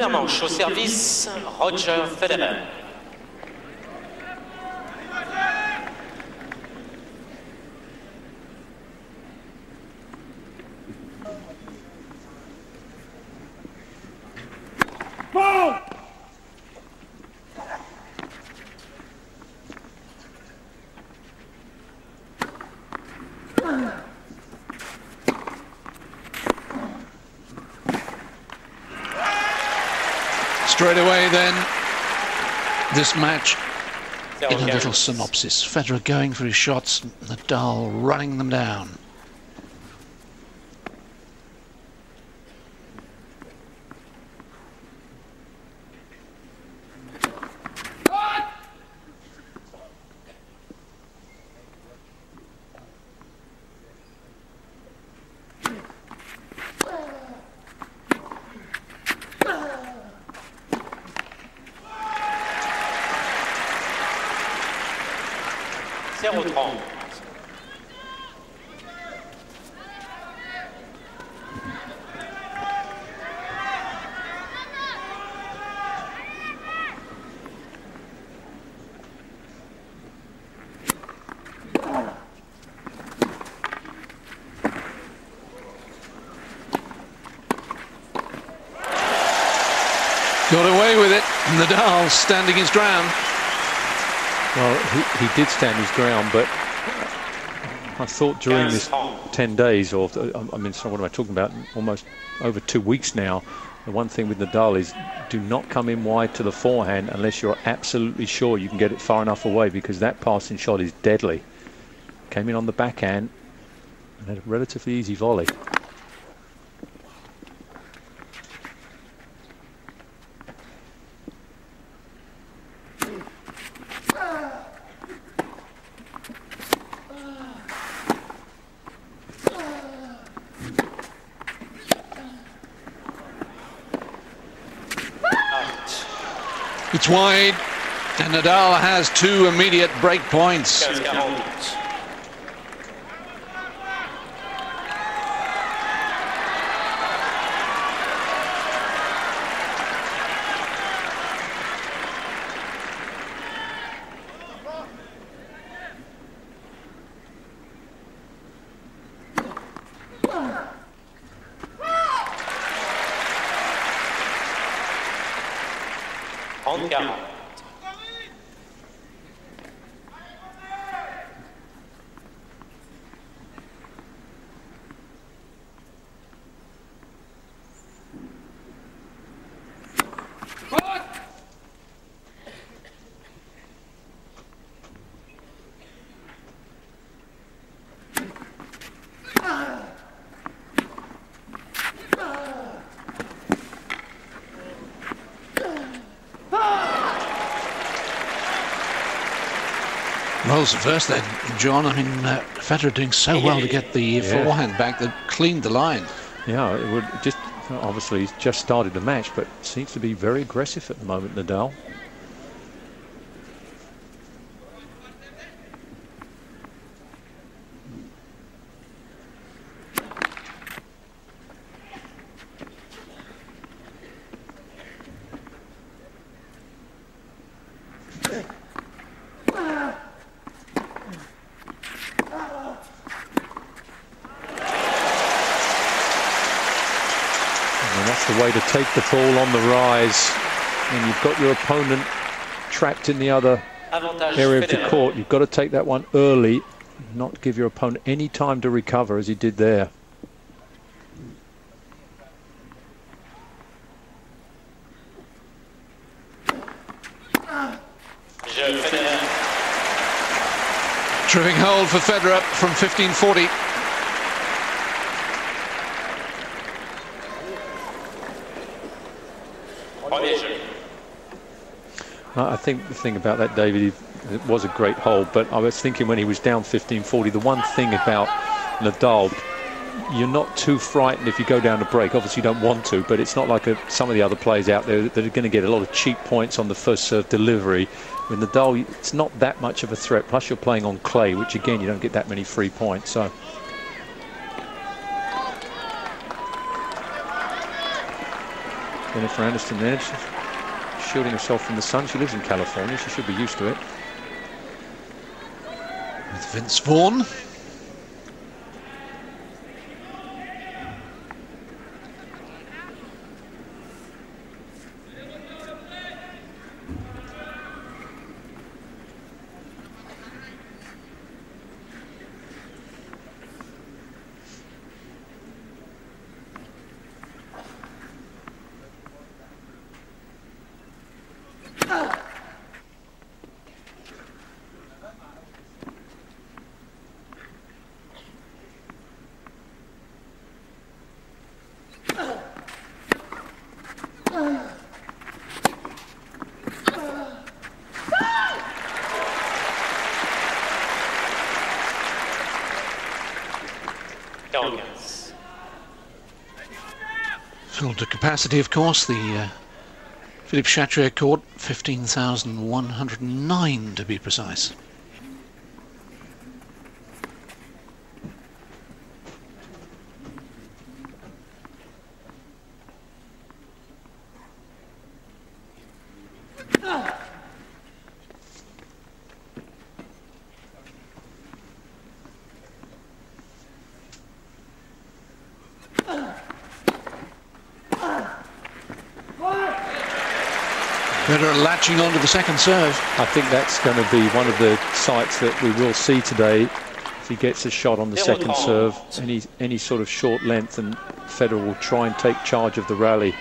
Première manche au service, RG F Federer. Straight away then, this match in a little synopsis. Federer going for his shots, Nadal running them down. Got away with it. Nadal standing his ground. Well, he did stand his ground, but I thought during this 10 days, or I mean, so what am I talking about? Almost over 2 weeks now. The one thing with Nadal is do not come in wide to the forehand unless you're absolutely sure you can get it far enough away, because that passing shot is deadly. Came in on the backhand and had a relatively easy volley. It's wide, and Nadal has 2 immediate break points. Roles reversed then, John. I mean, Federer doing so well to get the forehand back that cleaned the line. Yeah, it would just obviously he's just started the match, but seems to be very aggressive at the moment, Nadal. The way to take the ball on the rise when you've got your opponent trapped in the other area of the court. You've got to take that one early, not give your opponent any time to recover as he did there. Terrific hold for Federer from 1540. I think the thing about that, David, it was a great hold, but I was thinking when he was down 1540, the one thing about Nadal, you're not too frightened if you go down to break. Obviously you don't want to, but it's not like some of the other players out there that are going to get a lot of cheap points on the first serve delivery. With Nadal, it's not that much of a threat, plus you're playing on clay, which again, you don't get that many free points. So Jennifer Aniston there, she's shielding herself from the sun. She lives in California, she should be used to it. With Vince Vaughn. Filled to capacity, of course, the Philippe Chatrier court, 15,109 to be precise. Federer latching onto the second serve. I think that's going to be one of the sights that we will see today. If he gets a shot on the second serve, any sort of short length, and Federer will try and take charge of the rally.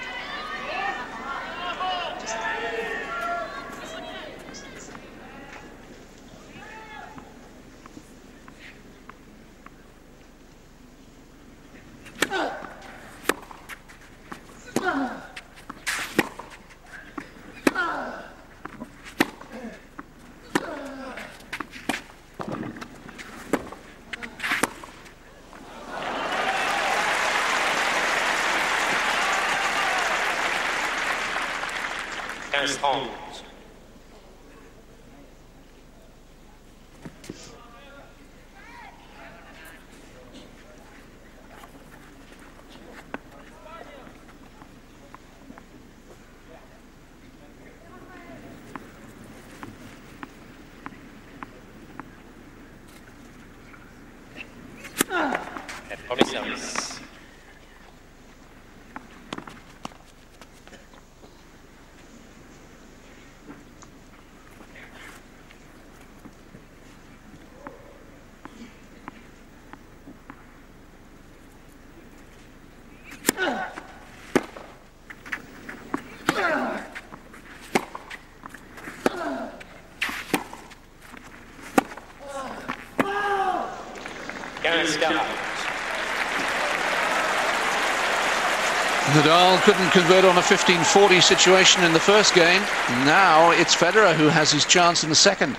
Nadal couldn't convert on a 15-40 situation in the first game. Now it's Federer who has his chance in the second.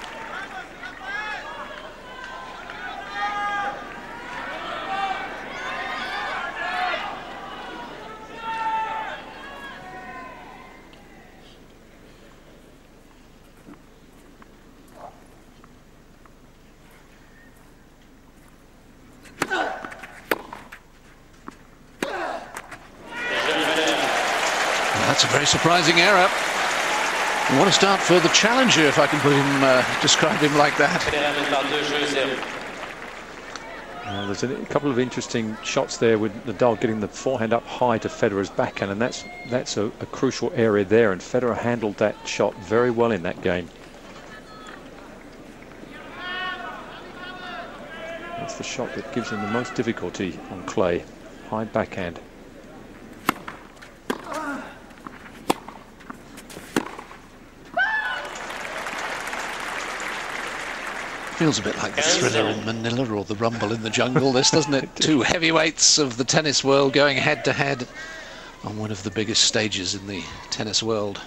That's a very surprising error. What a start for the challenger, if I can put him, describe him like that. There's a couple of interesting shots there with Nadal getting the forehand up high to Federer's backhand, and that's a crucial area there, and Federer handled that shot very well in that game. That's the shot that gives him the most difficulty on clay, high backhand. Feels a bit like the Thriller in Manila or the Rumble in the Jungle, this, doesn't it? Two heavyweights of the tennis world going head to head on one of the biggest stages in the tennis world.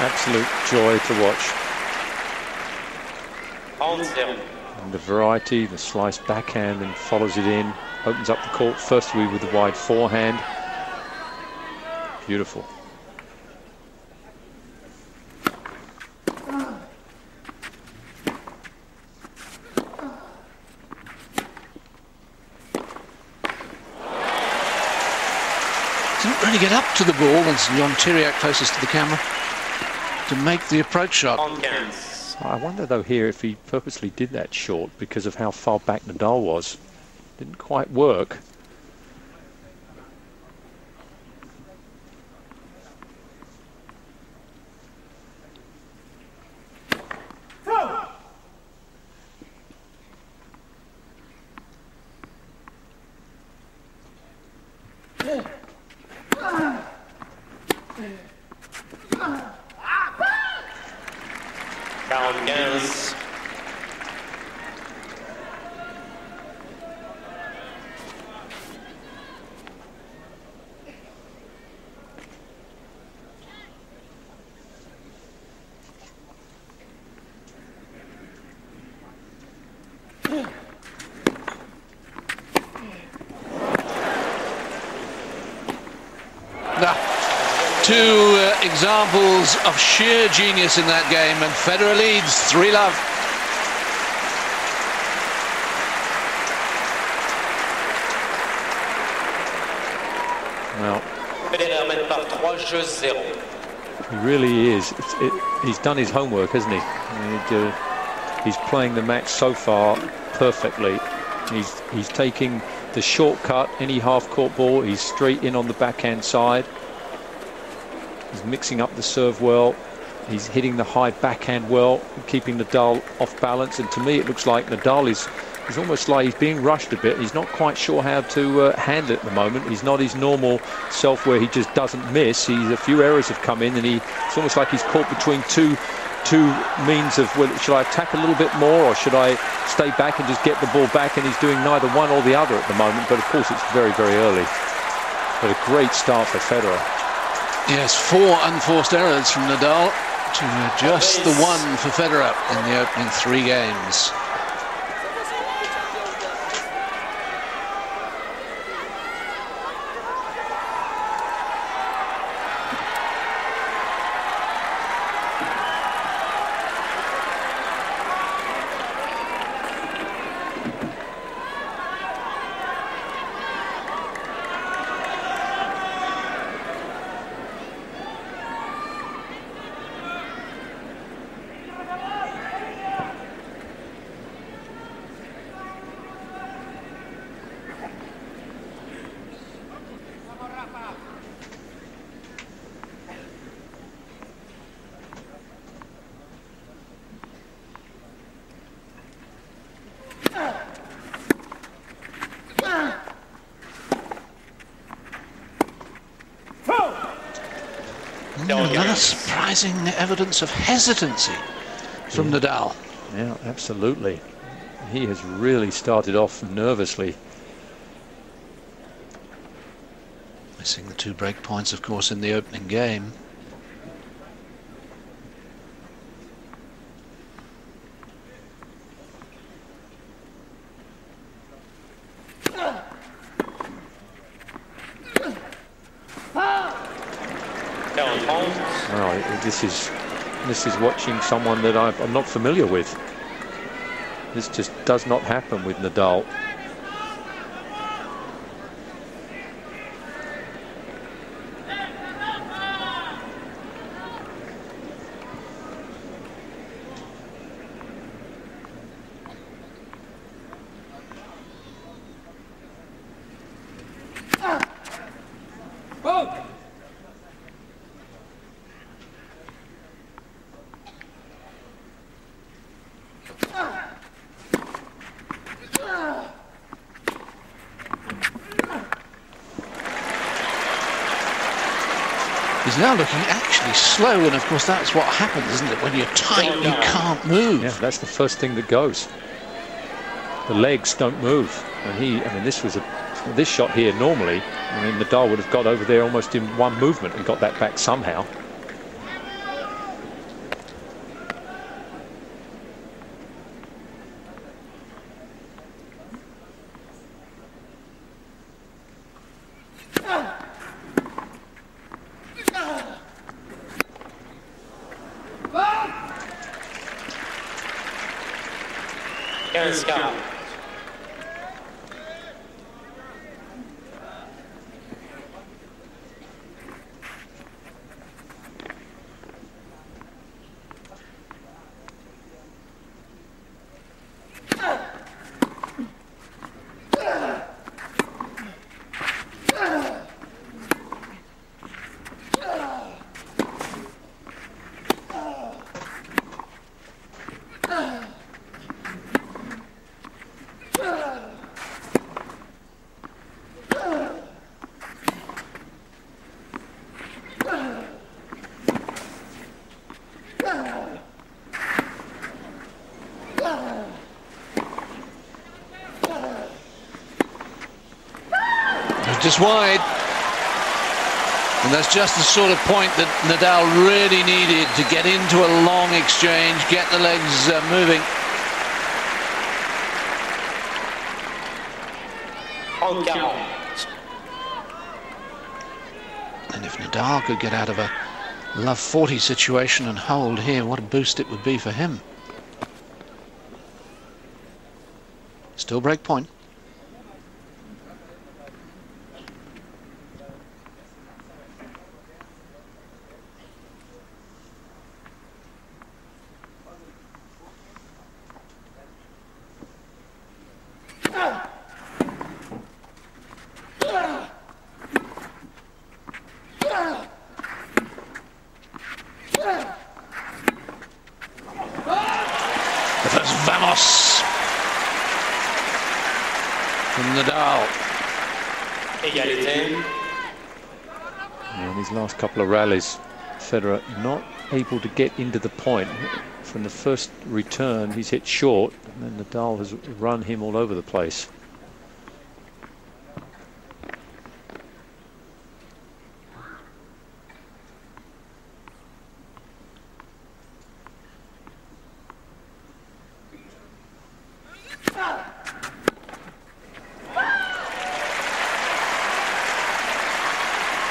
Absolute joy to watch. And the variety, the sliced backhand and follows it in, opens up the court firstly with the wide forehand. Beautiful. Didn't really get up to the ball once Jon Tiriac closest to the camera to make the approach shot. I wonder though here if he purposely did that short because of how far back Nadal was. Didn't quite work. Two examples of sheer genius in that game, and Federer leads 3-love. Well, Federer mène par 3-0. He really is. He's done his homework, hasn't he? He's playing the match so far perfectly. He's taking the shortcut, any half-court ball. He's straight in on the backhand side. He's mixing up the serve well. He's hitting the high backhand well, keeping Nadal off balance. And to me, it looks like Nadal is almost like he's being rushed a bit. He's not quite sure how to handle it at the moment. He's not his normal self where he just doesn't miss. A few errors have come in, and it's almost like he's caught between two means of, well, should I attack a little bit more or should I stay back and just get the ball back? And he's doing neither one or the other at the moment. But of course, it's very, very early. But a great start for Federer. Yes, 4 unforced errors from Nadal to just the one for Federer in the opening 3 games. Another surprising evidence of hesitancy from Nadal. Yeah, absolutely. He has really started off nervously. Missing the 2 break points, of course, in the opening game. Well, this is watching someone that I'm not familiar with. This just does not happen with Nadal. He's now looking actually slow, and of course that's what happens, isn't it? When you're tight, you can't move. Yeah, that's the first thing that goes. The legs don't move, and I mean, this shot here normally, I mean, Nadal would have got over there almost in one movement and got that back somehow. Just wide, and that's just the sort of point that Nadal really needed to get into a long exchange, get the legs moving. And if Nadal could get out of a love 40 situation and hold here, what a boost it would be for him. Still break point. Nadal. In his last couple of rallies, Federer not able to get into the point. From the first return, he's hit short, and then Nadal has run him all over the place.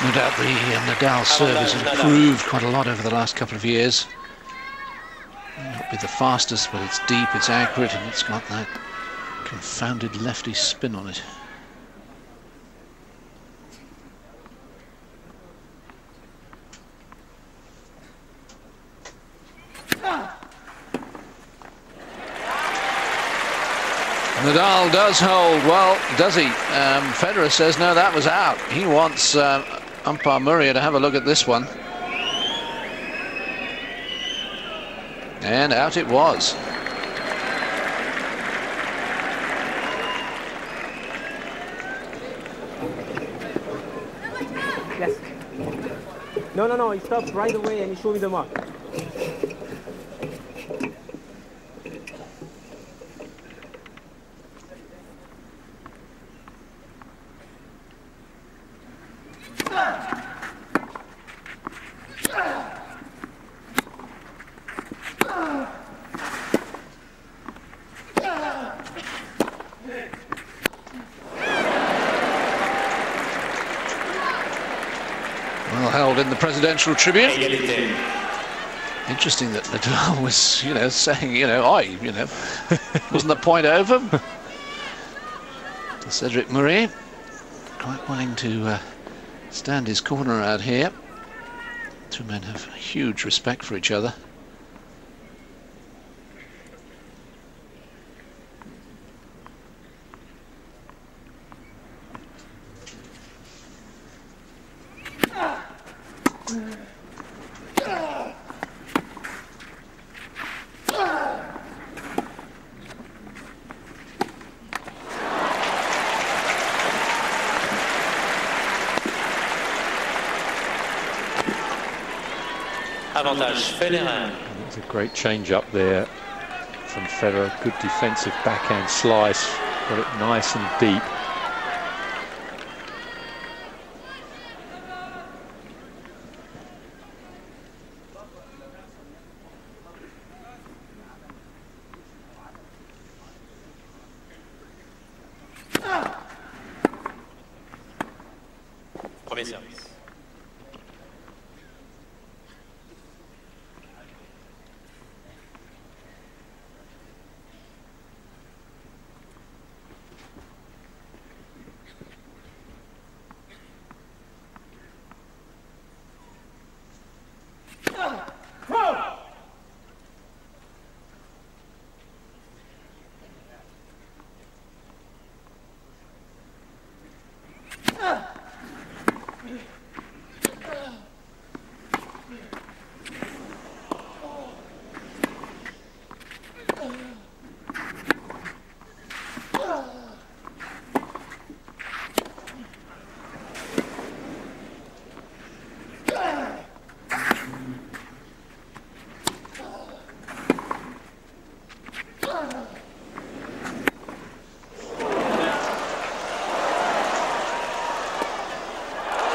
No doubt the Nadal service has improved quite a lot over the last couple of years. Not be the fastest, but it's deep, it's accurate, and it's got that confounded lefty spin on it. Nadal does hold. Well, does he? Federer says no, that was out. He wants umpire Murray to have a look at this one. And out it was. Yes. No, he stopped right away and he showed me the mark. Well held in the presidential tribune. Interesting that Nadal was, saying, wasn't the point over? Cedric Murray quite willing to stand his corner out here. Two men have huge respect for each other. Avantage Federer. It's a great change up there from Federer. Good defensive backhand slice. Got it nice and deep. Premier service.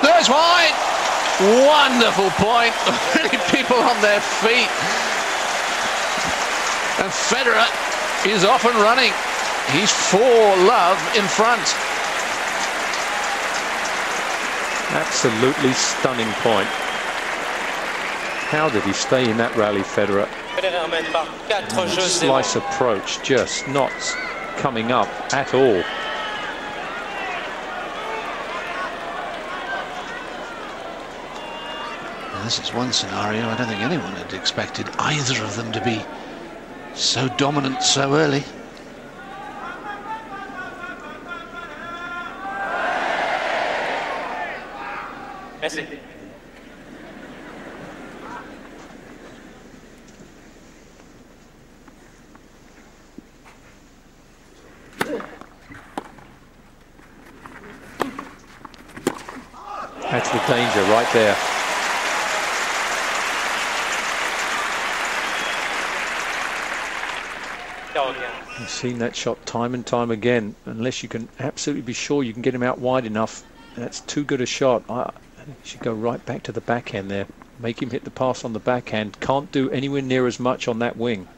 There's wide. Wonderful point. Really, people on their feet. And Federer is off and running. He's 4-love in front. Absolutely stunning point. How did he stay in that rally, Federer? Federer mène par 4 jeux. Slice approach, just not coming up at all. This is one scenario I don't think anyone had expected either of them to be so dominant so early. Merci. That's the danger right there. I've seen that shot time and time again. Unless you can absolutely be sure you can get him out wide enough, that's too good a shot. I think you should go right back to the backhand there. Make him hit the pass on the backhand. Can't do anywhere near as much on that wing.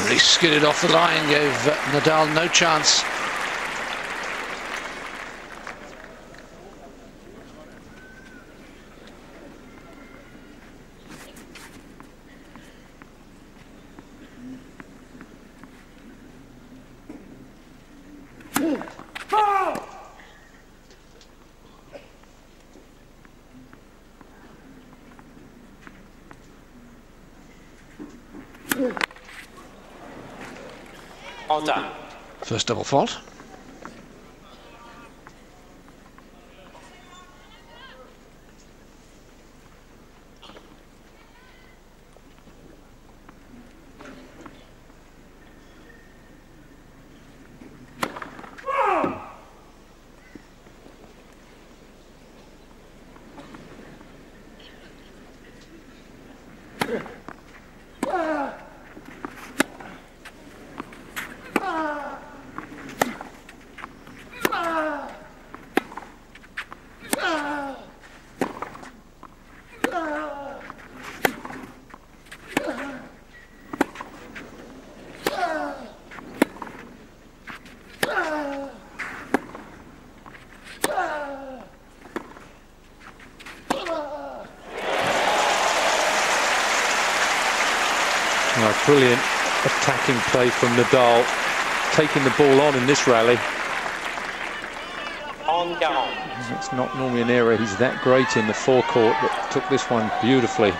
He skidded off the line, gave Nadal no chance. First double fault. Brilliant attacking play from Nadal, taking the ball on in this rally. It's not normally an area he's that great in, the forecourt, but took this one beautifully.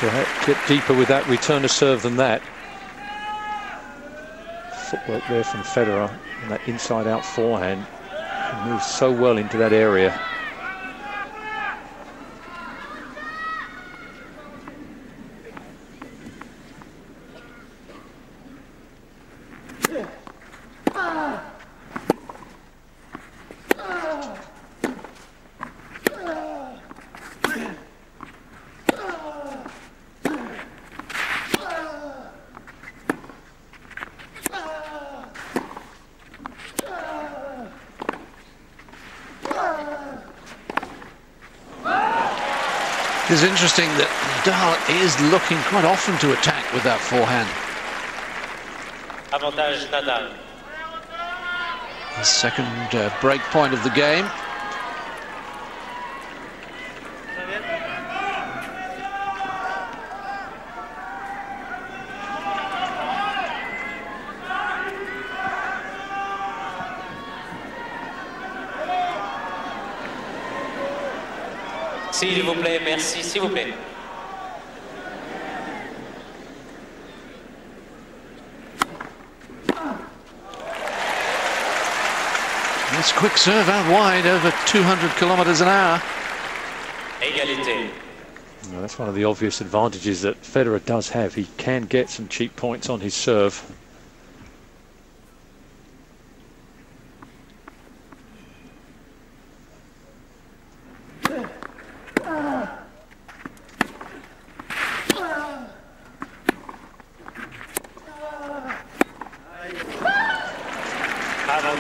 to get deeper with that return to serve than that. Footwork there from Federer, and that inside-out forehand. He moves so well into that area. It's interesting that Nadal is looking quite often to attack with that forehand. Avantage Nadal. The second break point of the game. S'il vous plaît, merci, s'il vous plaît. This quick serve out wide, over 200 kilometers an hour. Égalité. Well, that's one of the obvious advantages that Federer does have. He can get some cheap points on his serve.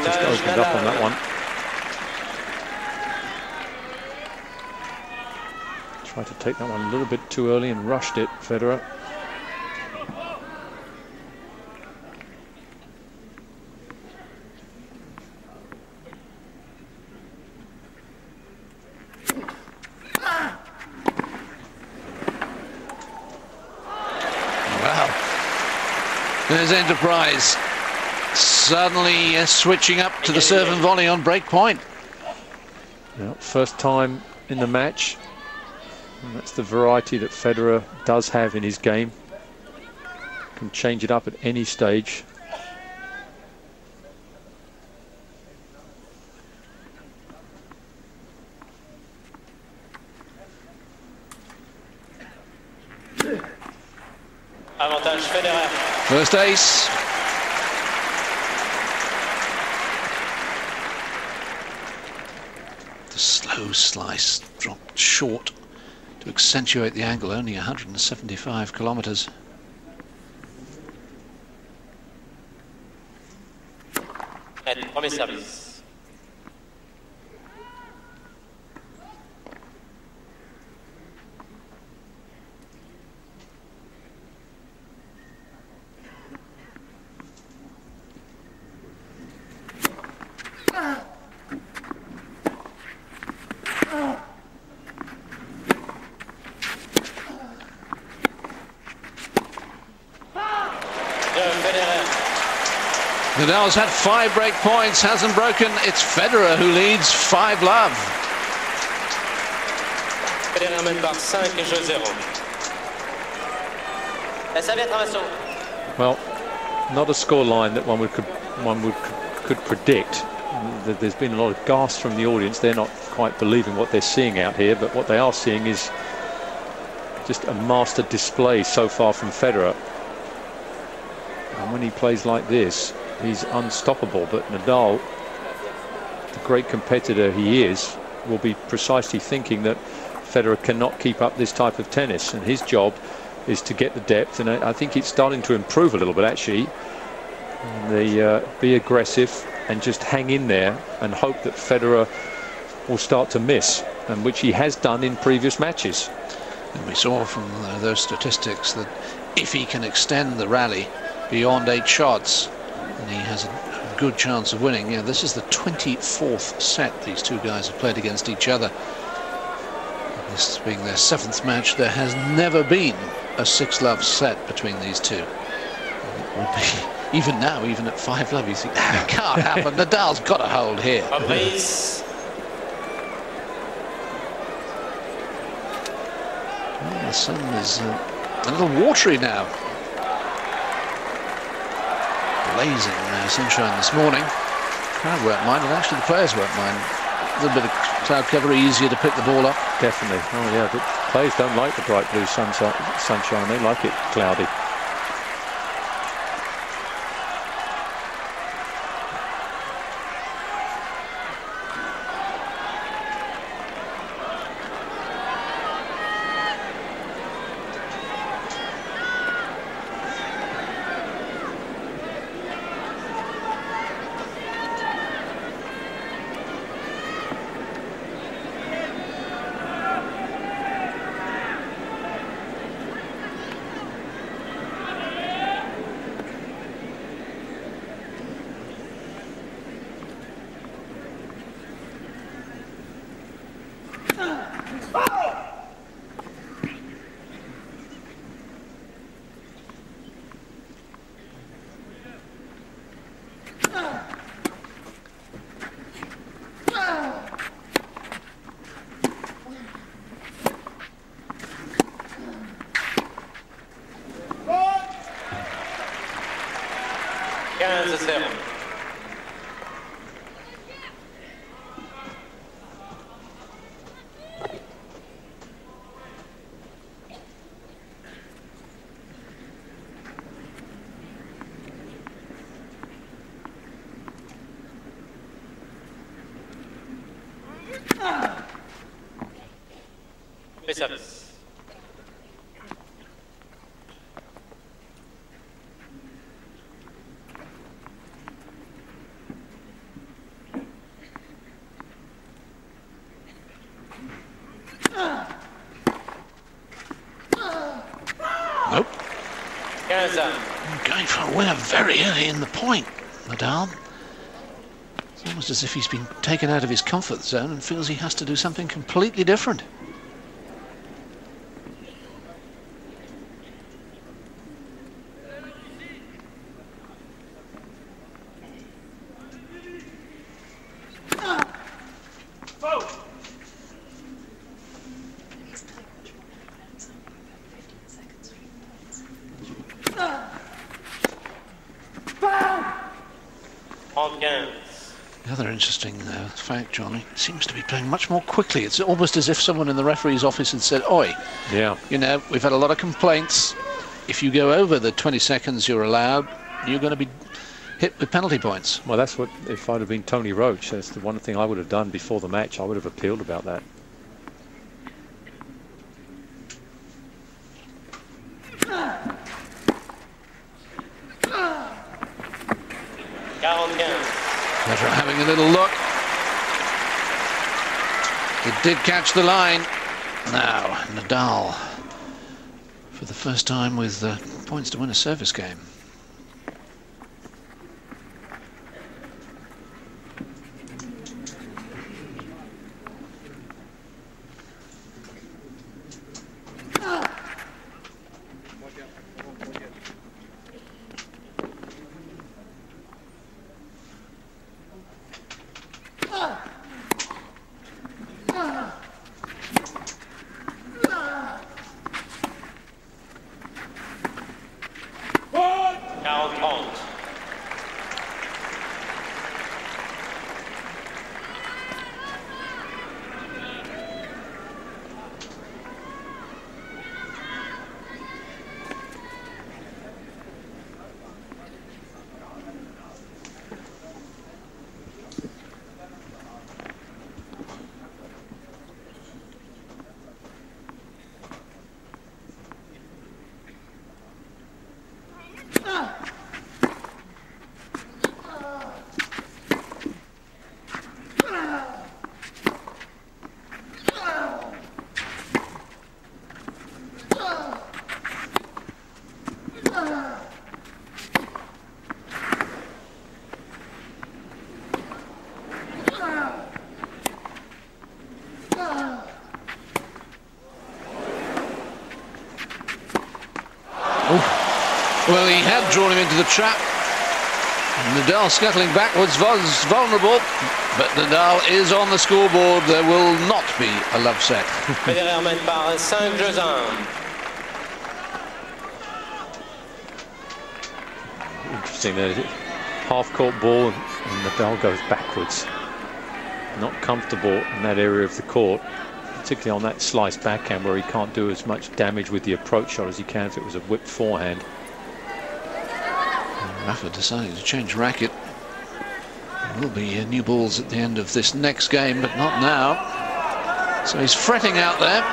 Just opened up on that one. Tried to take that one a little bit too early and rushed it, Federer. Wow. There's Enterprise. Suddenly switching up to the serve and volley on break point. Yeah, first time in the match. And that's the variety that Federer does have in his game. Can change it up at any stage. Avantage Federer. First ace. The slow slice dropped short to accentuate the angle, only 175 kilometers. Et premier service. Nadal's had 5 break points, hasn't broken. It's Federer who leads 5-love. Federer mène par 5-0. La serviette Ramasso. Well, not a scoreline that one could predict. There's been a lot of gasps from the audience. They're not quite believing what they're seeing out here, but what they are seeing is just a master display so far from Federer. And when he plays like this, he's unstoppable. But Nadal, the great competitor he is, will be precisely thinking that Federer cannot keep up this type of tennis, and his job is to get the depth, and I think it's starting to improve a little bit actually. Be aggressive and just hang in there and hope that Federer will start to miss, and which he has done in previous matches. And we saw from those statistics that if he can extend the rally beyond 8 shots, and he has a good chance of winning. Yeah, this is the 24th set these two guys have played against each other. This being their 7th match, there has never been a 6-love set between these two. And it would be, even now, even at 5-love, you think, that can't happen. Nadal's got a hold here. Well, the sun is a little watery now. Blazing sunshine this morning. Crowd won't mind, and actually the players won't mind. A little bit of cloud cover, easier to pick the ball up. Definitely. Oh yeah, the players don't like the bright blue sunshine. They like it cloudy. Service. Nope. 15. Going for a winner very early in the point, Nadal. It's almost as if he's been taken out of his comfort zone and feels he has to do something completely different. The other interesting fact, John, he seems to be playing much more quickly. It's almost as if someone in the referee's office had said, "Oi, yeah, you know, we've had a lot of complaints. If you go over the 20 seconds you're allowed, you're going to be hit with penalty points." Well, that's what, if I'd have been Tony Roach, that's the one thing I would have done before the match. I would have appealed about that. Federer having a little look. It did catch the line. Now, Nadal, for the first time with points to win a service game. Well, he had drawn him into the trap. Nadal scuttling backwards was vulnerable, but Nadal is on the scoreboard. There will not be a love set. Federer mène par 5-1. Interesting that half-court ball and Nadal goes backwards. Not comfortable in that area of the court, particularly on that slice backhand where he can't do as much damage with the approach shot as he can if it was a whipped forehand. Rafa deciding to change racket. There will be new balls at the end of this next game, but not now. So he's fretting out there.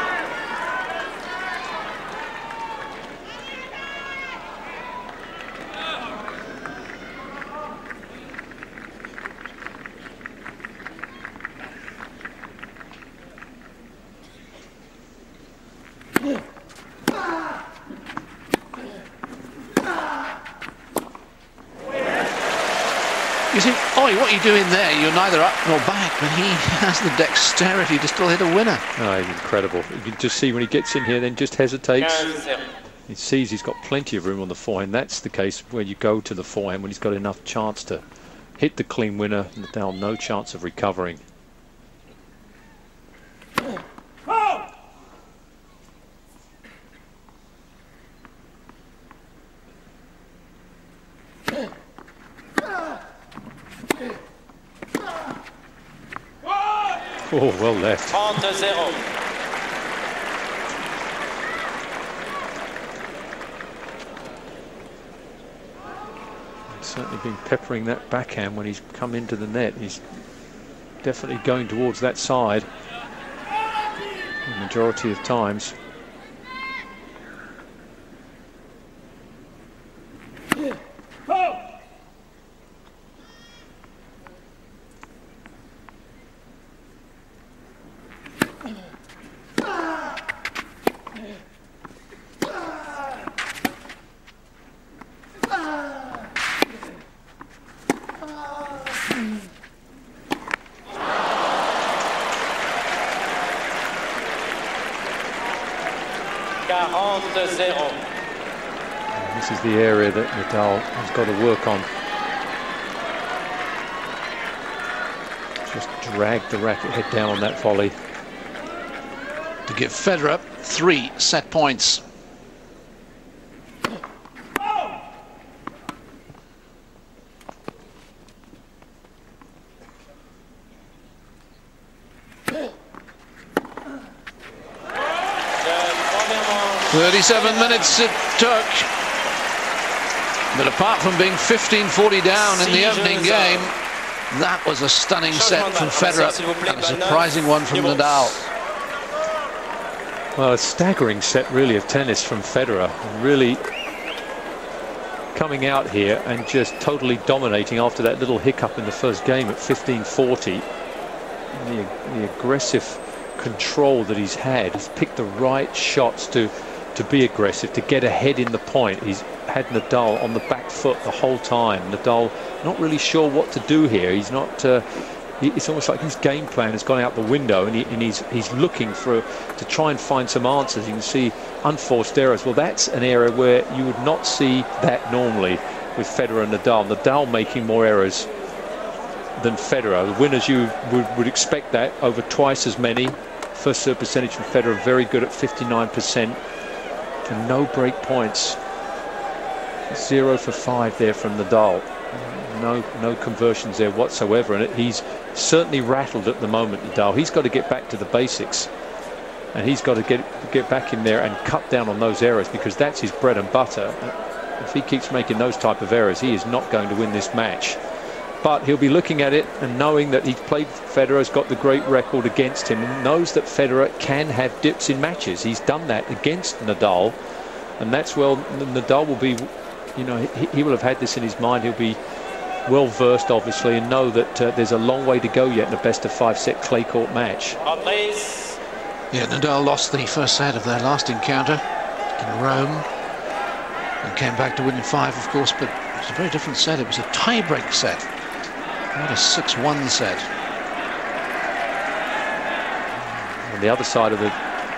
You think, Oi, what are you doing there? You're neither up nor back, but he has the dexterity to still hit a winner. Oh, he's incredible. You can just see when he gets in here, then just hesitates. He sees he's got plenty of room on the forehand. That's the case where you go to the forehand when he's got enough chance to hit the clean winner. Nadal, no chance of recovering. Oh, well left. 30-0. He's certainly been peppering that backhand when he's come into the net. He's definitely going towards that side the majority of times. This is the area that Nadal has got to work on. Just drag the racket head down on that volley. To give Federer 3 set points. "37 minutes it took, but apart from being 15-40 down in the opening game, that was a stunning set from Federer and a surprising one from Nadal." Well, a staggering set really of tennis from Federer, really coming out here and just totally dominating after that little hiccup in the first game at 15-40. The aggressive control that he's had, he's picked the right shots to be aggressive, to get ahead in the point. He's had Nadal on the back foot the whole time. Nadal not really sure what to do here. He's not. It's almost like his game plan has gone out the window, and he's looking to try and find some answers. You can see unforced errors. Well, that's an area where you would not see that normally with Federer and Nadal. Nadal making more errors than Federer. The winners, you would expect that, over twice as many. First serve percentage from Federer very good at 59%. And no break points. 0 for 5 there from Nadal. No conversions there whatsoever, and he's certainly rattled at the moment, Nadal. He's got to get back to the basics, and he's got to get back in there and cut down on those errors, because that's his bread and butter. If he keeps making those type of errors, he is not going to win this match. But he'll be looking at it and knowing that he's played Federer, has got the great record against him, and knows that Federer can have dips in matches. He's done that against Nadal, and that's, well, Nadal will be, you know, he will have had this in his mind. He'll be well versed, obviously, and know that there's a long way to go yet in a best-of-5 set clay court match. Yeah, Nadal lost the first set of their last encounter in Rome and came back to win in 5, of course, but it was a very different set. It was a tie-break set, not a 6-1 set. On the other side of it,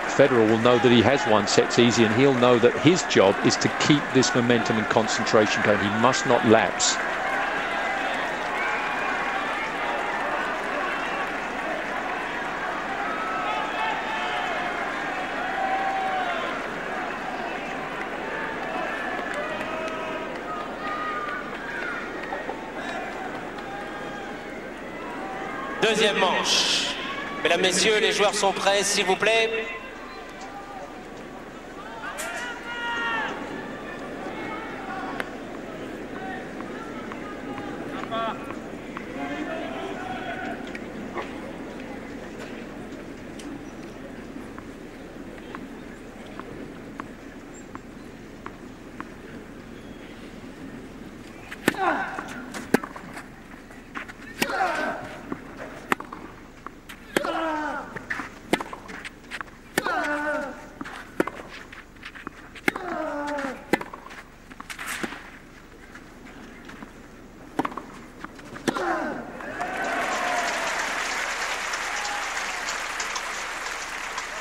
Federer will know that he has won sets easy, and he'll know that his job is to keep this momentum and concentration going. He must not lapse. Deuxième manche. Mesdames, Messieurs, les joueurs sont prêts, s'il vous plaît.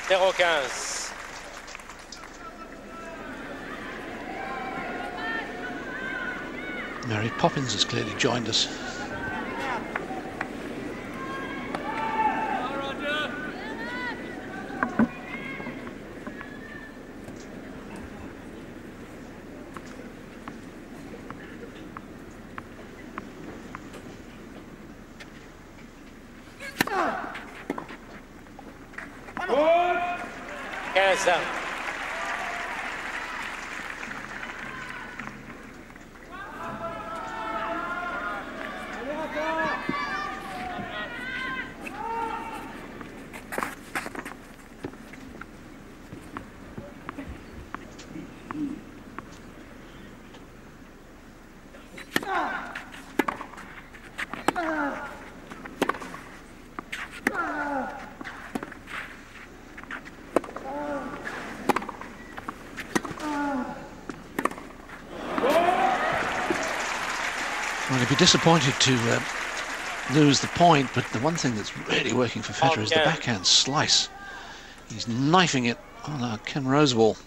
Numéro 15. Mary Poppins has clearly joined us. Well, he'd be disappointed to lose the point, but the one thing that's really working for Federer is the backhand slice. He's knifing it on Ken Rosewall.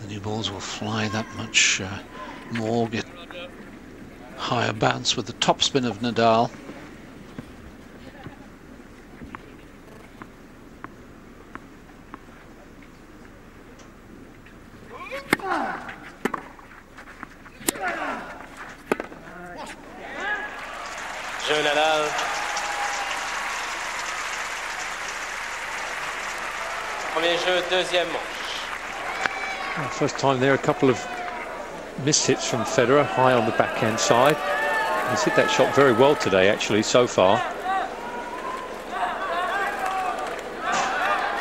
The new balls will fly that much more, get higher bounce with the topspin of Nadal. Nadal. Premier jeu, deuxième manche. First time there, a couple of missed hits from Federer, high on the backhand side. He's hit that shot very well today, actually, so far.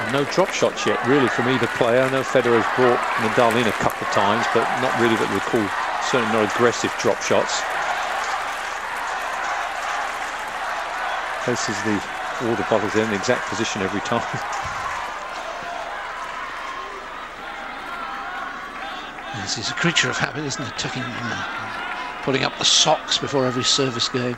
And no drop shots yet, really, from either player. I know Federer's brought Nadal in a couple of times, but not really what we call, certainly not aggressive drop shots. Places the water bottles in the exact position every time. Yes, he's a creature of habit, isn't he? Tucking, putting up the socks before every service game.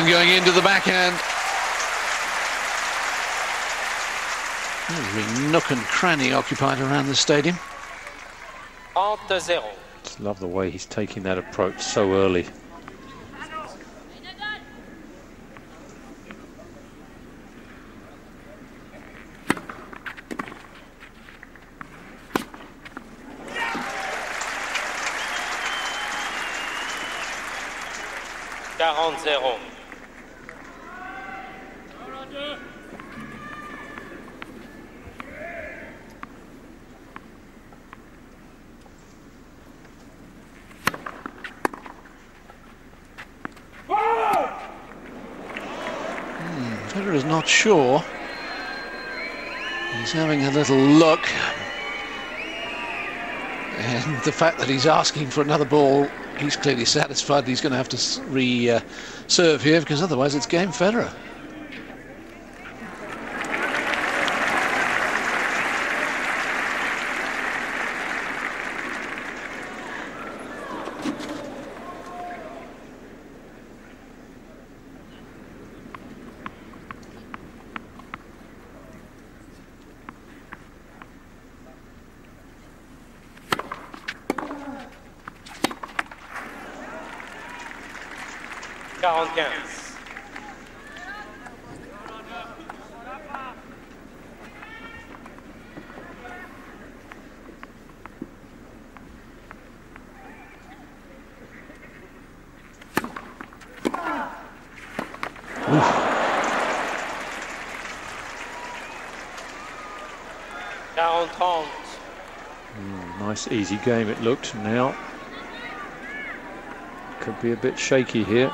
Going into the backhand. Every nook and cranny occupied around the stadium. 30-0. Just love the way he's taking that approach so early. Federer's not sure. He's having a little look. And the fact that he's asking for another ball, he's clearly satisfied that he's going to have to re-serve here, because otherwise it's game Federer. Nice easy game it looked. Now could be a bit shaky here.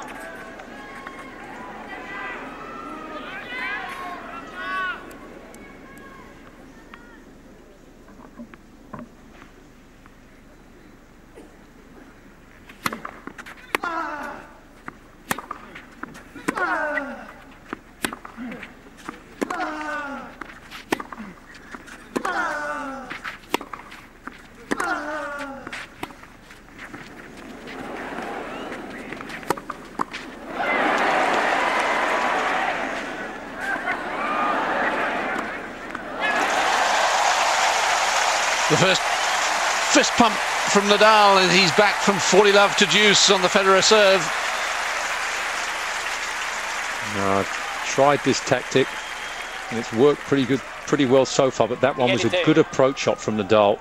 The first fist pump from Nadal, and he's back from 40 love to deuce on the Federer serve. No, I've tried this tactic and it's worked pretty well so far, but that one was a good approach shot from Nadal.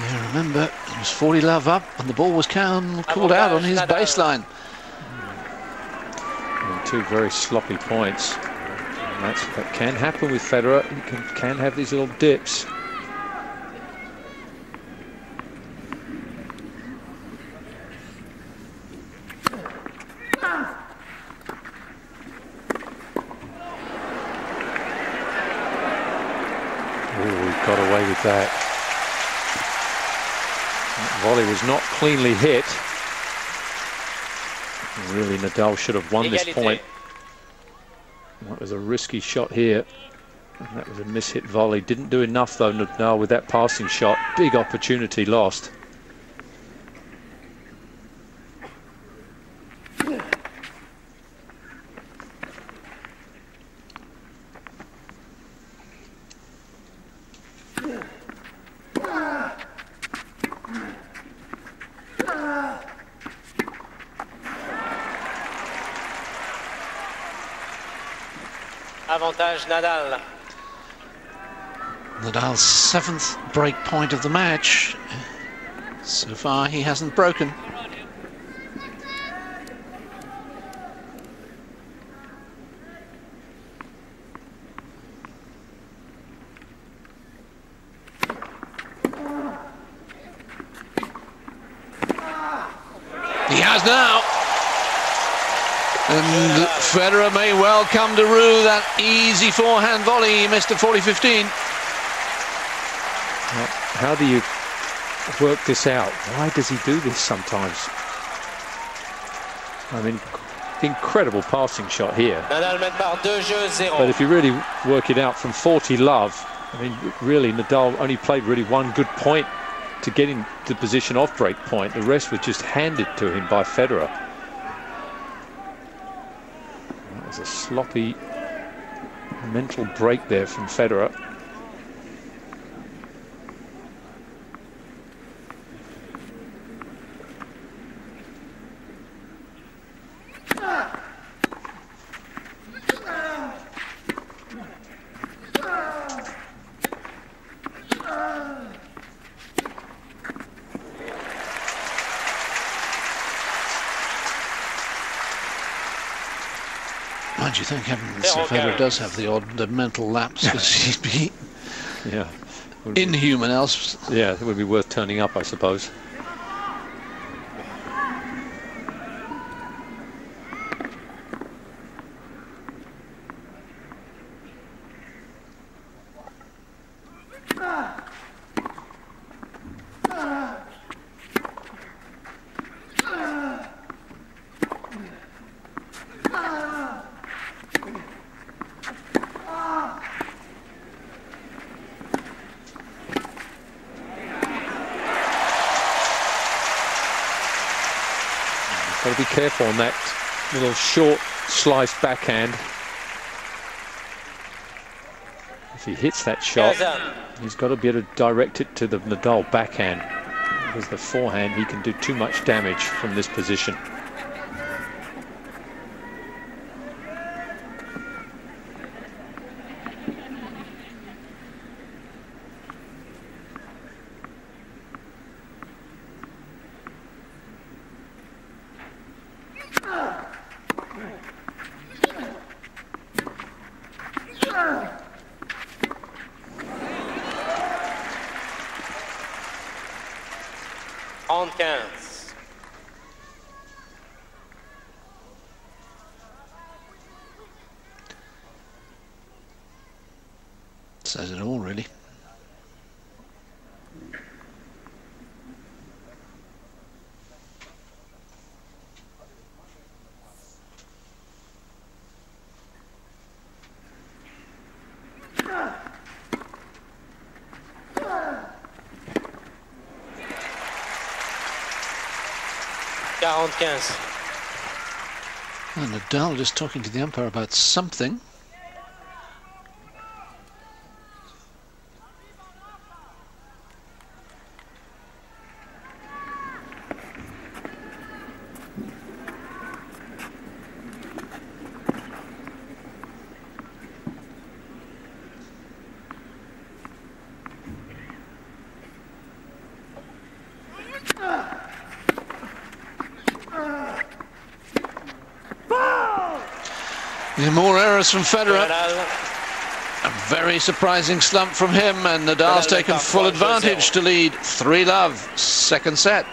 Yeah, remember, it was 40 love up and the ball was called out on his baseline. And two very sloppy points. And that can happen with Federer. He can have these little dips. Oh, he got away with that. That volley was not cleanly hit. Really, Nadal should have won this point. That was a risky shot here. And that was a mishit volley. Didn't do enough though, Nadal, with that passing shot. Big opportunity lost. Avantage Nadal. Nadal's 7th break point of the match. So far he hasn't broken. He has now. And Federer may well come to rue that easy forehand volley he missed at 40-15. How do you work this out? Why does he do this sometimes? I mean, incredible passing shot here. Nadal mène par 2 jeux 0. But if you really work it out from 40 love, I mean, really, Nadal only played really one good point to get into position off break point. The rest was just handed to him by Federer. That was a sloppy mental break there from Federer. Do you think Federer does have the odd mental lapse, because he'd be inhuman else? Yeah, it would be worth turning up, I suppose. Got to be careful on that little short slice backhand. If he hits that shot, he's got to be able to direct it to the Nadal backhand. Because the forehand, he can do too much damage from this position. Says it all, really. And Nadal just talking to the umpire about something. More errors from Federer. A very surprising slump from him, and Nadal's taken full advantage to lead 3-love, second set.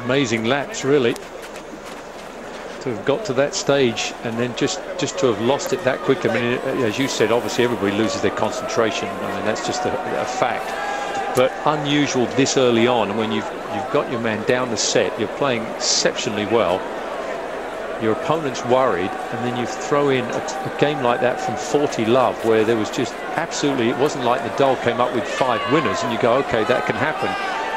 Amazing lapse, really, to have got to that stage and then just to have lost it that quick. I mean, as you said, obviously everybody loses their concentration. I mean, that's just a fact. But unusual this early on, and when you've got your man down the set, you're playing exceptionally well, your opponent's worried, and then you throw in a game like that from 40-love, where there was just absolutely, it wasn't like Nadal came up with 5 winners and you go, okay, that can happen.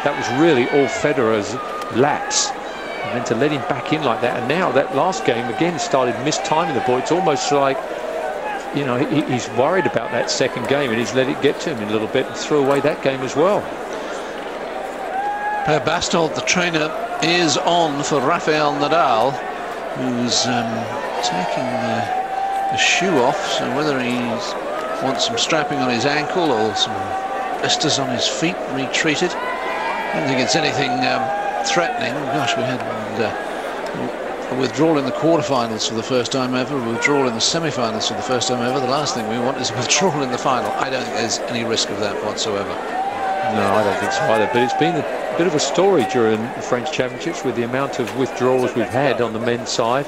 That was really all Federer's lapse, and then to let him back in like that. And now that last game again started mistiming the ball. It's almost like, you know, he's worried about that second game, and he's let it get to him a little bit and threw away that game as well. Per Bastold, the trainer, is on for Rafael Nadal, who's taking the shoe off. So whether he wants some strapping on his ankle or some blisters on his feet retreated, I don't think it's anything threatening. Gosh, we had a withdrawal in the quarterfinals for the first time ever, a withdrawal in the semi-finals for the first time ever. The last thing we want is a withdrawal in the final. I don't think there's any risk of that whatsoever. No, I don't think so either, but it's been a bit of a story during the French Championships with the amount of withdrawals we've had on the men's side.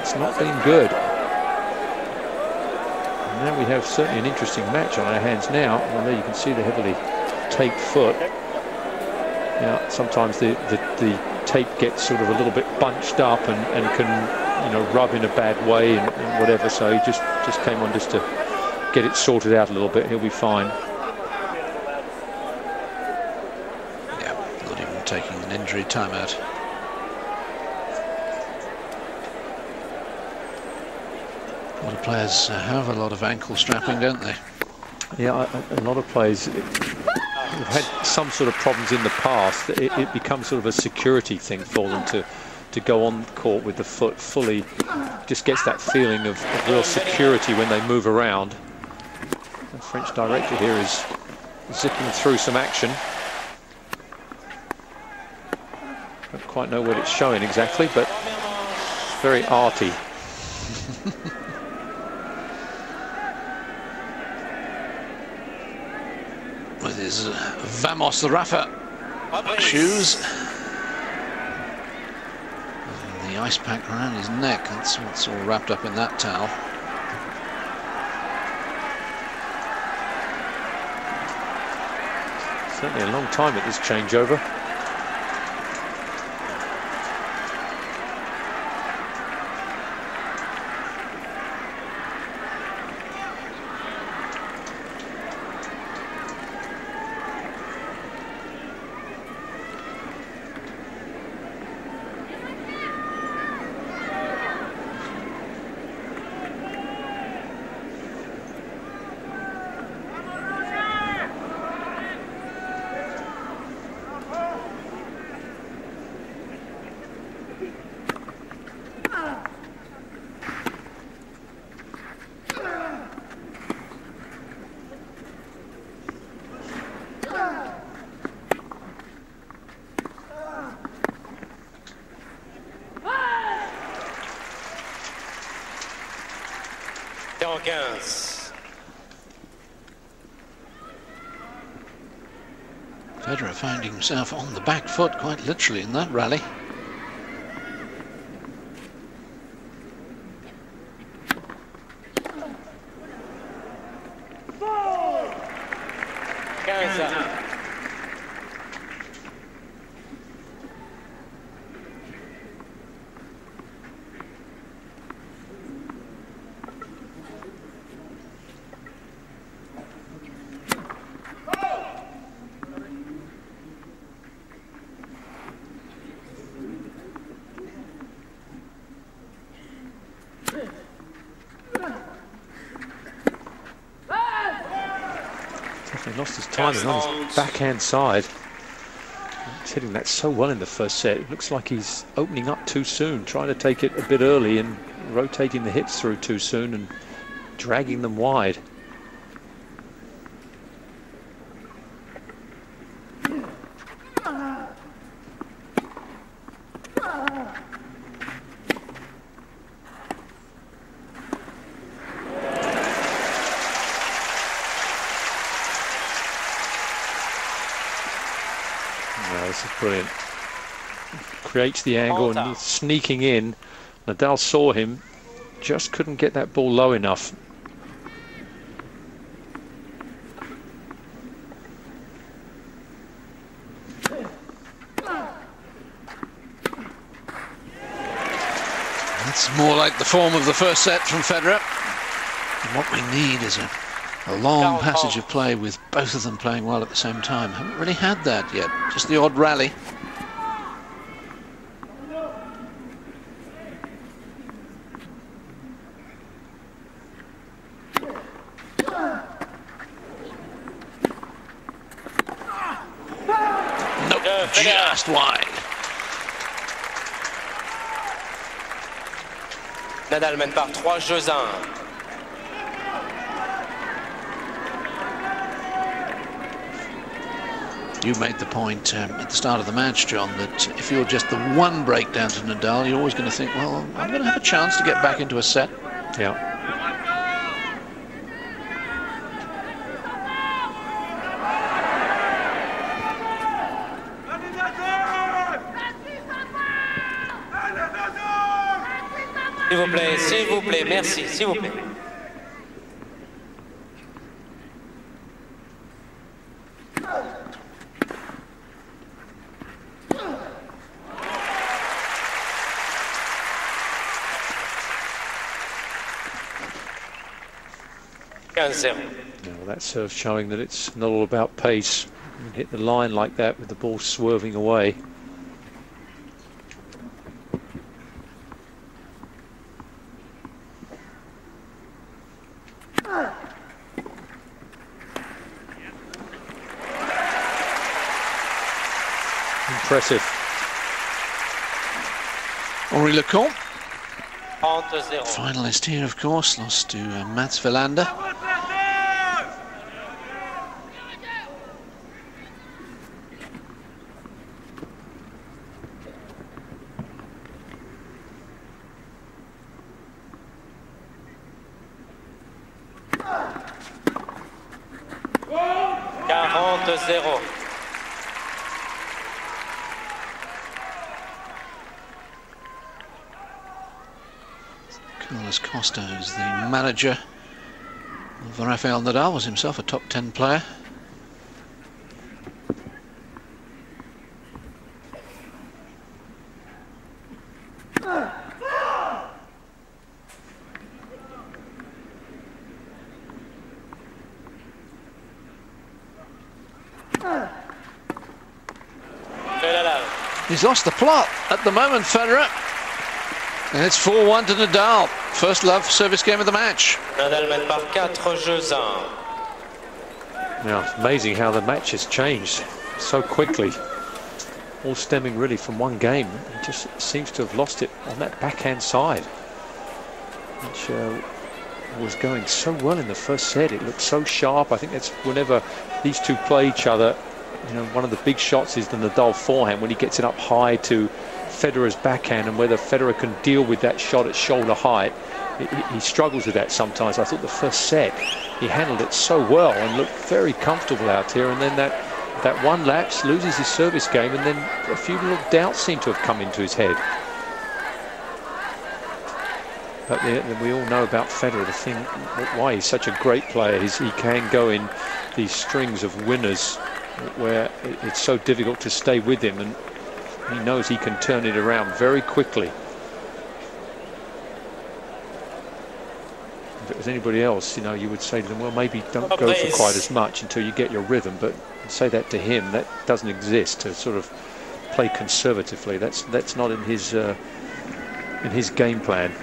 It's not been good. And now we have certainly an interesting match on our hands now. Well, there you can see the heavily taped foot. Now, sometimes the tape gets sort of a little bit bunched up and can you know, rub in a bad way and whatever. So he just came on just to get it sorted out a little bit. He'll be fine. Yeah, not even taking an injury timeout. A lot of players have a lot of ankle strapping, don't they? Yeah, a lot of players have had some sort of problems in the past. It becomes sort of a security thing for them to go on court with the foot fully. Just gets that feeling of real security when they move around. The French director here is zipping through some action. Don't quite know what it's showing exactly, but it's very arty. With his Vamos Rafa shoes. And the ice pack around his neck, that's what's all wrapped up in that towel. Certainly a long time at this changeover. Federer finding himself on the back foot quite literally in that rally. Lost his timing on his backhand side. He's hitting that so well in the first set. It looks like he's opening up too soon, trying to take it a bit early and rotating the hips through too soon and dragging them wide. This is brilliant. Creates the angle and he's sneaking in. Nadal saw him, just couldn't get that ball low enough. That's more like the form of the first set from Federer. And what we need is a long passage of play with both of them playing well at the same time. Haven't really had that yet, just the odd rally. Nope, just wide. Nadal mène par 3-1. You made the point at the start of the match, John, that if you're just the one break down to Nadal, you're always going to think, well, I'm going to have a chance to get back into a set. Yeah. S'il vous plaît, merci, s'il vous plaît. 15-0. Now that serve showing that it's not all about pace. You hit the line like that with the ball swerving away. Impressive. Henri Lecomte, 30-0. finalist here, of course, lost to Mats Wilander. Carlos Costa is the manager of Rafael Nadal, was himself a top 10 player. He's lost the plot at the moment, Federer. And it's 4-1 to Nadal. First love service game of the match. Nadal mène par 4-1. Now, it's amazing how the match has changed so quickly. All stemming really from one game. He just seems to have lost it on that backhand side, which was going so well in the first set. It looked so sharp. I think that's whenever these two play each other, you know, one of the big shots is the Nadal forehand when he gets it up high to Federer's backhand, and whether Federer can deal with that shot at shoulder height. He struggles with that sometimes. I thought the first set he handled it so well and looked very comfortable out here, and then that one lapse, loses his service game, and then a few little doubts seem to have come into his head. But we all know about Federer, the thing why he's such a great player is he can go in these strings of winners where it's so difficult to stay with him, and he knows he can turn it around very quickly. If it was anybody else, you know, you would say to them, well, maybe don't go for quite as much until you get your rhythm. But I'd say that to him, that doesn't exist, to sort of play conservatively. That's not in his game plan.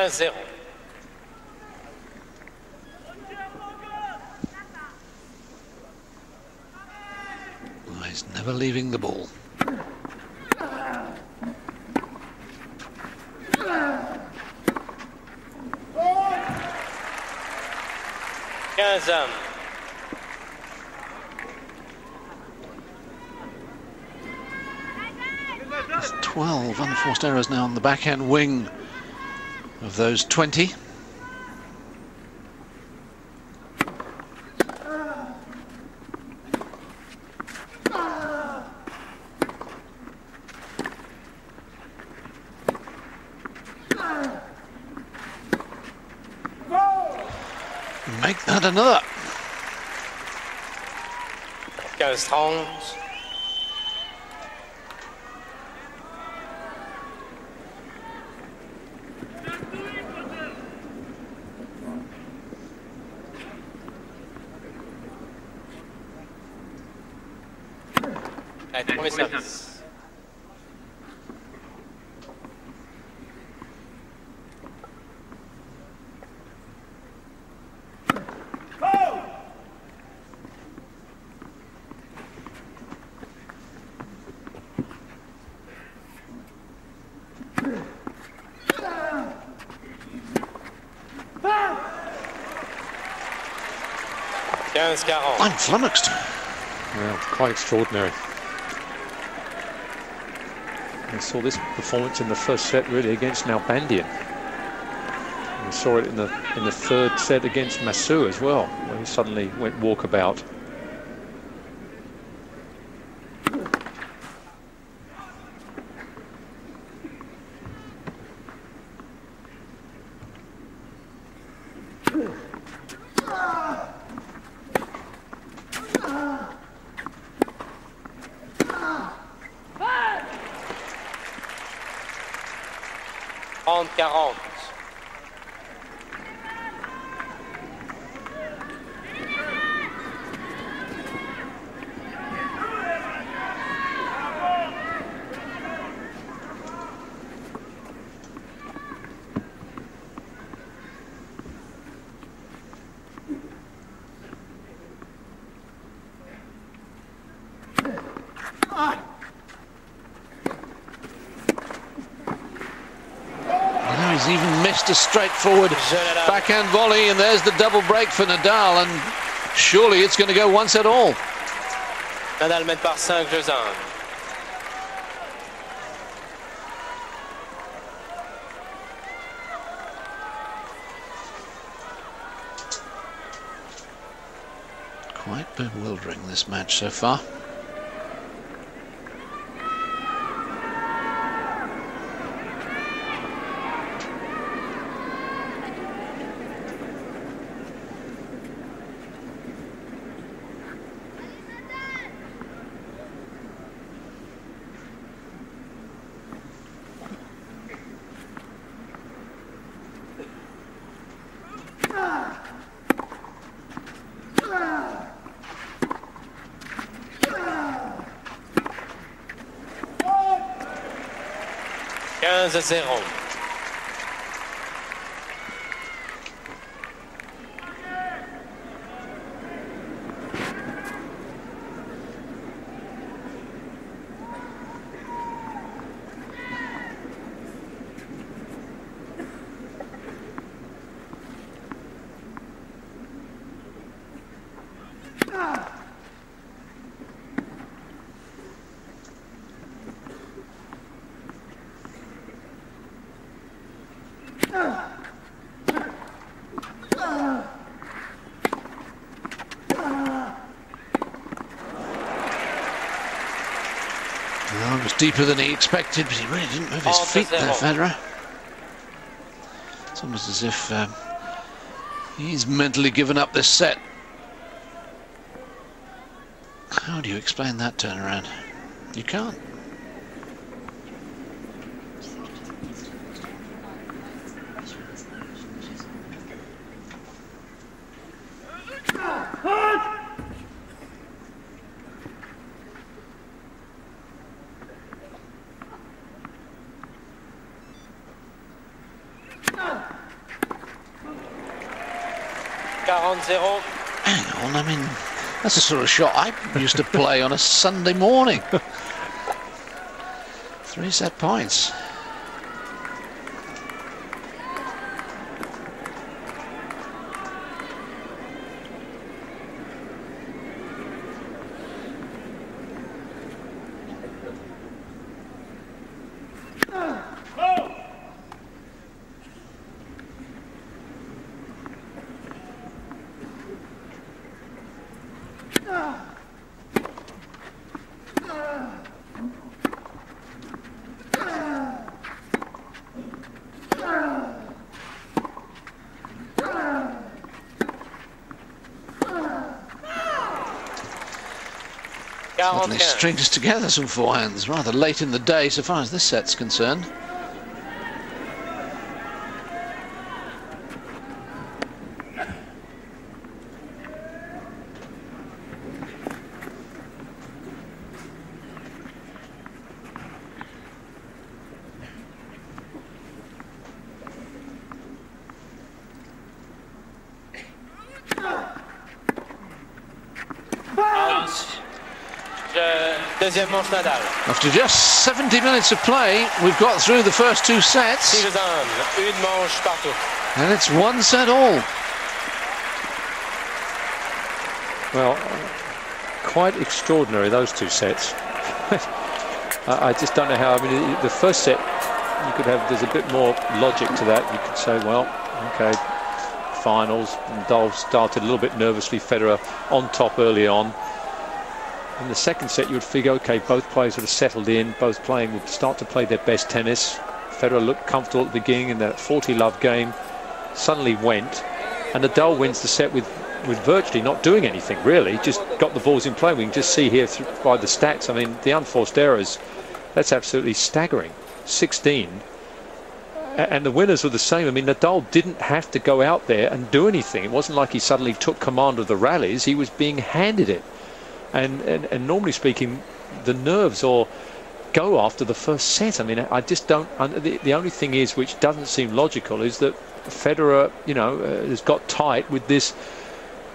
Zero. Well, he's never leaving the ball. There's 12 unforced errors now on the backhand wing of those 20. Make that another. 15-30. Premier service. 15-40. I'm flummoxed. Well, quite extraordinary. We saw this performance in the first set really against Nalbandian. We saw it in the third set against Massou as well, where he suddenly went walkabout. He's even missed a straightforward backhand volley, and there's the double break for Nadal, and surely it's going to go once at all. Nadal mène par 5-2-1. Quite bewildering, this match so far. à 0. Well, it was deeper than he expected, but he really didn't move his feet there, Federer. It's almost as if he's mentally given up this set. How do you explain that turnaround? You can't. Hang on, I mean, that's the sort of shot I used to play on a Sunday morning. 3 set points. Suddenly strings together some forehands rather late in the day so far as this set's concerned. After just 70 minutes of play, we've got through the first 2 sets. And it's 1 set all. Well, quite extraordinary, those two sets. I just don't know how. I mean, the first set, you could have, there's a bit more logic to that. You could say, well, okay, finals. Nadal started a little bit nervously, Federer on top early on. In the second set, you would figure, okay, both players would have settled in, both playing would start to play their best tennis. Federer looked comfortable at the beginning in that 40-love game, suddenly went, and Nadal wins the set with virtually not doing anything, really, just got the balls in play. We can just see here by the stats, I mean, the unforced errors, that's absolutely staggering. 16. And the winners were the same. I mean, Nadal didn't have to go out there and do anything. It wasn't like he suddenly took command of the rallies. He was being handed it. And normally speaking, the nerves or go after the first set. I mean, I just don't. The only thing is, which doesn't seem logical, is that Federer, you know, has got tight with this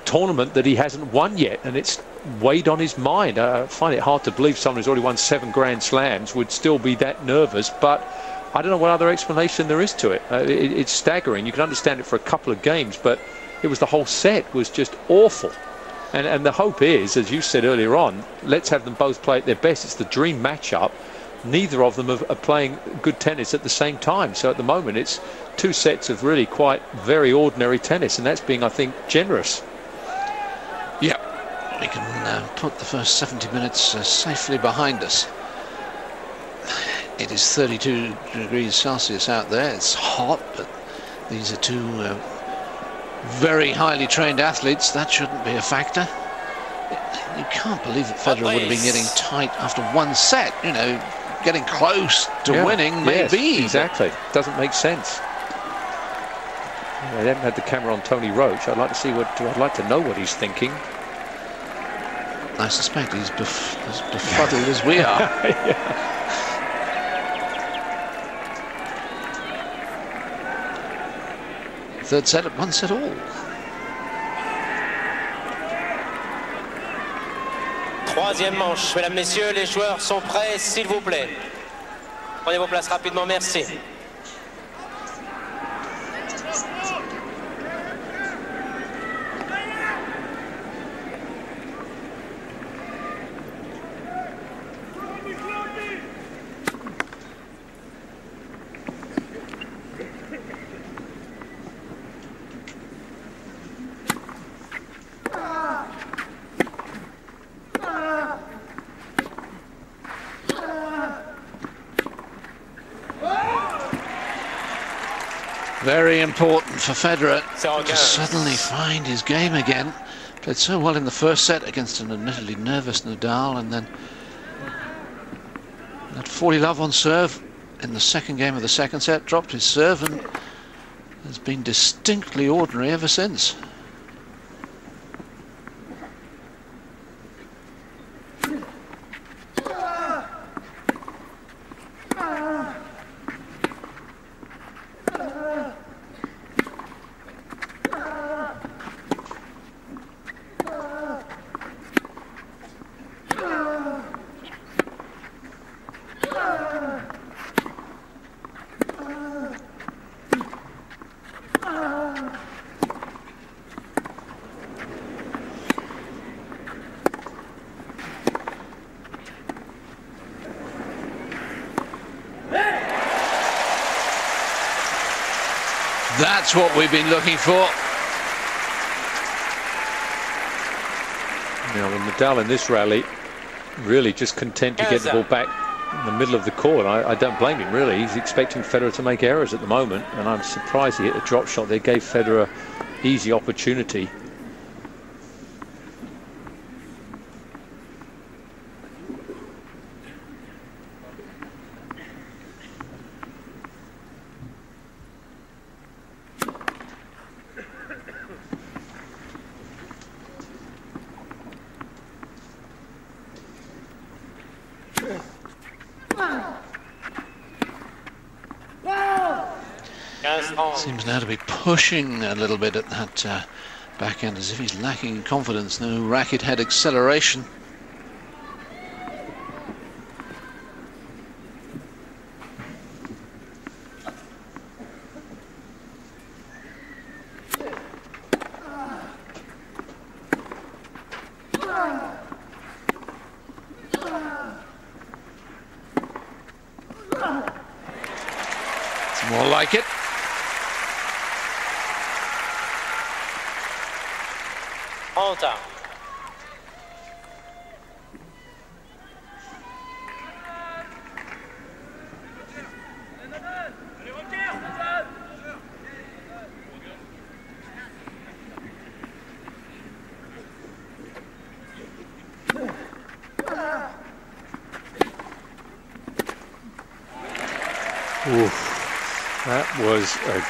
tournament that he hasn't won yet, and it's weighed on his mind. I find it hard to believe someone who's already won 7 Grand Slams would still be that nervous, but I don't know what other explanation there is to it. It's staggering. You can understand it for a couple of games, but it was the whole set was just awful. And the hope is, as you said earlier on, let's have them both play at their best. It's the dream matchup. Neither of them are playing good tennis at the same time. So at the moment, it's 2 sets of really quite very ordinary tennis, and that's being, I think, generous. Yeah, we can put the first 70 minutes safely behind us. It is 32 degrees Celsius out there. It's hot, but these are 2 very highly trained athletes. That shouldn't be a factor. You can't believe that Federer would have been getting tight after 1 set, you know, getting close to winning, maybe. Yes, exactly. Doesn't make sense. They haven't had the camera on Tony Roach. I'd like to see I'd like to know what he's thinking. I suspect he's as befuddled as we are. Yeah. Third set at 1 set all. Troisième manche. Mesdames, Messieurs, les joueurs sont prêts, s'il vous plaît. Prenez vos places rapidement, merci. Very important for Federer to suddenly find his game again. Played so well in the first set against an admittedly nervous Nadal, and then that 40-love on serve in the second game of the second set, dropped his serve and has been distinctly ordinary ever since. That's what we've been looking for. Now, Nadal in this rally really just content to get the ball back in the middle of the court. I don't blame him, really. He's expecting Federer to make errors at the moment, and I'm surprised he hit a drop shot. They gave Federer easy opportunity. Seems now to be pushing a little bit at that backhand, as if he's lacking confidence. No racket head acceleration. like it. Honta. Oof. That was a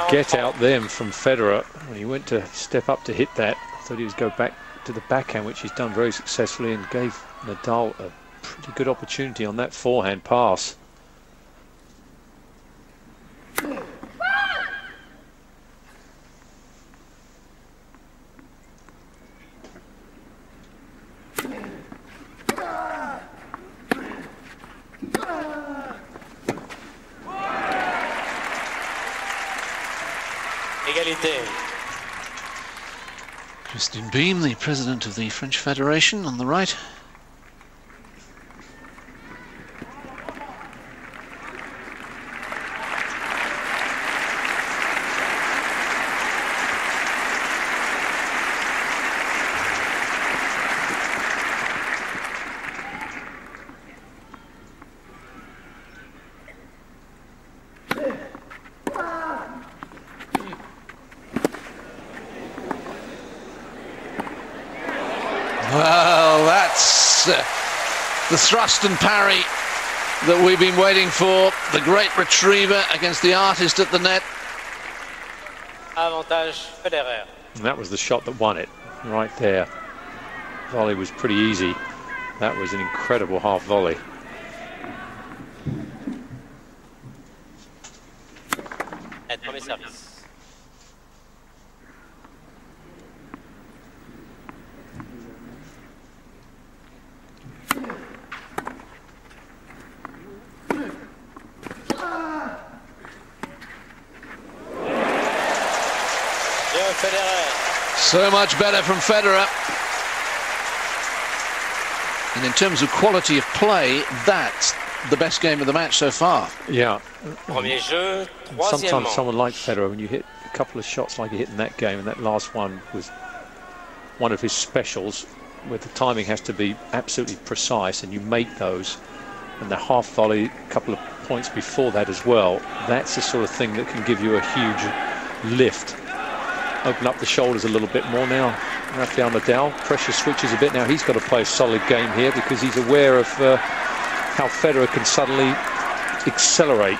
get out them from Federer. When he went to step up to hit that, I thought he was go back to the backhand, which he's done very successfully, and gave Nadal a pretty good opportunity on that forehand pass. Égalité. Christine Beam, the president of the French Federation, on the right. Well, that's the thrust and parry that we've been waiting for. The great retriever against the artist at the net. Avantage Federer. And that was the shot that won it, right there. Volley was pretty easy. That was an incredible half volley. Premier service. Federer. So much better from Federer. And in terms of quality of play, that's the best game of the match so far. Yeah. Premier jeu, sometimes someone like Federer, when you hit a couple of shots like he hit in that game, and that last one was one of his specials, where the timing has to be absolutely precise, and you make those, and the half volley a couple of points before that as well, that's the sort of thing that can give you a huge lift. Open up the shoulders a little bit more now. Rafael Nadal, pressure switches a bit now. He's got to play a solid game here because he's aware of how Federer can suddenly accelerate.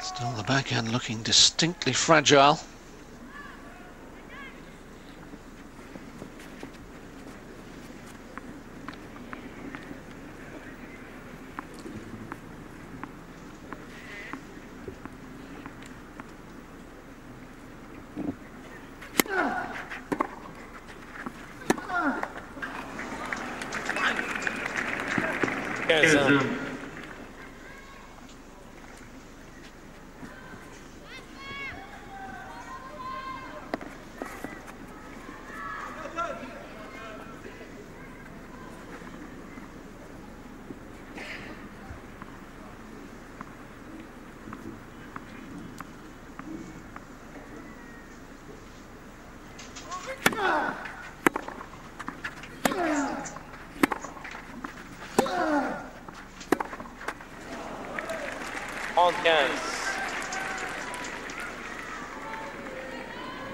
Still the backhand looking distinctly fragile.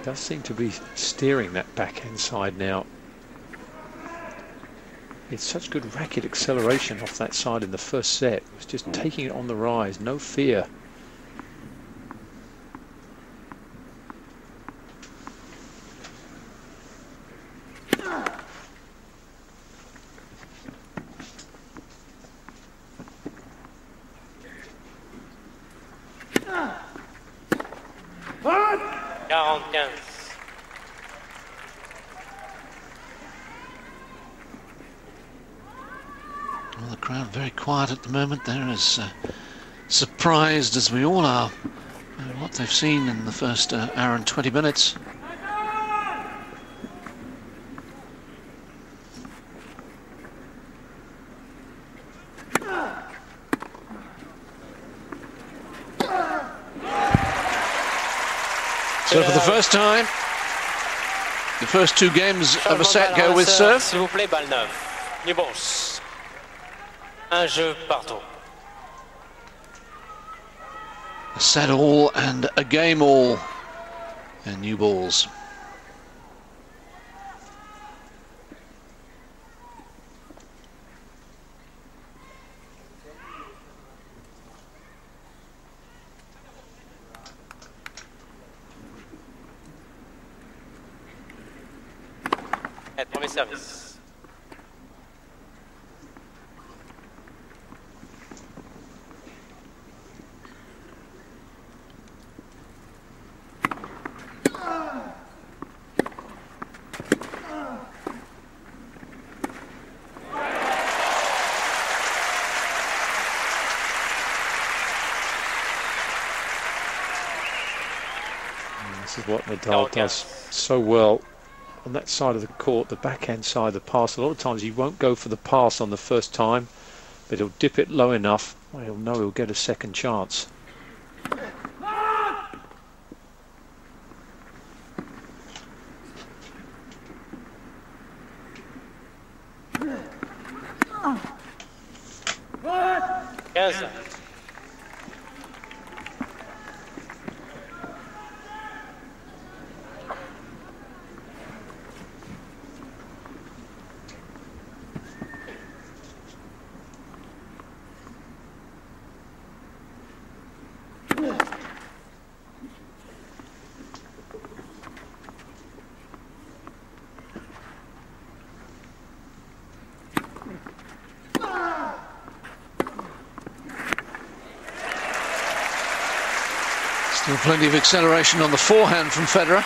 Does seem to be steering that backhand side now. It's such good racket acceleration off that side in the first set. It was just taking it on the rise, no fear. Well, the crowd very quiet at the moment. They're as surprised as we all are at what they've seen in the first hour and 20 minutes. So for the first time, the first two games of a set go with serve. S'il vous plaît, balle neuve. New balls. Un jeu partout. A set all and a game all, and new balls. Premier service. This is what Nadal does so well on that side of the court, the backhand side, the pass. A lot of times he won't go for the pass on the first time, but he'll dip it low enough where he'll know he'll get a second chance. Yes. Still plenty of acceleration on the forehand from Federer.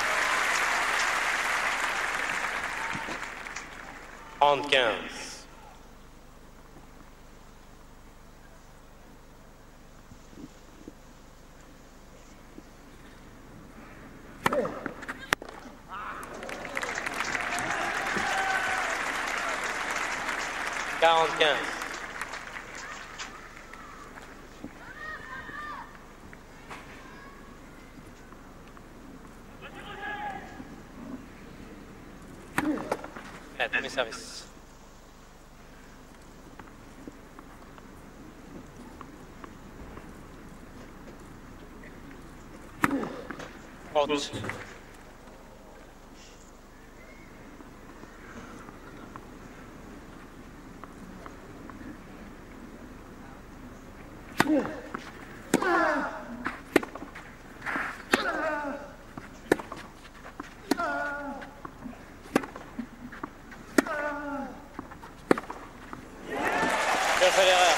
35. Premier service. Out. Federer.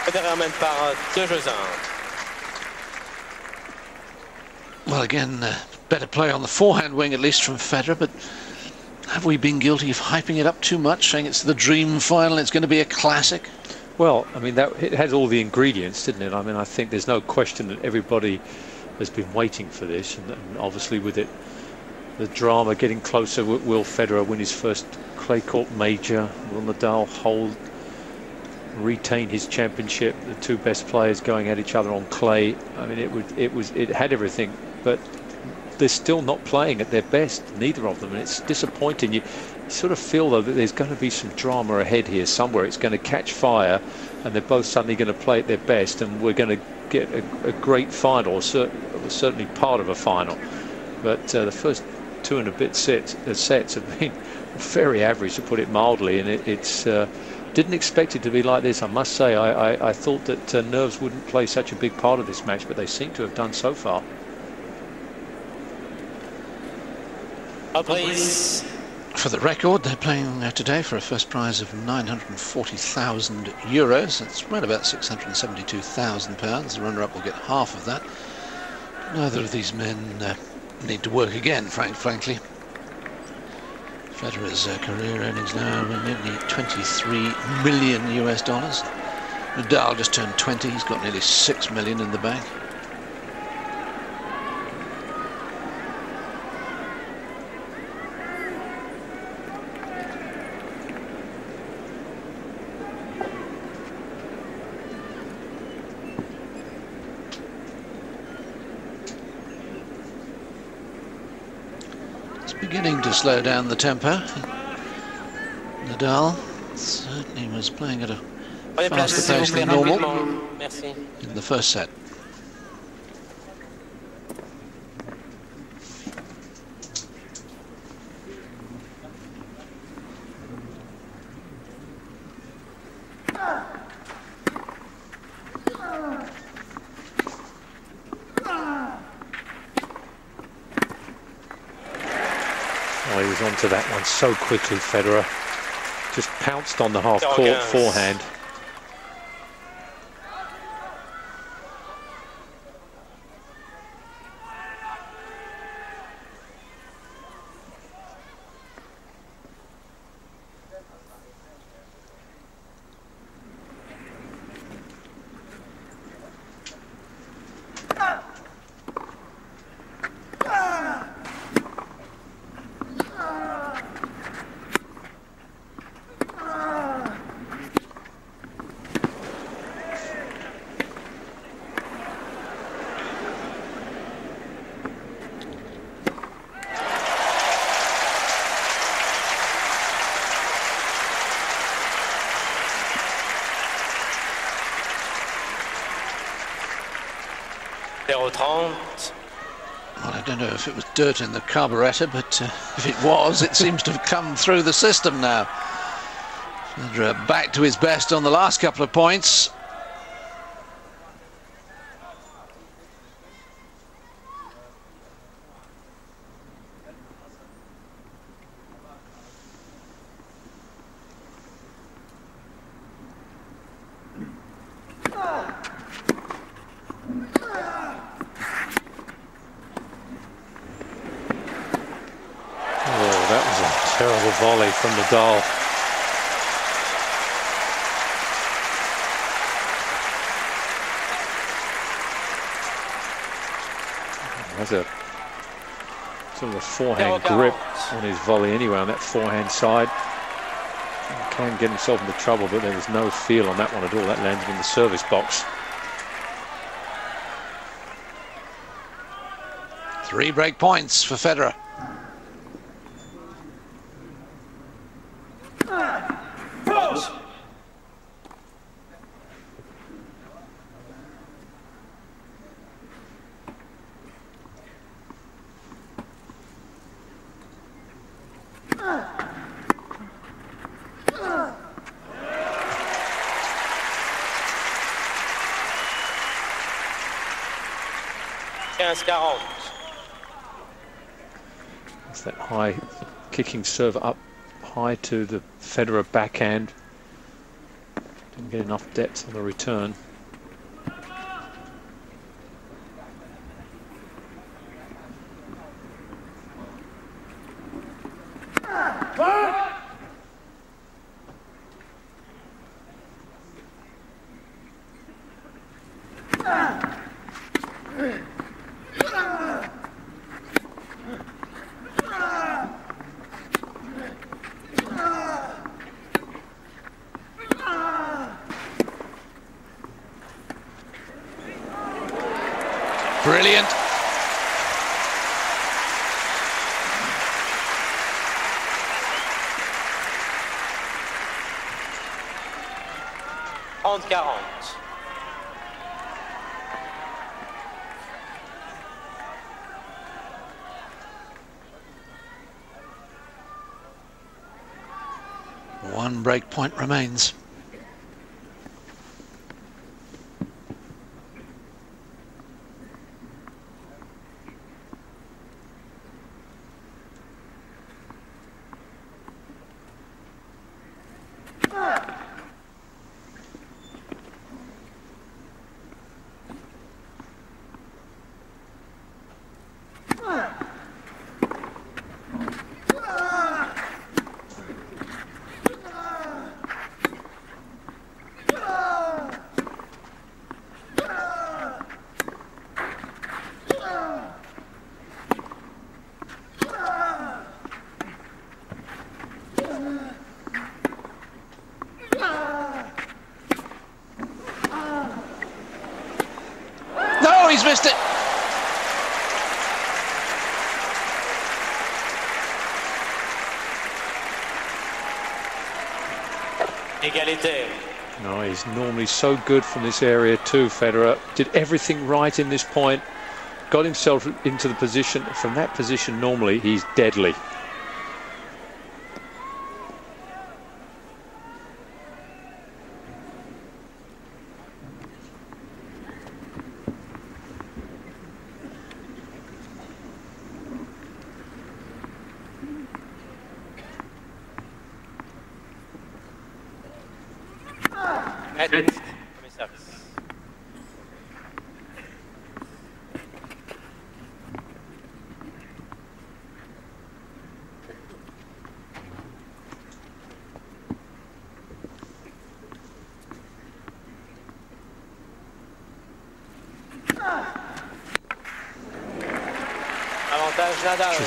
Federer mène par 2-1. Well, again, better play on the forehand wing, at least from Federer, but have we been guilty of hyping it up too much, saying it's the dream final, it's going to be a classic? Well, I mean, it has all the ingredients, didn't it? I mean, I think there's no question that everybody has been waiting for this, and obviously with it, the drama getting closer. Will Federer win his first clay court major? Will Nadal retain his championship? The two best players going at each other on clay. I mean, it had everything, but they're still not playing at their best, neither of them, and it's disappointing. sort of feel, though, that there's going to be some drama ahead here somewhere. It's going to catch fire, and they're both suddenly going to play at their best, and we're going to get a great final, certainly part of a final. But the first 2 and a bit sets have been very average, to put it mildly, and it's didn't expect it to be like this, I must say. I thought that nerves wouldn't play such a big part of this match, but they seem to have done so far. Please. For the record, they're playing today for a first prize of €940,000. That's right about £672,000. The runner-up will get half of that. Neither of these men need to work again, frankly. Federer's career earnings now are nearly $23 million. Nadal just turned 20. He's got nearly $6 million in the bank. Beginning to slow down the tempo. Nadal certainly was playing at a faster pace than normal in the first set. He was onto that one so quickly, Federer. Just pounced on the half-court forehand. Well, I don't know if it was dirt in the carburettor, but if it was, it seems to have come through the system now. Federer back to his best on the last couple of points. Terrible volley from Nadal. Has a sort of a forehand grip on his volley anyway on that forehand side. He can get himself into trouble, but there was no feel on that one at all. That landed in the service box. 3 break points for Federer. It's that high kicking serve up high to the Federer backhand. Didn't get enough depth on the return. Brilliant. 30-40. One break point remains. He's missed it. Égalité. No, he's normally so good from this area too, Federer. Did everything right in this point. Got himself into the position. From that position, normally, he's deadly.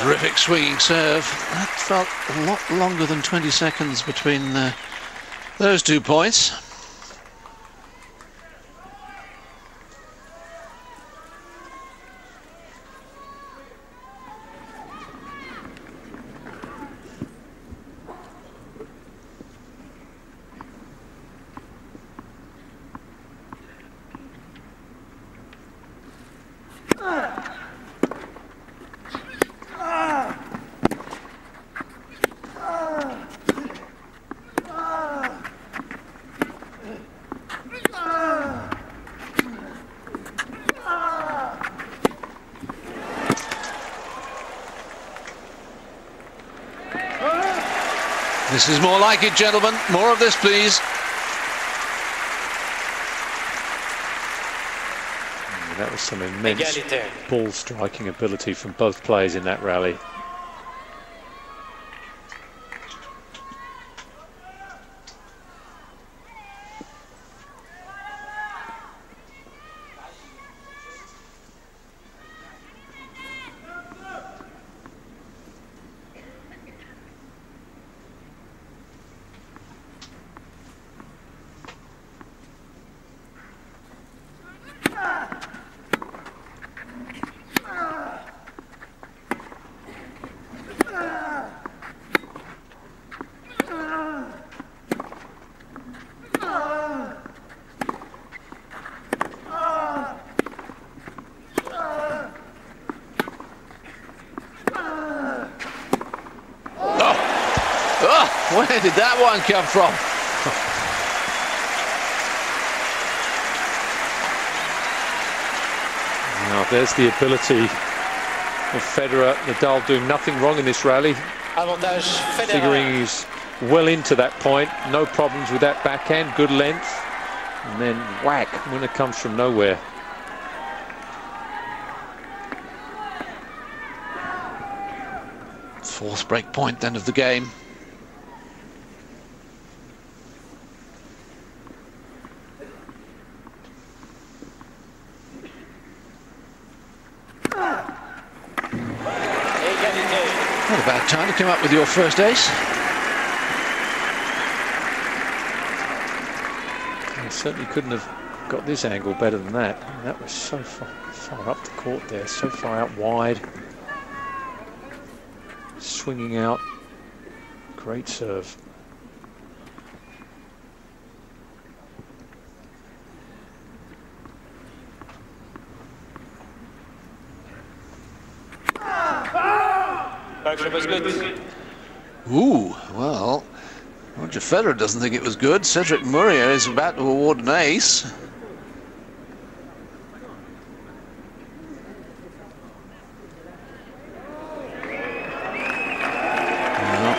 Terrific swinging serve. That felt a lot longer than 20 seconds between those 2 points. This is more like it, gentlemen. More of this, please. That was some immense ball striking ability from both players in that rally. Where did that one come from? Now there's the ability of Federer. Nadal doing nothing wrong in this rally. Avantage Federer. Figuring he's well into that point. No problems with that backhand. Good length. And then whack when it comes from nowhere. Fourth break point, end of the game. Not a bad time to come up with your first ace. He certainly couldn't have got this angle better than that. That was so far up the court there, so far out wide. Swinging out. Great serve. Falsche was good. Ooh, well, Roger Federer doesn't think it was good. Cedric Murier is about to award an ace. Well,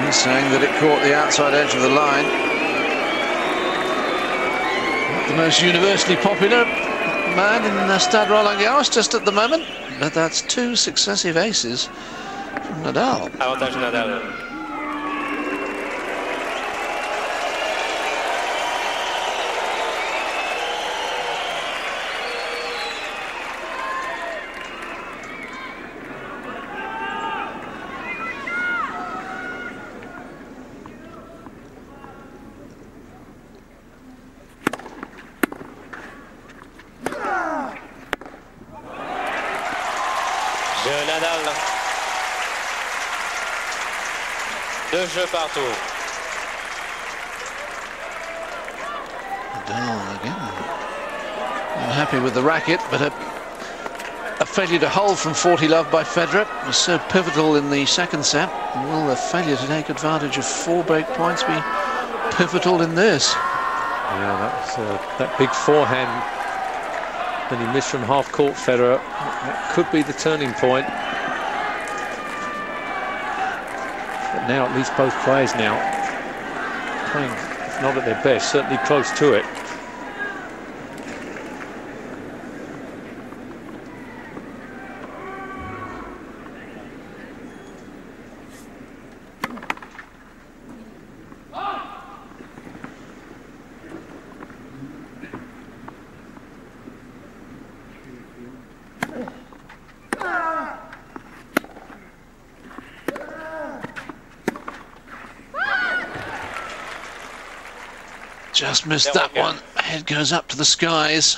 he's saying that it caught the outside edge of the line. Not the most universally popular man in Stade Roland Garros just at the moment, but that's 2 successive aces from Nadal. Avantage Nadal. De Nadal. 2 jeux partout. Nadal again. Unhappy with the racket, but a failure to hold from 40 love by Federer was so pivotal in the second set. Will the failure to take advantage of 4 break points be pivotal in this? Yeah, that was that big forehand that he missed from half court, Federer. That could be the turning point. But now at least both players now playing, if not at their best, certainly close to it. Just missed that one. Head goes up to the skies.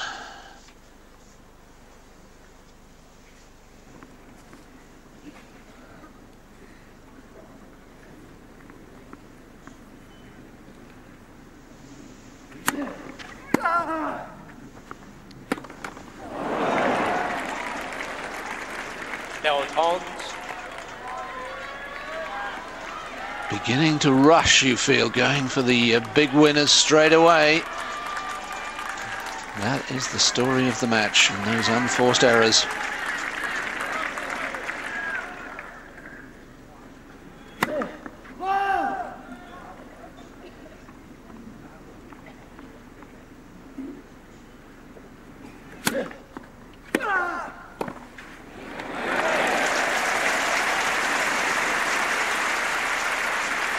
Beginning to rush, you feel, going for the big winners straight away. That is the story of the match, and those unforced errors.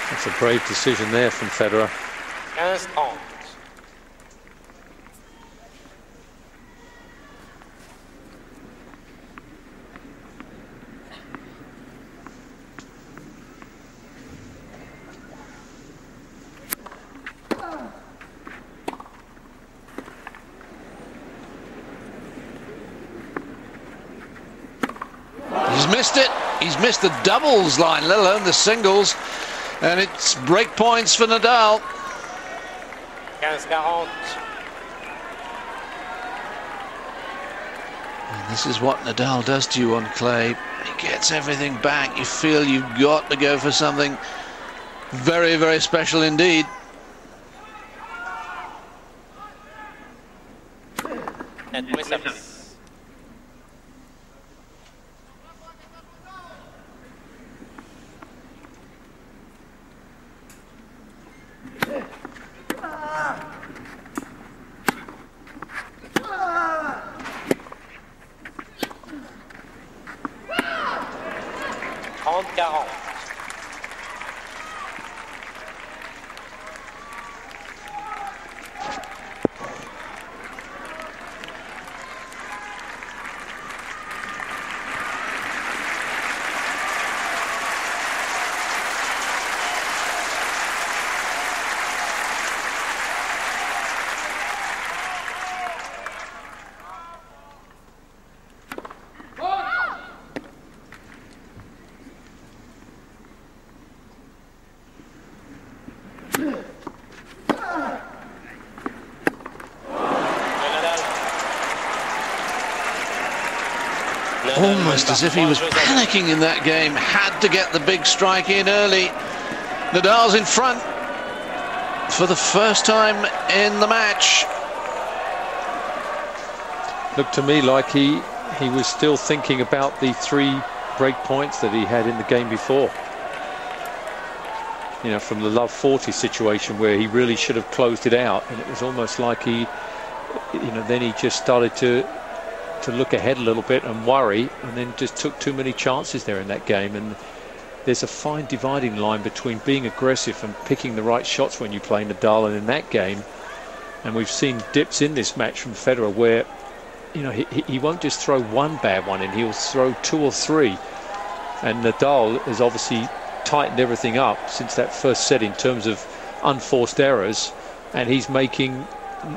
That's a brave decision there from Federer. 15-30. He's missed it. He's missed the doubles line, let alone the singles. And it's break points for Nadal. 15-40. And this is what Nadal does to you on clay. He gets everything back. You feel you've got to go for something very, very special indeed. And service. almost as if he was panicking in that game. Had to get the big strike in early. Nadal's in front for the first time in the match. Looked to me like he was still thinking about the 3 break points that he had in the game before. You know, from the love 40 situation where he really should have closed it out, and it was almost like he, you know, then he just started to look ahead a little bit and worry, and then just took too many chances there in that game. And there's a fine dividing line between being aggressive and picking the right shots when you play Nadal, and in that game, and we've seen dips in this match from Federer where, you know, he won't just throw one bad one in, he'll throw 2 or 3. And Nadal has obviously tightened everything up since that first set in terms of unforced errors, and he's making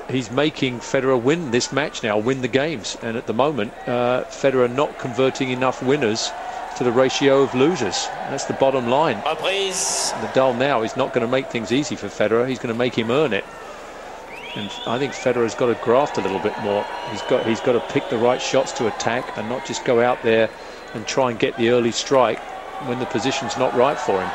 Federer win this match now, win the games. And at the moment, Federer not converting enough winners to the ratio of losers. That's the bottom line. Nadal now is not going to make things easy for Federer. He's going to make him earn it. And I think Federer's got to graft a little bit more. He's got to pick the right shots to attack and not just go out there and try and get the early strike when the position's not right for him.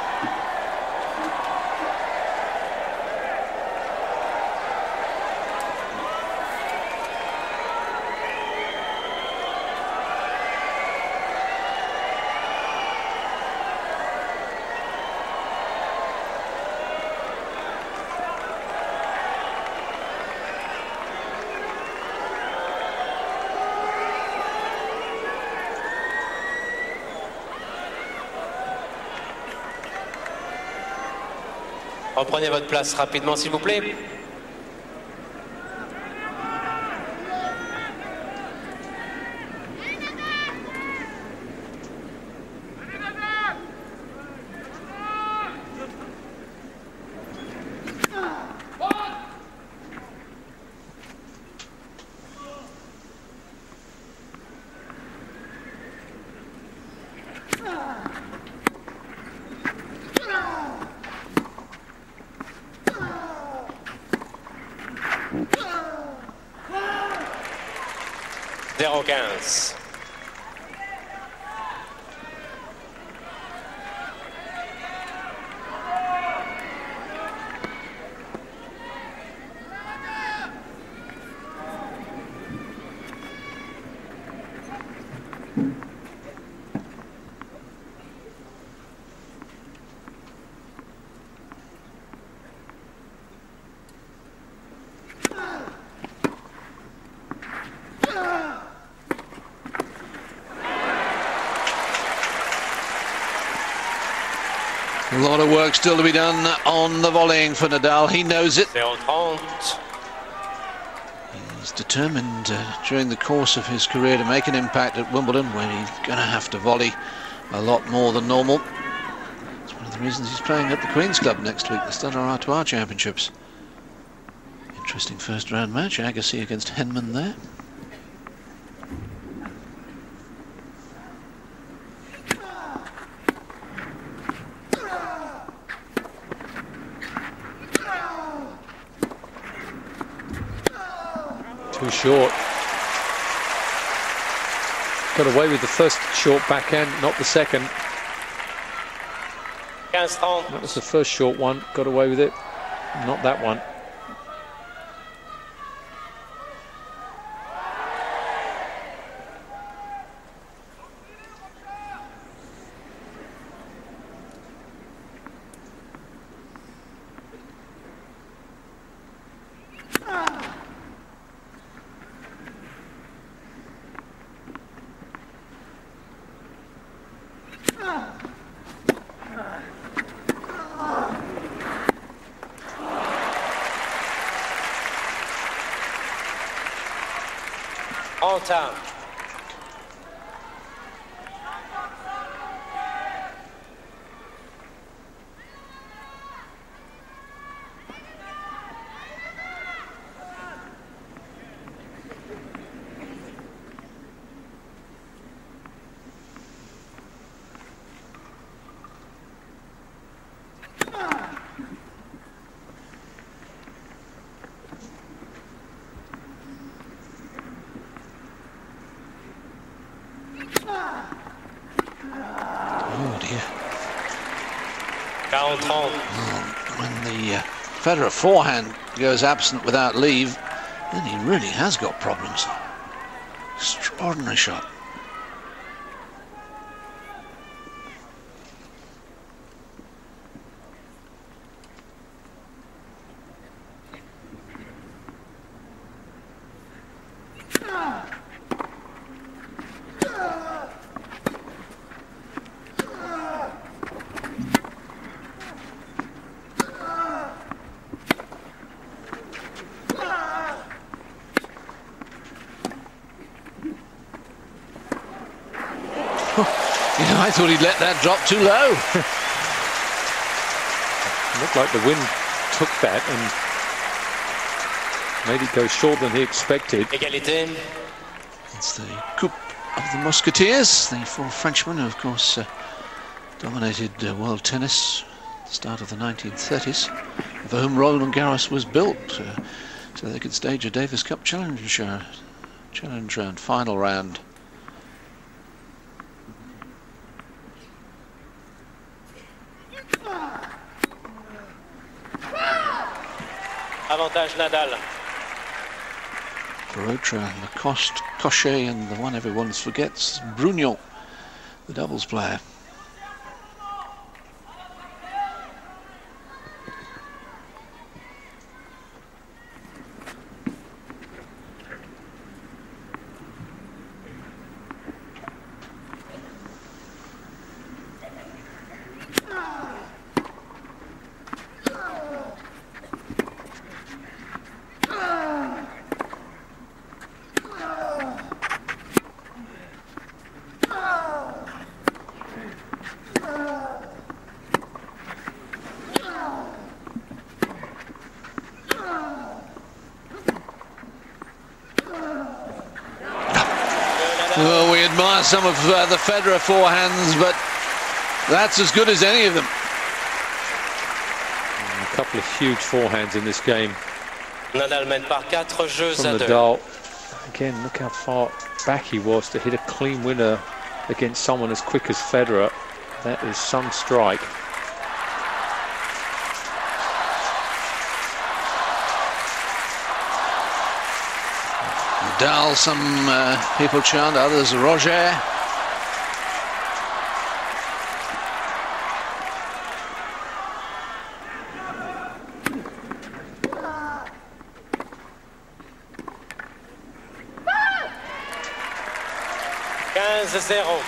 Reprenez votre place rapidement, s'il vous plaît. A lot of work still to be done on the volleying for Nadal. He knows it. He's determined during the course of his career to make an impact at Wimbledon, where he's going to have to volley a lot more than normal. It's one of the reasons he's playing at the Queen's Club next week, the Stella Artois Championships. Interesting first round match, Agassi against Henman there. Too short. Got away with the first short backhand, not the second. That was the first short one. Got away with it, not that one. En time. 30. When the Federer forehand goes absent without leave, then he really has got problems. Extraordinary shot. I thought he'd let that drop too low. Looked like the wind took that and made it go shorter than he expected. Égalité. It's the Coupe of the Musketeers, the four Frenchmen who, of course, dominated world tennis at the start of the 1930s, for whom Roland Garros was built, so they could stage a Davis Cup challenge round, final round. Avantage Nadal. Barotra, Lacoste, Cochet, and the one everyone forgets, Brugnon, the doubles player. Well, we admire some of the Federer forehands, but that's as good as any of them. A couple of huge forehands in this game. Nadal mène par 4 jeux From à 2. Nadal. Again, look how far back he was to hit a clean winner against someone as quick as Federer. That is some strike. Nadal, some people chant, others Roger. Zéro.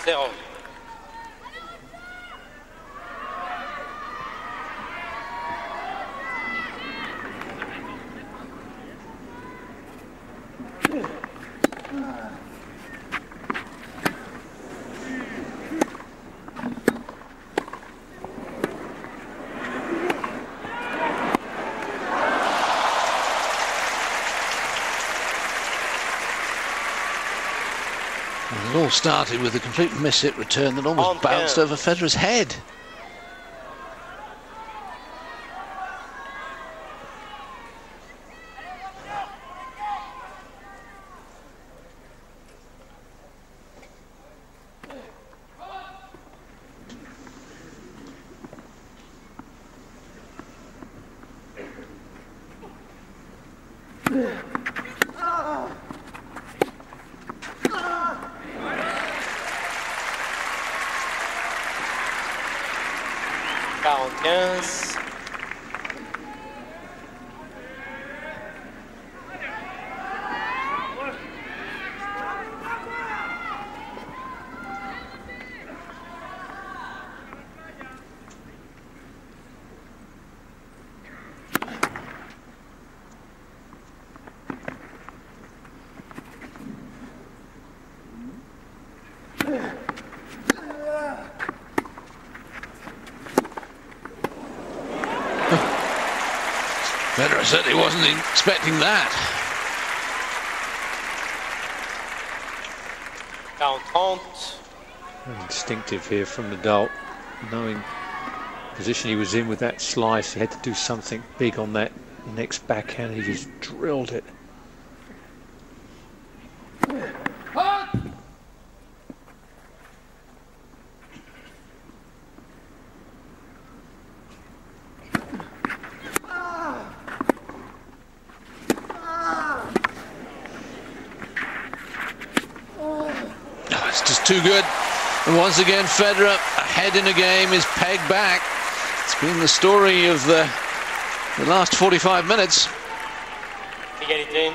Zéro. It all started with a complete miss-hit return that almost bounced over Federer's head. Federer certainly wasn't expecting that. 40-30. Very instinctive here from Nadal, knowing the position he was in with that slice. He had to do something big on that next backhand. He just drilled it. Too good. And once again, Federer ahead in a game is pegged back. It's been the story of the last 45 minutes. Égalité.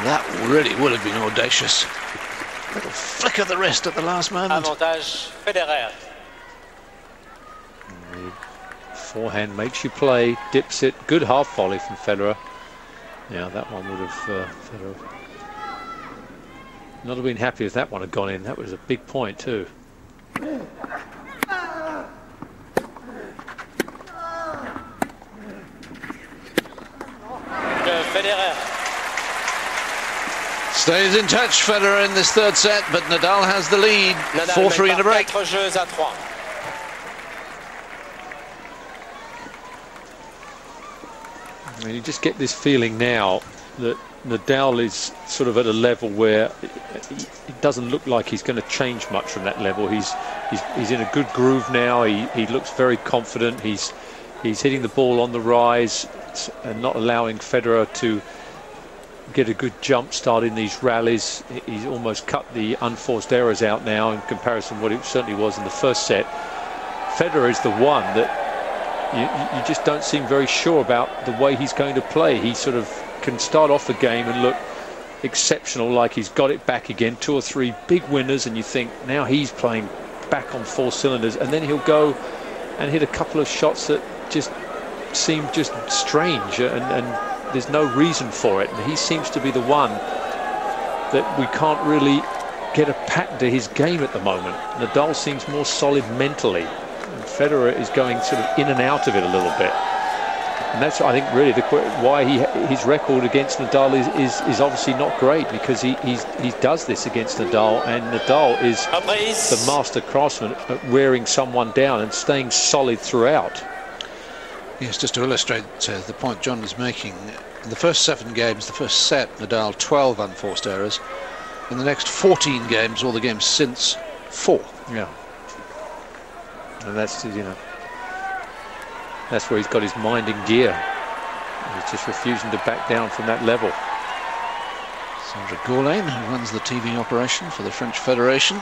That really would have been audacious. A little flick of the wrist at the last moment. Avantage Federer. Forehand makes you play, dips it. Good half volley from Federer. Yeah, that one would have Federer not have been happy if that one had gone in. That was a big point too. Federer. Stays in touch, Federer, in this third set, but Nadal has the lead. 4-3 in a break. 4 jeux à 3. I mean, you just get this feeling now that Nadal is sort of at a level where it doesn't look like he's going to change much from that level. He's in a good groove now. He looks very confident. He's hitting the ball on the rise and not allowing Federer to get a good jump start in these rallies. He's almost cut the unforced errors out now in comparison to what it certainly was in the first set. Federer is the one that you just don't seem very sure about the way he's going to play. He sort of can start off the game and look exceptional, like he's got it back again, 2 or 3 big winners, and you think now he's playing back on 4 cylinders, and then he'll go and hit a couple of shots that just seem just strange, and there's no reason for it. And he seems to be the one that we can't really get a pattern to his game at the moment. Nadal seems more solid mentally, and Federer is going sort of in and out of it a little bit. And that's, I think, really why his record against Nadal is obviously not great, because he does this against Nadal, and Nadal is the master craftsman at wearing someone down and staying solid throughout. Yes, just to illustrate the point John was making, in the first 7 games, the first set, Nadal 12 unforced errors. In the next 14 games, all the games since, 4. Yeah. And that's, you know, that's where he's got his mind in gear. He's just refusing to back down from that level. Sandra Gourlain, who runs the TV operation for the French Federation.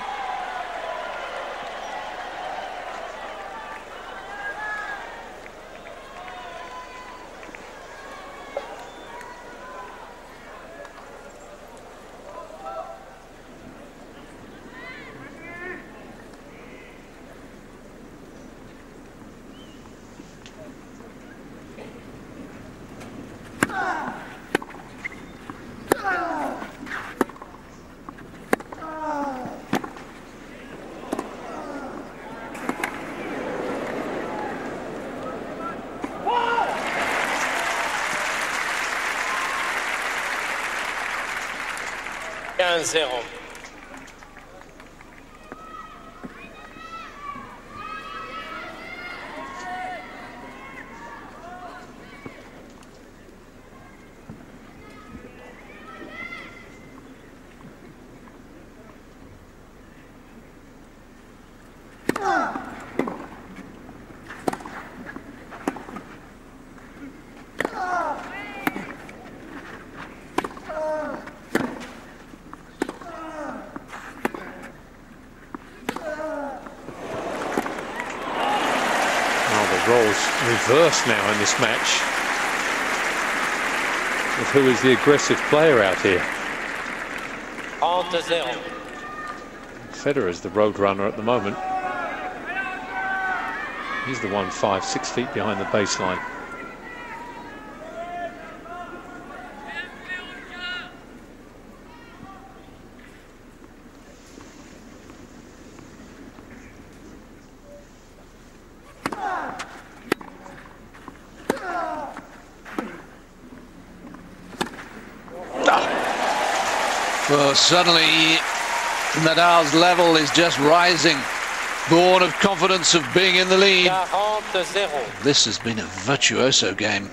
Zero. contrast now in this match of who is the aggressive player out here. 30-0. Federer is the road runner at the moment. He's the one 5-6 feet behind the baseline. Well, suddenly Nadal's level is just rising, born of confidence of being in the lead. 40-0. This has been a virtuoso game.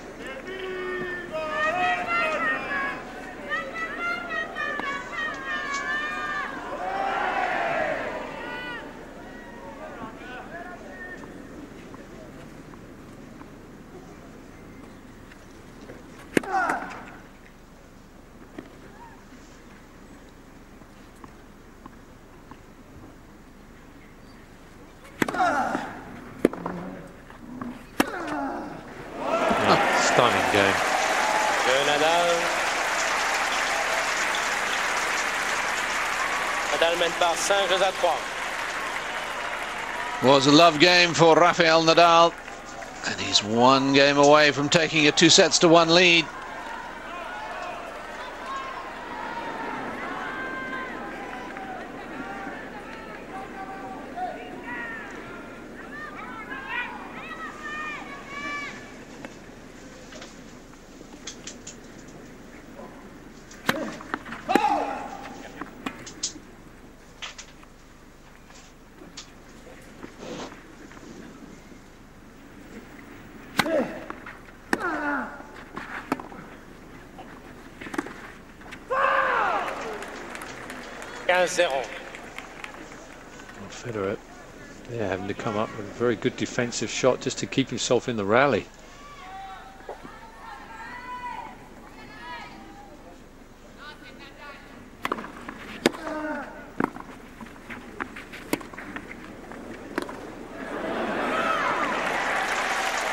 Stunning game. Nadal. Nadal mène par 5-3. Was a love game for Rafael Nadal, and he's one game away from taking a 2-1 lead. Federer, yeah, having to come up with a very good defensive shot just to keep himself in the rally.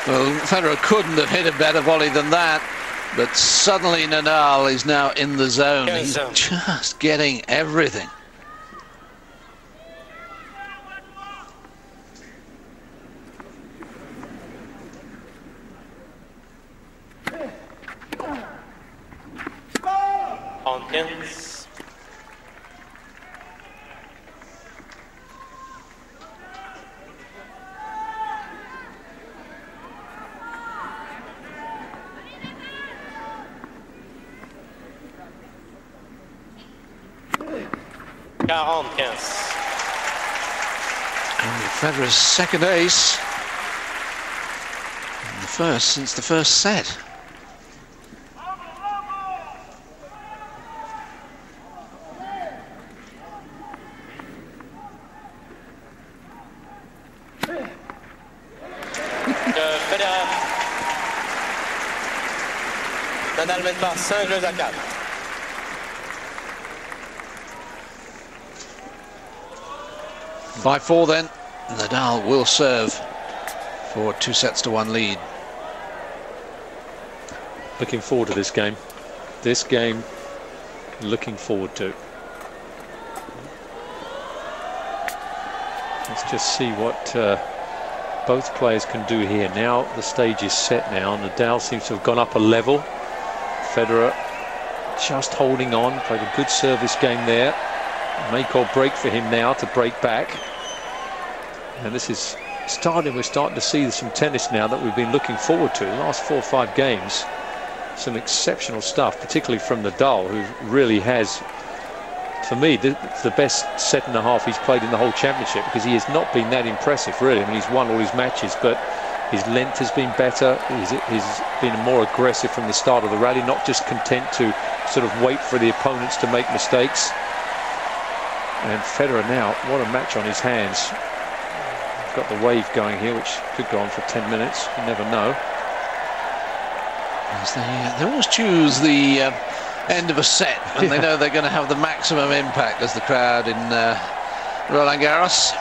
Well, Federer couldn't have hit a better volley than that, but suddenly Nadal is now in the zone. He's just getting everything. Hawkins. And Federer's second ace, and the first since the first set. Federer. Nadal mène par 5-4. By 4 then, Nadal will serve for 2-1 lead. Looking forward to this game. This game, looking forward to. Let's just see what both players can do here. Now the stage is set now. Nadal seems to have gone up a level. Federer just holding on, played a good service game there. Make or break for him now to break back. And this is we're starting to see some tennis now that we've been looking forward to. The last 4 or 5 games, some exceptional stuff, particularly from Nadal, who really has, for me, the best set and a half he's played in the whole championship, because he has not been that impressive, really. I mean, he's won all his matches, but his length has been better. He's been more aggressive from the start of the rally, not just content to sort of wait for the opponents to make mistakes. And Federer now, what a match on his hands. Got the wave going here, which could go on for 10 minutes. You never know. They always choose the end of a set when they know they're going to have the maximum impact, as the crowd in Roland Garros.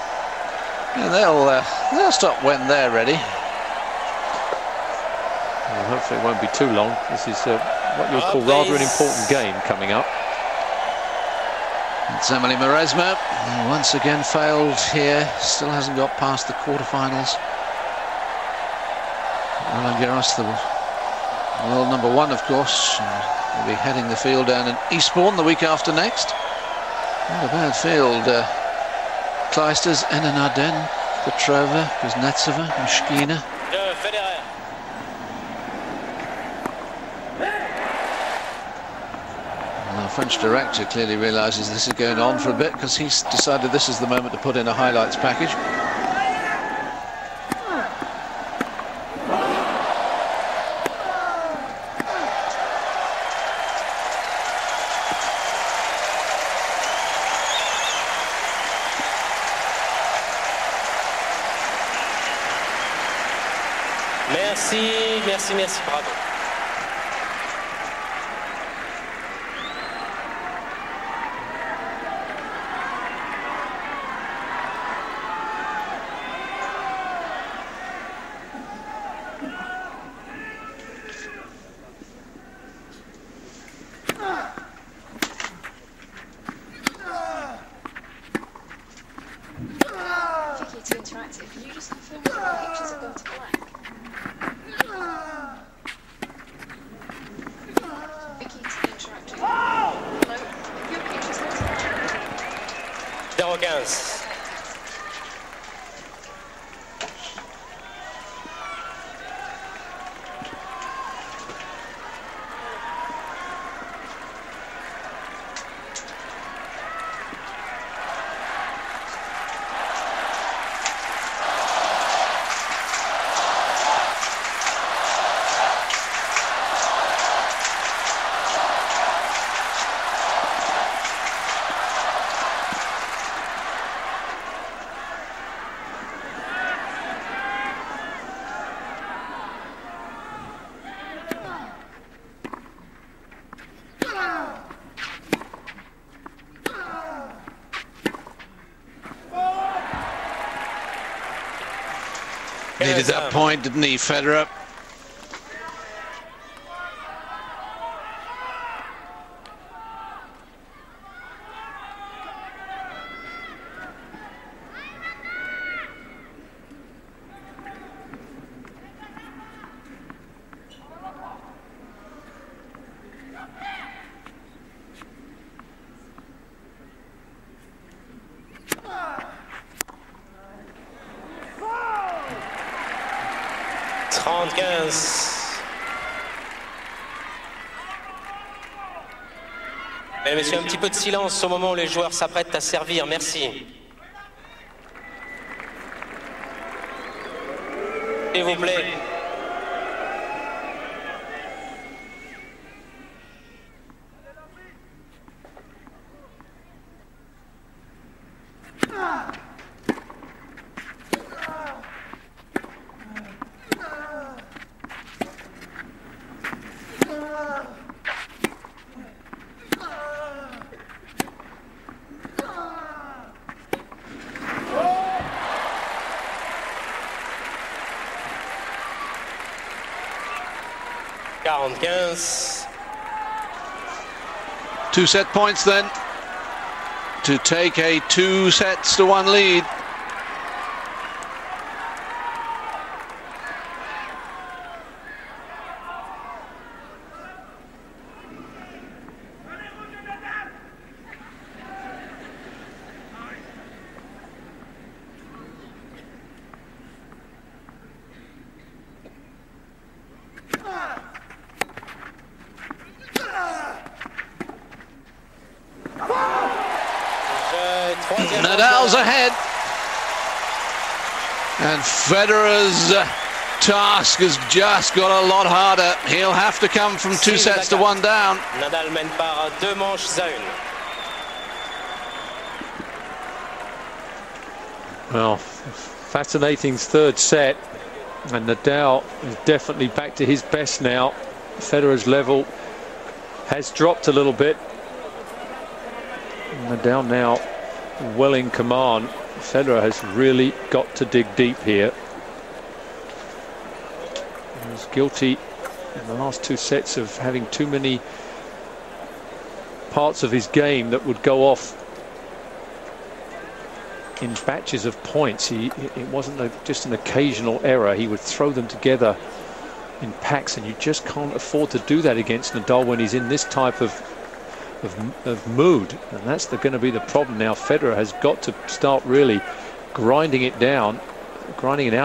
And they'll stop when they're ready. hopefully it won't be too long. This is what you'll call rather an important game coming up. It's Emily Maresma, who once again failed here, still hasn't got past the quarterfinals. Roland Garros, the world #1, of course, will be heading the field down in Eastbourne the week after next. Not a bad field. Kleisters, Enarden, Petrova, Kuznetsova, Mushkina. Federer. Well, the French director clearly realises this is going on for a bit, because he's decided this is the moment to put in a highlights package. Merci, bravo. Vicky, too interactive. Can you just confirm that the pictures have gone to black? Vicky, too interactive. Hello? Have your pictures gone to black? 0-15. Needed that point, didn't he, Federer? Mesdames et messieurs, un petit peu de silence au moment où les joueurs s'apprêtent à servir. Merci. S'il vous plaît. Two set points then to take a 2-1 lead. Nadal's ahead, and Federer's task has just got a lot harder. He'll have to come from 2-1 down. Nadal mène par 2 manches à 1. Well, fascinating third set, and Nadal is definitely back to his best now. Federer's level has dropped a little bit. Nadal now well in command. Federer has really got to dig deep here. He was guilty in the last 2 sets of having too many parts of his game that would go off in batches of points. It wasn't just an occasional error. He would throw them together in packs, and you just can't afford to do that against Nadal when he's in this type of mood, and that's going to be the problem now. Federer has got to start really grinding it out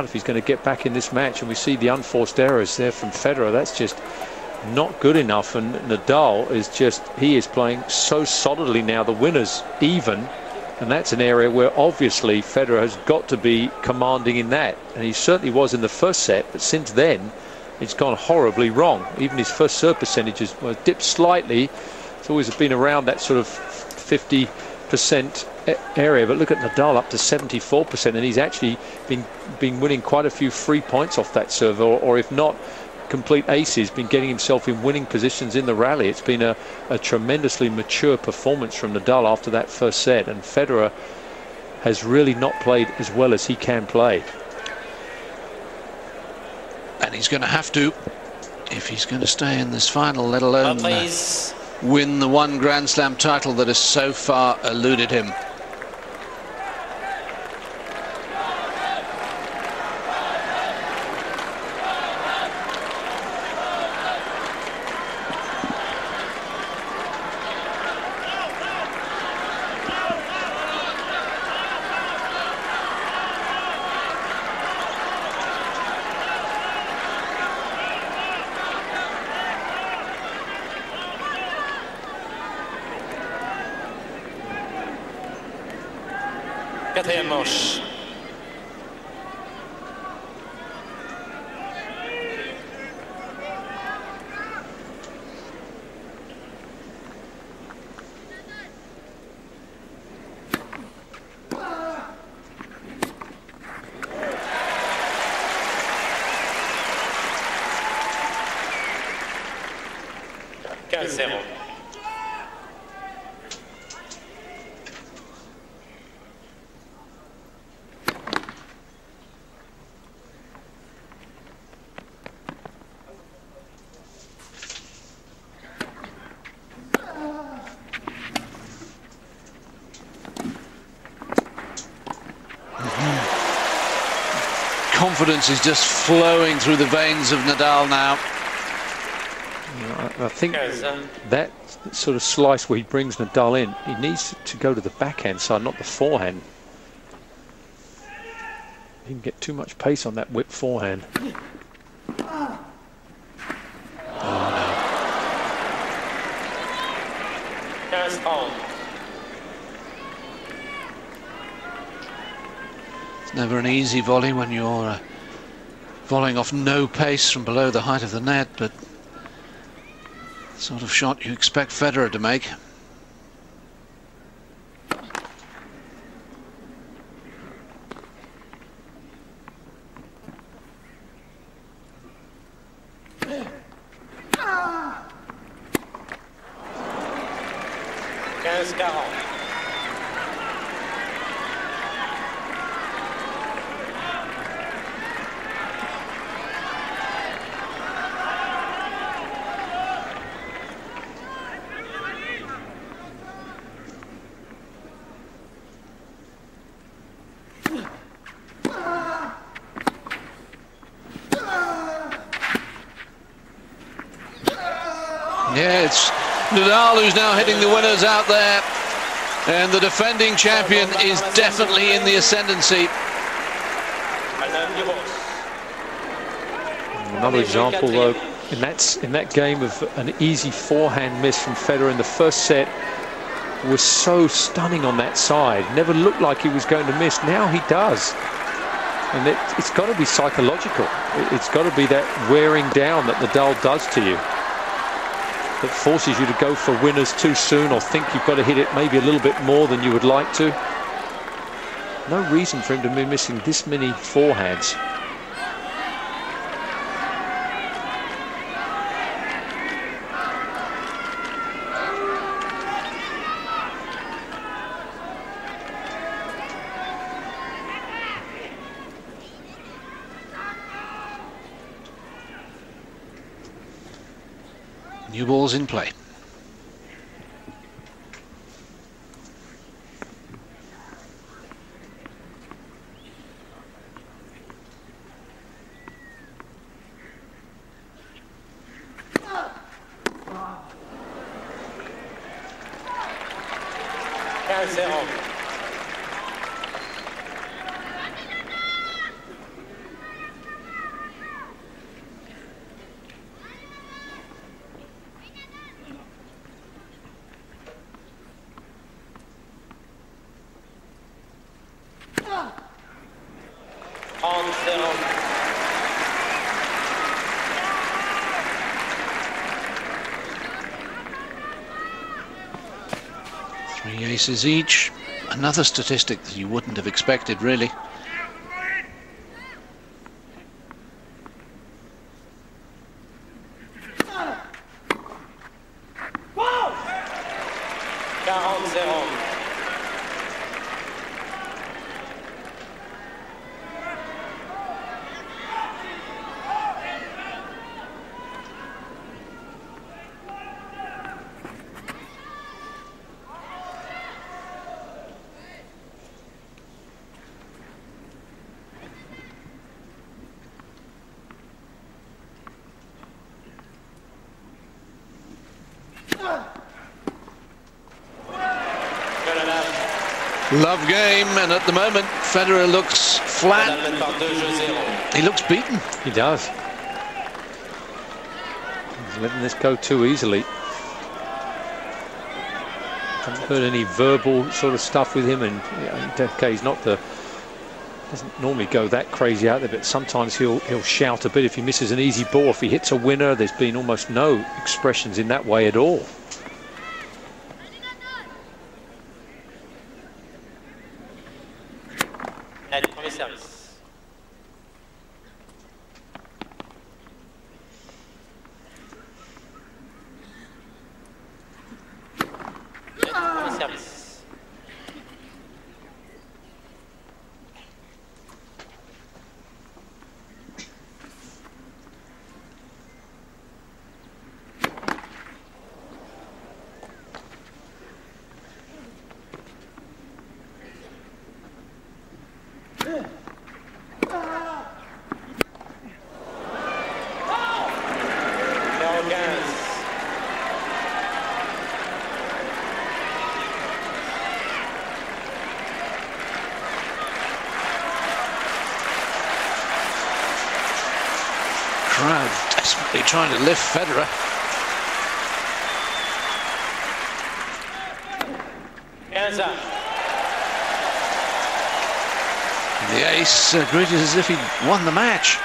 if he's going to get back in this match. And we see the unforced errors there from Federer. That's just not good enough. And Nadal he is playing so solidly now. The winner's even, and that's an area where obviously Federer has got to be commanding in that, and he certainly was in the first set, but since then it's gone horribly wrong. Even his first serve percentages dipped slightly. It's always been around that sort of 50% area, but look at Nadal up to 74%, and he's actually been winning quite a few free points off that serve, or if not complete aces, been getting himself in winning positions in the rally. It's been a tremendously mature performance from Nadal after that first set, and Federer has really not played as well as he can play. And he's going to have to, if he's going to stay in this final, let alone win the one Grand Slam title that has so far eluded him. Quatrième manche. Zéro. Confidence is just flowing through the veins of Nadal now. I think that sort of slice where he brings Nadal in, he needs to go to the backhand side, not the forehand. He can get too much pace on that whip forehand. Oh, no. It's never an easy volley when you're volleying off no pace from below the height of the net, but the sort of shot you expect Federer to make. Yeah, it's Nadal who's now hitting the winners out there, and the defending champion is definitely in the ascendancy. Another example, though, in that game of an easy forehand miss from Federer in the first set was so stunning on that side. Never looked like he was going to miss. Now he does. And it's got to be psychological. It's got to be that wearing down that Nadal does to you, that forces you to go for winners too soon, or think you've got to hit it maybe a little bit more than you would like to. No reason for him to be missing this many forehands. New balls in play. Three aces each. Another statistic that you wouldn't have expected, really. Love game, and at the moment Federer looks flat. He looks beaten. He does. He's letting this go too easily. Haven't heard any verbal sort of stuff with him, and okay, he's not the, doesn't normally go that crazy out there, but sometimes he'll shout a bit if he misses an easy ball. If he hits a winner, there's been almost no expressions in that way at all. Crowd desperately trying to lift Federer. The ace greeted as if he'd won the match.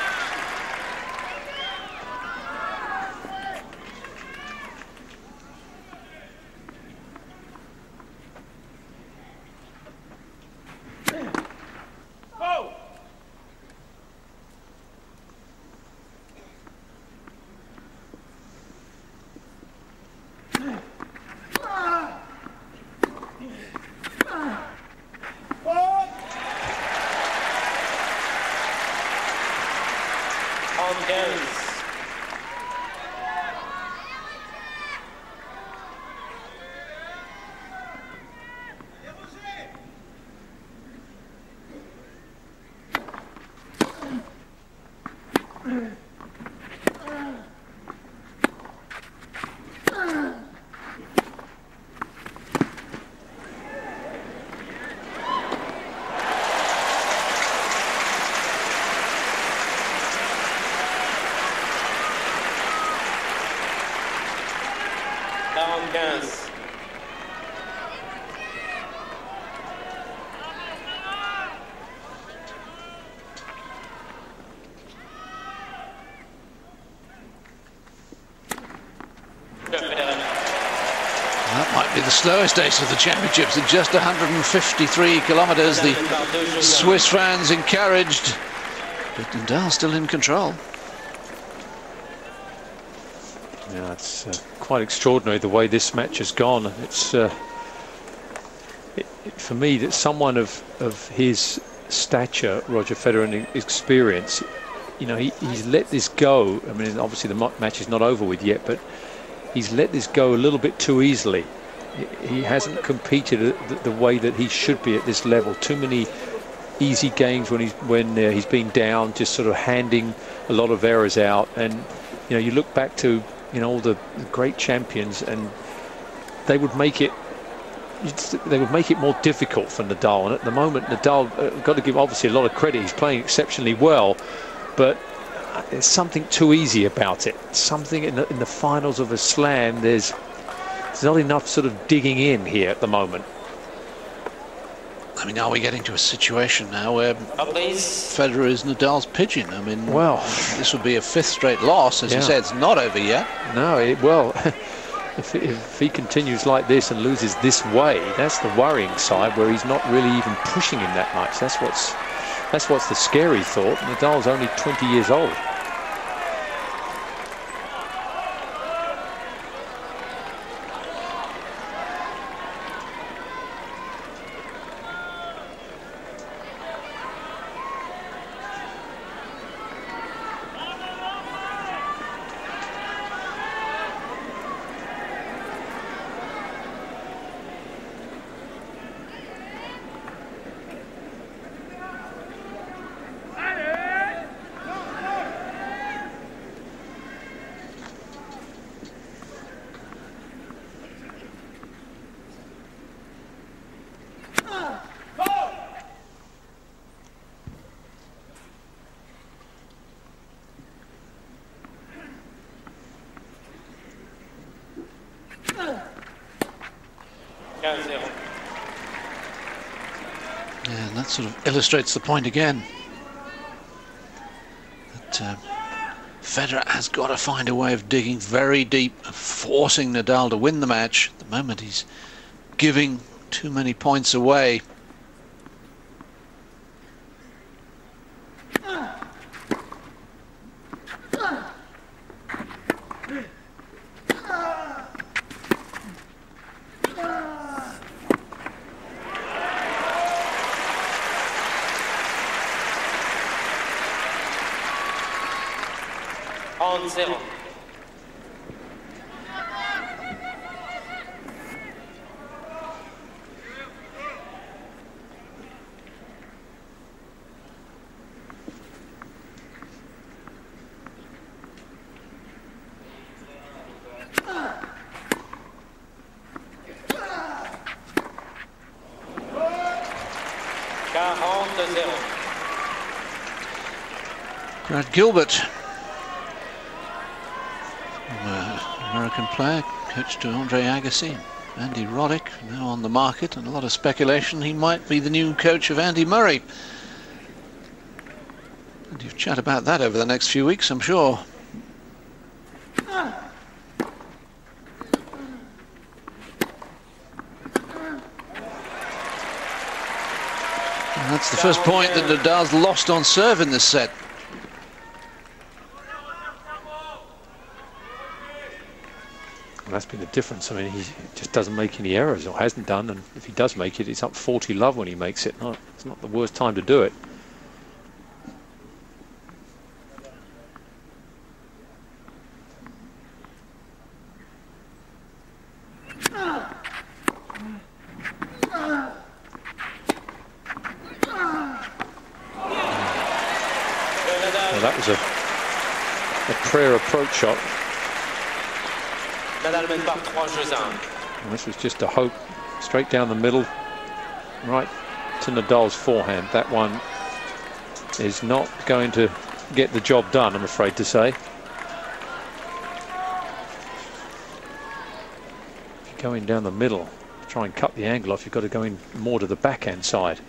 That might be the slowest ace of the championships at just 153 kilometres. The Swiss fans encouraged, but Nadal still in control. Yeah, it's quite extraordinary the way this match has gone. It's for me that someone of his stature, Roger Federer, and experience, you know, he's let this go. I mean, obviously the match is not over with yet, but he's let this go a little bit too easily. He hasn't competed the way that he should be at this level. Too many easy games when he's been down, just sort of handing a lot of errors out. And you know, you look back to all the great champions, and they would make it more difficult for Nadal. And at the moment, Nadal, got to give obviously a lot of credit. He's playing exceptionally well, but there's something too easy about it. Something in the finals of a slam. There's not enough sort of digging in here at the moment. I mean, are we getting to a situation now where Federer is Nadal's pigeon? I mean, well, this would be a 5th straight loss. As you say, it's not over yet. No, well, if he continues like this and loses this way, that's the worrying side, where he's not really even pushing him that much. That's what's the scary thought. Nadal's only 20 years old. Yeah, and that sort of illustrates the point again, that Federer has got to find a way of digging very deep and forcing Nadal to win the match. At the moment, he's giving too many points away. Brad Gilbert, American player, coach to Andre Agassi, Andy Roddick, now on the market, and a lot of speculation he might be the new coach of Andy Murray. And you'll chat about that over the next few weeks, I'm sure. And that's the first point that Nadal's lost on serve in this set. And that's been the difference. I mean, he just doesn't make any errors, or hasn't done, and if he does make it, it's up 40 love when he makes it. It's not the worst time to do it. Well, that was a prayer approach shot. And this was just a hope, straight down the middle, right to Nadal's forehand. That one is not going to get the job done, I'm afraid to say. If you're going down the middle, try and cut the angle off, you've got to go in more to the backhand side.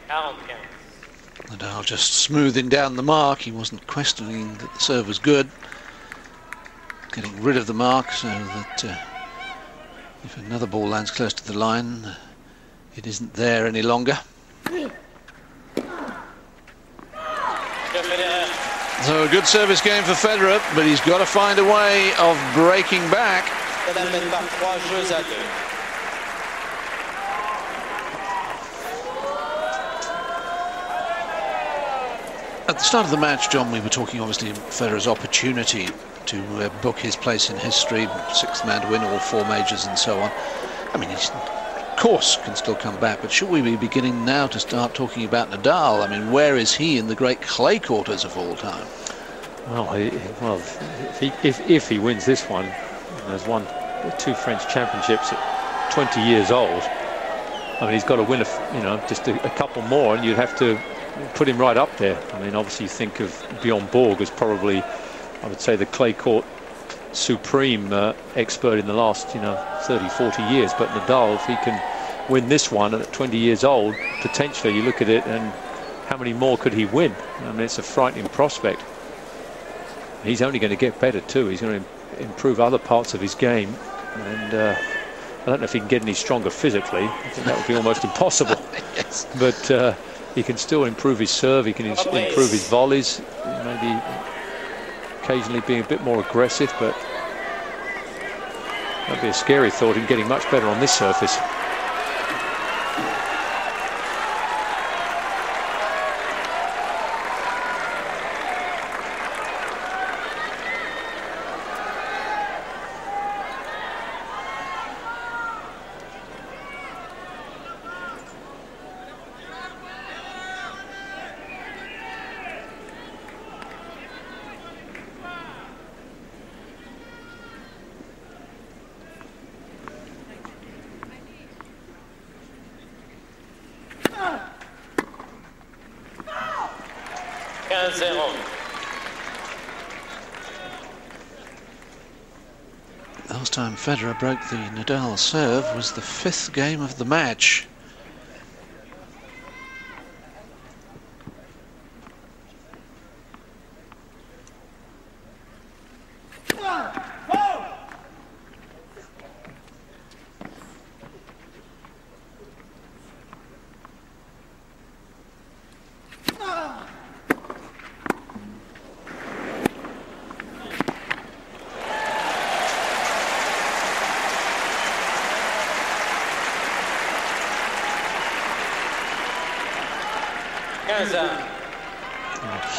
Nadal just smoothing down the mark. He wasn't questioning that the serve was good. Getting rid of the mark so that if another ball lands close to the line, it isn't there any longer. So a good service game for Federer, but he's got to find a way of breaking back. At the start of the match, John, we were talking obviously Federer's opportunity to book his place in history, sixth man to win all four majors and so on. I mean, he's, of course, can still come back, but should we be beginning now to start talking about Nadal? I mean, where is he in the great clay quarters of all time? Well, if he wins this one, there's won 2 French championships at 20 years old. I mean, he's got to win, just a couple more, and you'd have to put him right up there. I mean, obviously you think of Bjorn Borg as probably, I would say, the clay court supreme expert in the last 30, 40 years. But Nadal, if he can win this one at 20 years old, potentially you look at it and how many more could he win? I mean, it's a frightening prospect. He's only going to get better too. He's going to improve other parts of his game, and I don't know if he can get any stronger physically. I think that would be almost impossible. Yes. But he can still improve his serve, he can improve his volleys, maybe occasionally being a bit more aggressive, but that'd be a scary thought in getting much better on this surface. Last time Federer broke the Nadal serve was the 5th game of the match.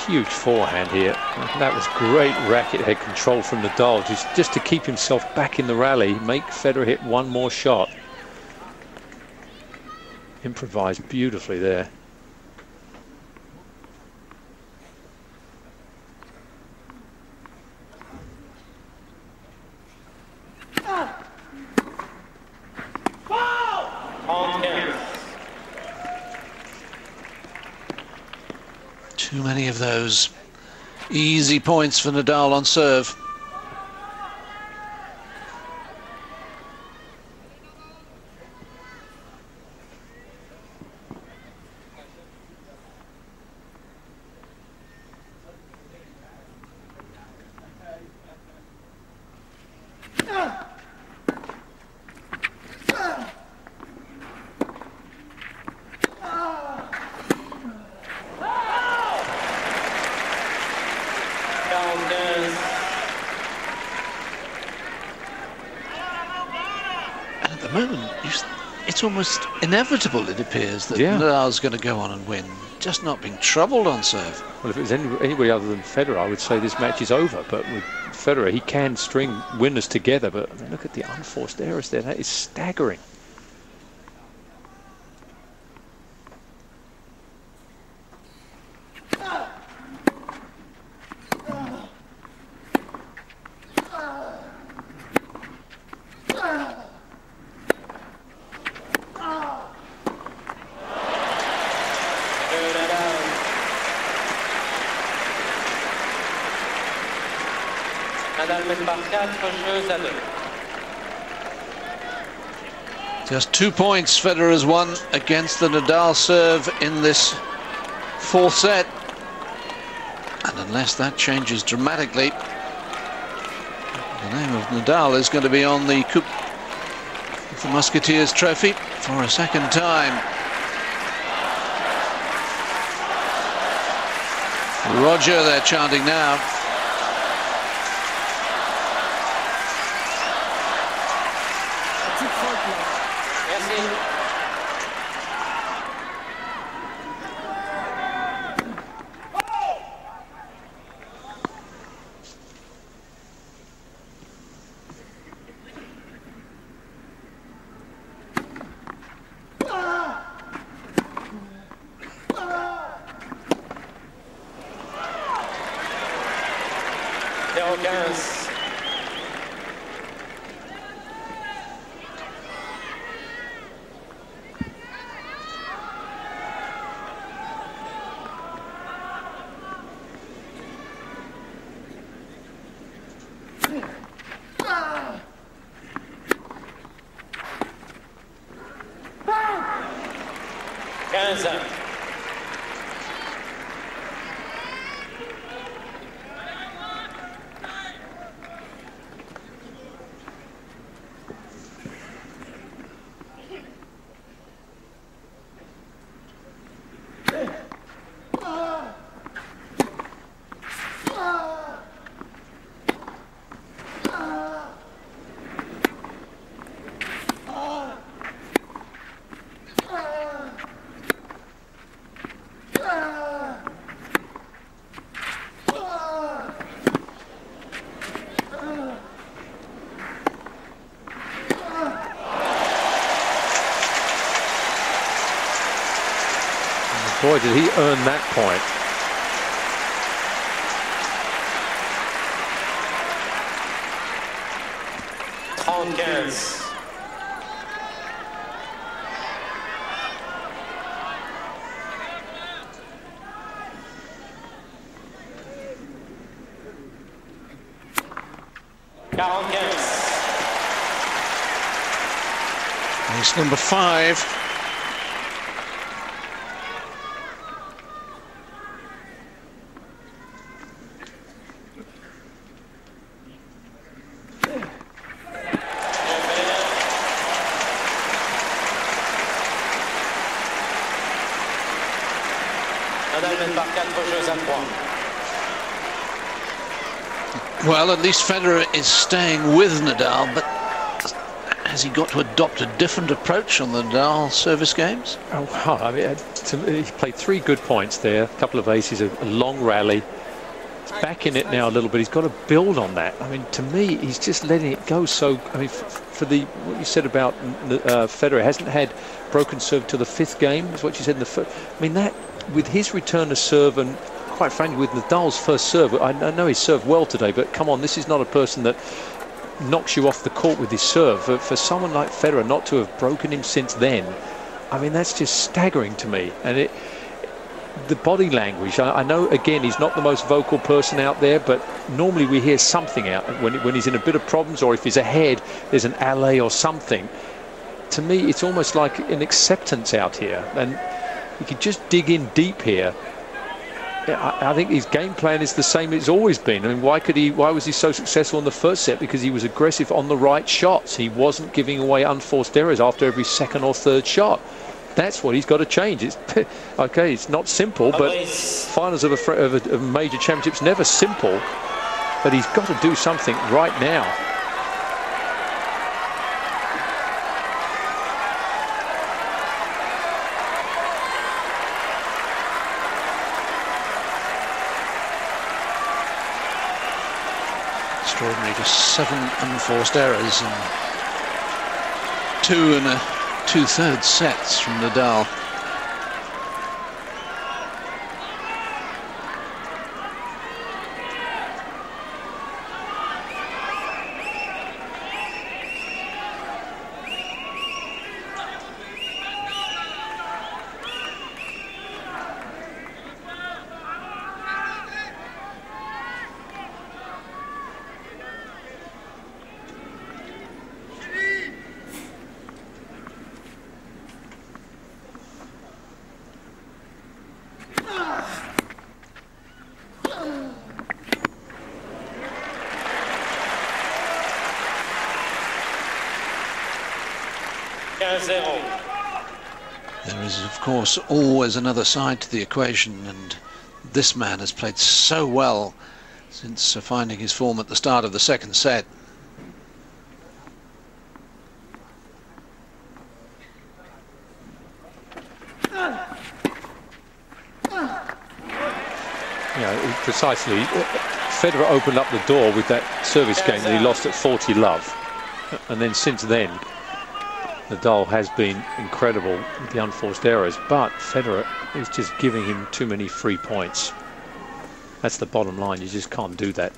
Huge forehand here. That was great racket head control from Nadal, just to keep himself back in the rally, make Federer hit one more shot. Improvised beautifully there. Too many of those easy points for Nadal on serve. It's almost inevitable, it appears, that Nadal's going to go on and win, just not being troubled on serve. Well, if it was anybody other than Federer, I would say this match is over. But with Federer, he can string winners together. But I mean, look at the unforced errors there. That is staggering. Just 2 points Federer's won against the Nadal serve in this fourth set. And unless that changes dramatically, the name of Nadal is going to be on the Coupe of the Musketeers trophy for a second time. Roger, they're chanting now. Boy, did he earn that point. Ace number 5. Well, at least Federer is staying with Nadal, but has he got to adopt a different approach on the Nadal service games? Oh, I mean, he played 3 good points there, a couple of aces, a long rally. He's back in it now a little bit. He's got to build on that. I mean, to me, he's just letting it go. So, I mean, for what you said about Federer, hasn't had broken serve till the 5th game, is what you said in the first. I mean, that with his return to serve and quite frankly with Nadal's first serve, I know he served well today, but come on, this is not a person that knocks you off the court with his serve. For someone like Federer not to have broken him since then, I mean, that's just staggering to me. And the body language, I know again he's not the most vocal person out there, but normally we hear something out when he's in a bit of problems, or if he's ahead there's an alley or something. To me it's almost like an acceptance out here, and he could just dig in deep here. I think his game plan is the same it's always been. I mean, why was he so successful in the first set? Because he was aggressive on the right shots. He wasn't giving away unforced errors after every 2nd or 3rd shot. That's what he's got to change. It's okay, it's not simple, but finals of a major championship's never simple, but he's got to do something right now. Extraordinary, just 7 unforced errors and 2 2/3 sets from Nadal. 15-0. There is, of course, always another side to the equation, and this man has played so well since finding his form at the start of the second set. Yeah, precisely. Federer opened up the door with that service game that he lost at 40 love, and then since then Nadal has been incredible with the unforced errors, but Federer is just giving him too many free points. That's the bottom line. You just can't do that.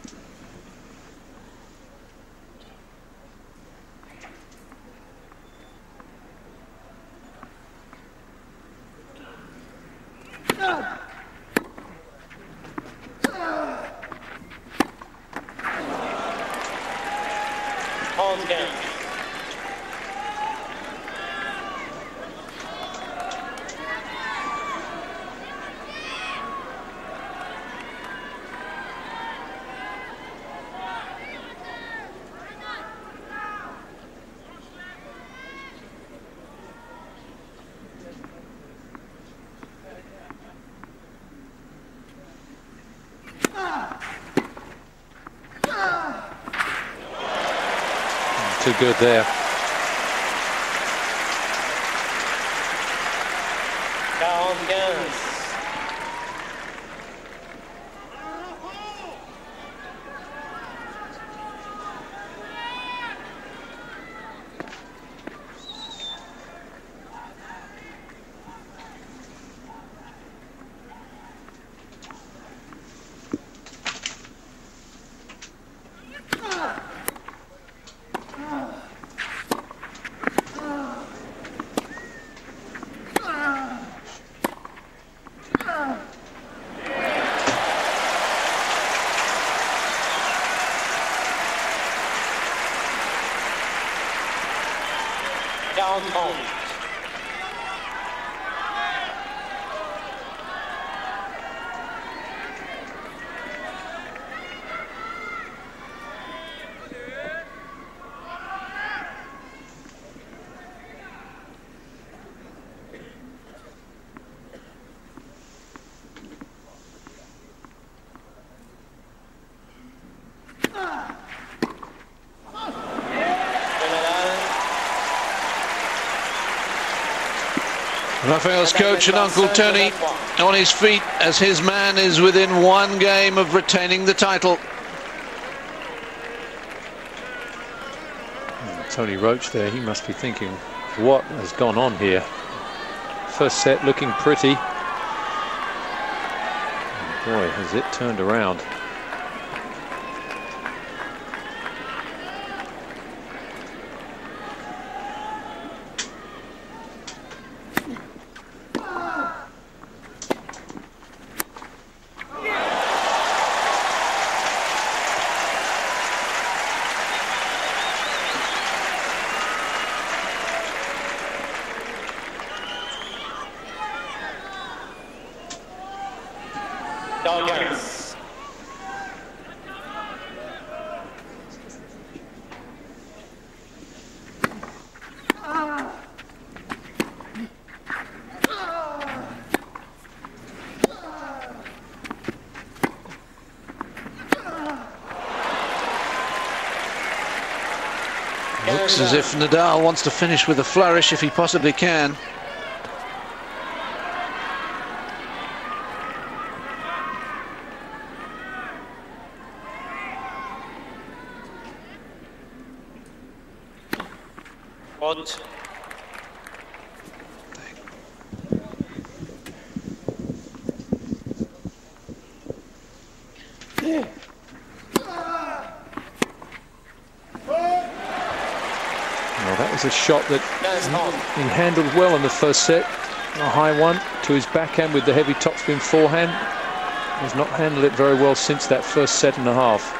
Too good there. Rafael's coach and Uncle Tony on his feet as his man is within one game of retaining the title. Tony Roach there, he must be thinking, what has gone on here? First set looking pretty. Oh boy, has it turned around. Looks as if Nadal wants to finish with a flourish if he possibly can. What? That was a shot that he handled well in the first set, a high one to his backhand with the heavy topspin forehand. Has not handled it very well since that first set and a half.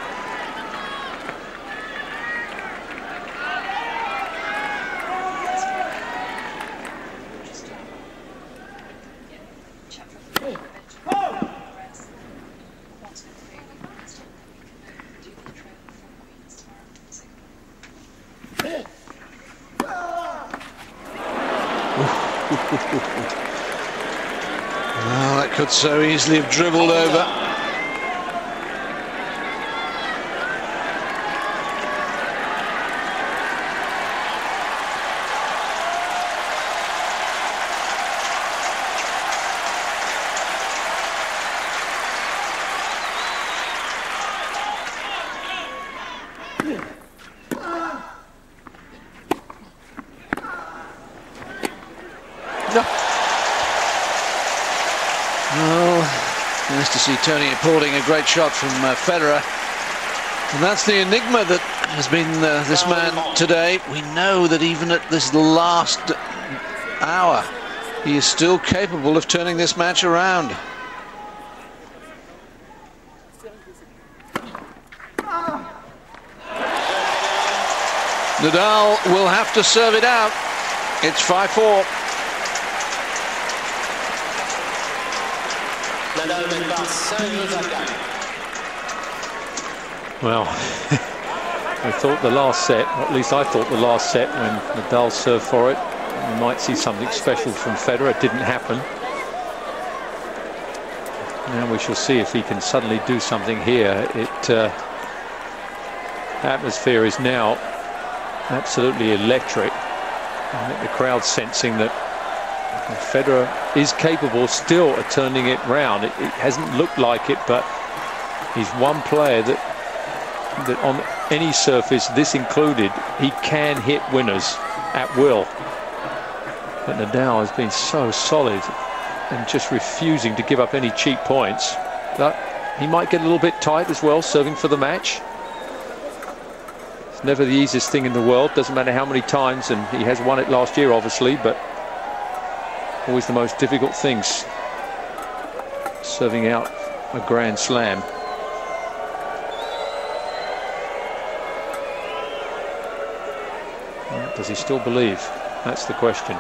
Oh, that could so easily have dribbled over. Well, nice to see Tony applauding a great shot from Federer. And that's the enigma that has been this man today. We know that even at this last hour, he is still capable of turning this match around. Nadal will have to serve it out. It's 5-4. Well, I thought the last set, or at least I thought the last set, when Nadal served for it, we might see something special from Federer. It didn't happen. Now we shall see if he can suddenly do something here. Atmosphere is now absolutely electric. I think the crowd's sensing that Federer is capable still of turning it round. It hasn't looked like it, but he's one player that on any surface, this included, he can hit winners at will. But Nadal has been so solid and just refusing to give up any cheap points. But he might get a little bit tight as well, serving for the match. It's never the easiest thing in the world, doesn't matter how many times, and he has won it last year obviously, but always the most difficult things, serving out a Grand Slam. Does he still believe? That's the question.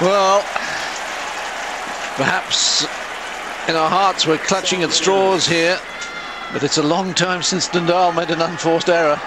Well, perhaps in our hearts we're clutching at straws here, but it's a long time since Nadal made an unforced error.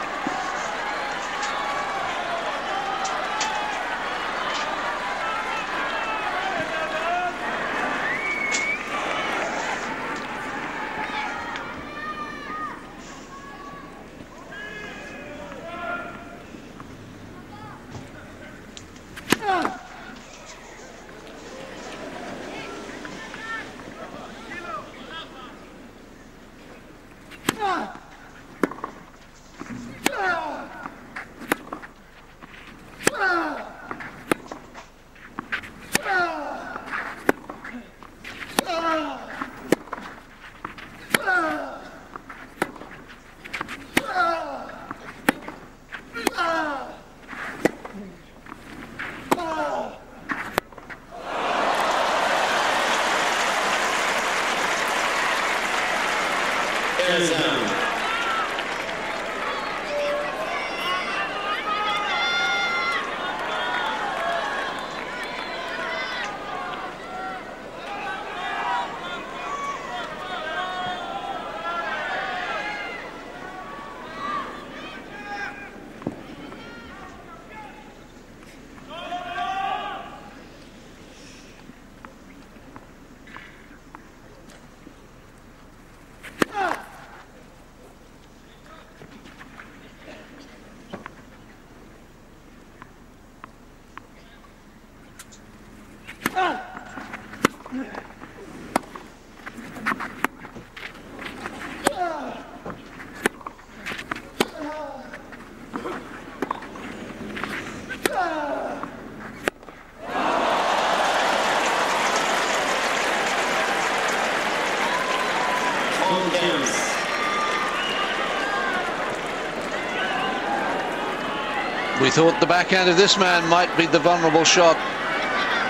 We thought the backhand of this man might be the vulnerable shot.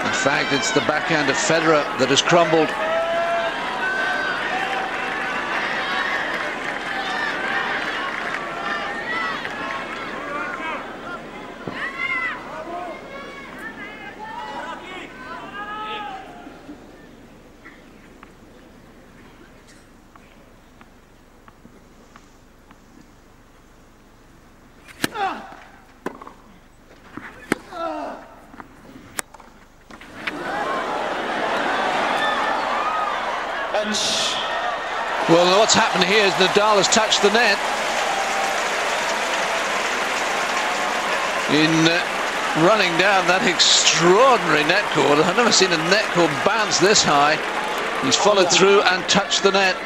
In fact, it's the backhand of Federer that has crumbled. Well, what's happened here is Nadal has touched the net. In running down that extraordinary net cord. I've never seen a net cord bounce this high. He's followed through and touched the net.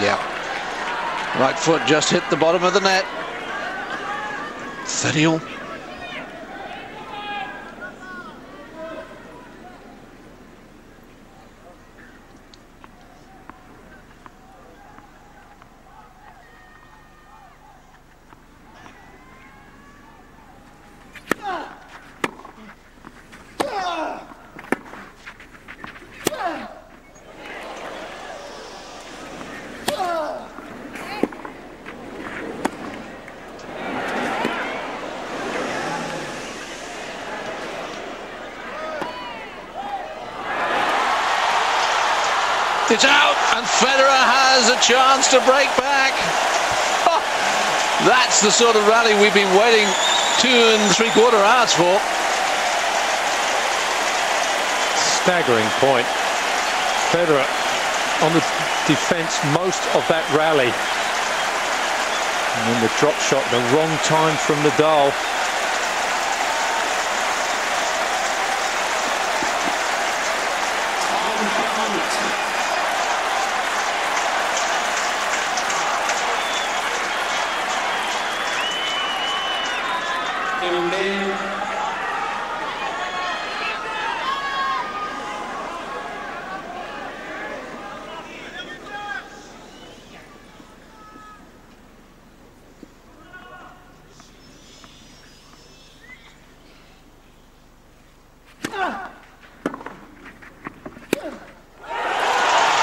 Yeah. Right foot just hit the bottom of the net. 30-all. It's out, and Federer has a chance to break back. Oh, that's the sort of rally we've been waiting 2 3/4 hours for. Staggering point. Federer on the defence most of that rally. And then the drop shot, the wrong time from Nadal.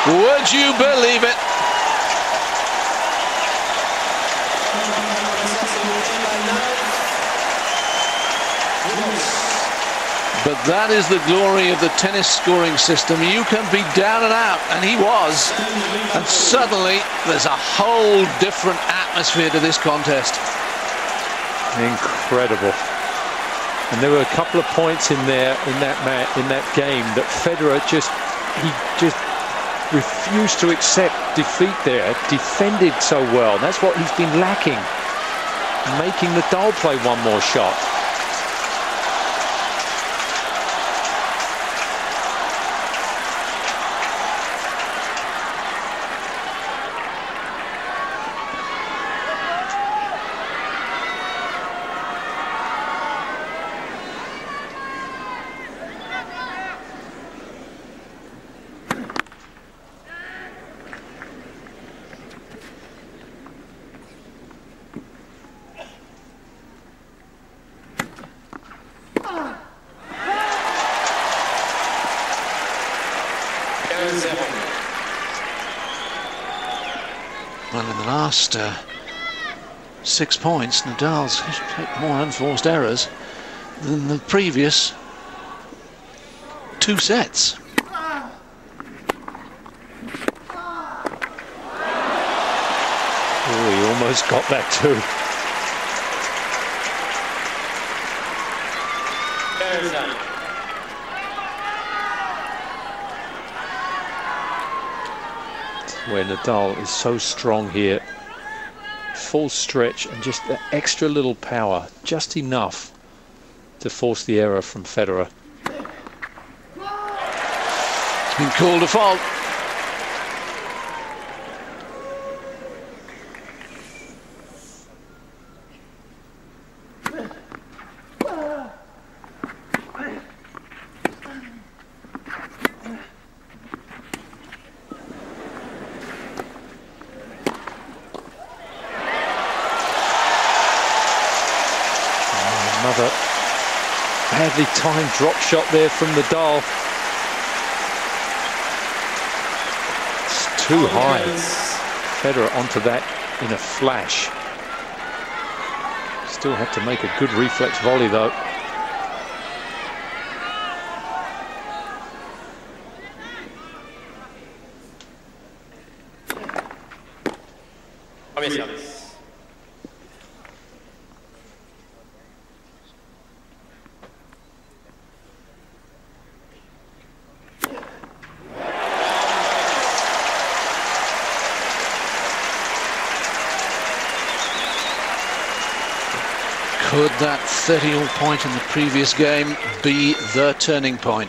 Would you believe it? But that is the glory of the tennis scoring system. You can be down and out, and he was. And suddenly there's a whole different atmosphere to this contest. Incredible. And there were a couple of points in there in that game that Federer just refused to accept defeat there. Defended so well. That's what he's been lacking. Making Nadal play one more shot. Well, in the last 6 points, Nadal's hit more unforced errors than the previous 2 sets. Oh, he almost got that too. Where Nadal is so strong here, full stretch and just the extra little power, just enough to force the error from Federer. It's been called a fault. Another badly timed drop shot there from Nadal. It's too high. Federer onto that in a flash. Still had to make a good reflex volley though. Could that 30-all point in the previous game be the turning point?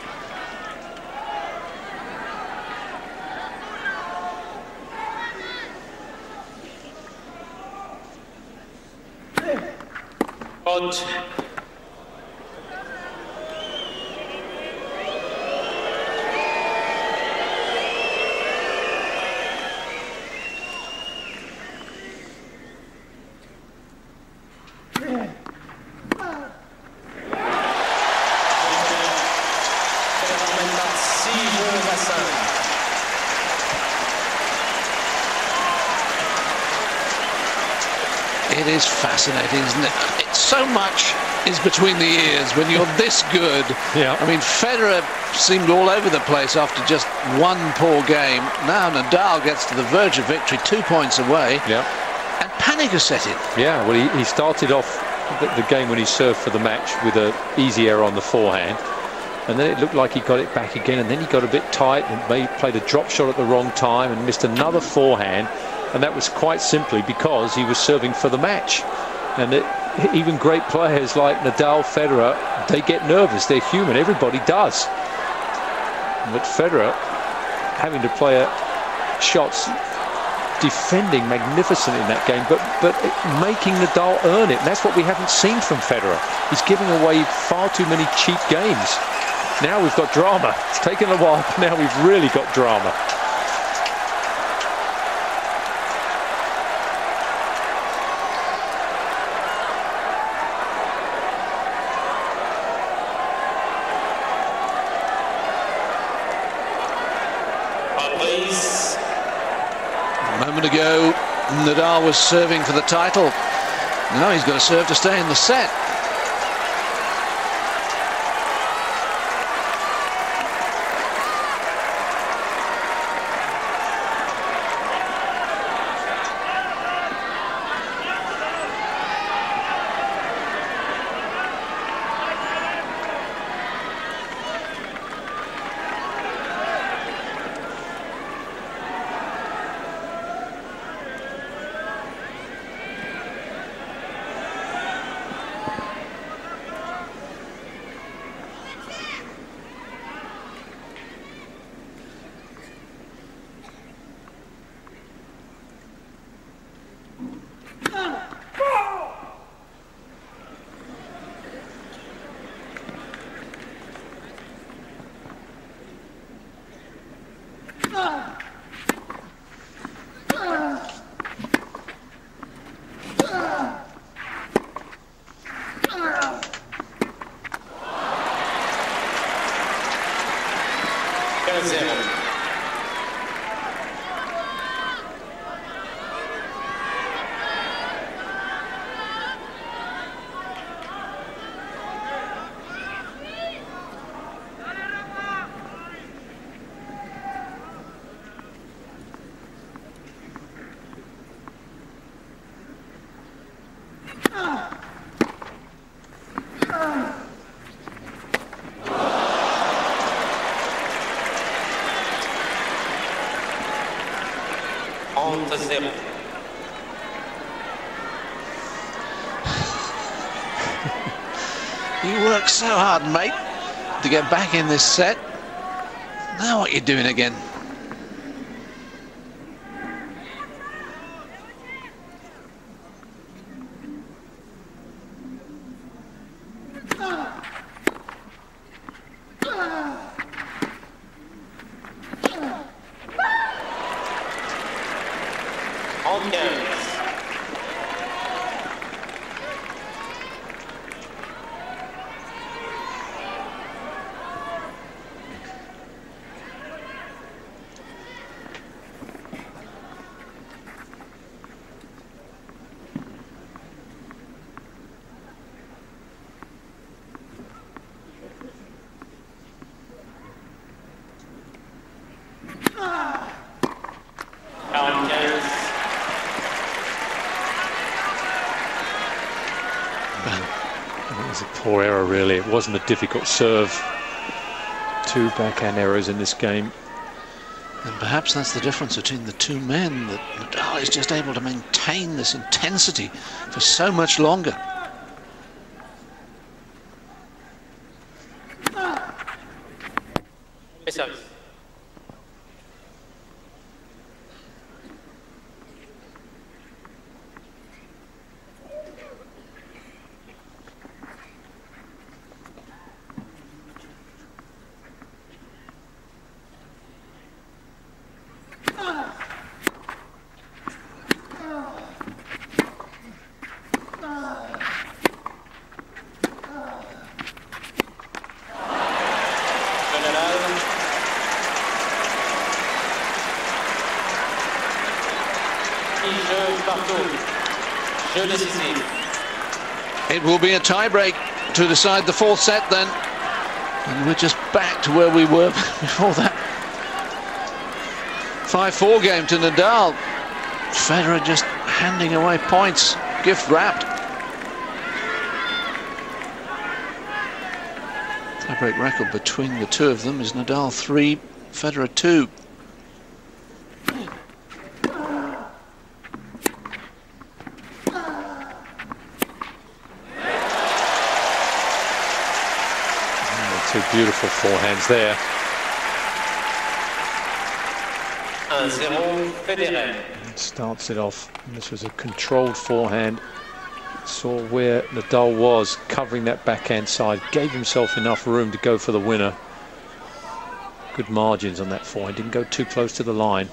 Out. It is fascinating, isn't it? It's so much is between the ears when you're this good. Yeah. I mean, Federer seemed all over the place after just one poor game. Now Nadal gets to the verge of victory, 2 points away. Yeah. And panic has set in. Yeah, well, he started off the game when he served for the match with an easy error on the forehand. And then it looked like he got it back again. And then he got a bit tight and played a drop shot at the wrong time and missed another forehand. And that was quite simply because he was serving for the match. And even great players like Nadal, Federer, they get nervous. They're human. Everybody does. But Federer having to play shots, defending magnificent in that game, but making Nadal earn it. And that's what we haven't seen from Federer. He's giving away far too many cheap games. Now we've got drama. It's taken a while, but now we've really got drama. A moment ago, Nadal was serving for the title. Now he's got to serve to stay in the set. You worked so hard, mate, to get back in this set. Now what are you doing again? was a poor error, really. It wasn't a difficult serve. 2 backhand errors in this game. And perhaps that's the difference between the two men, that Nadal is just able to maintain this intensity for so much longer. Service. It will be a tie-break to decide the 4th set then. And we're just back to where we were before that 5-4 game to Nadal. Federer just handing away points, gift wrapped. Tie-break record between the two of them is Nadal 3, Federer 2. Two beautiful forehands there. 1-0 Federer. Starts it off. And this was a controlled forehand. Saw where Nadal was, covering that backhand side. Gave himself enough room to go for the winner. Good margins on that forehand. Didn't go too close to the line.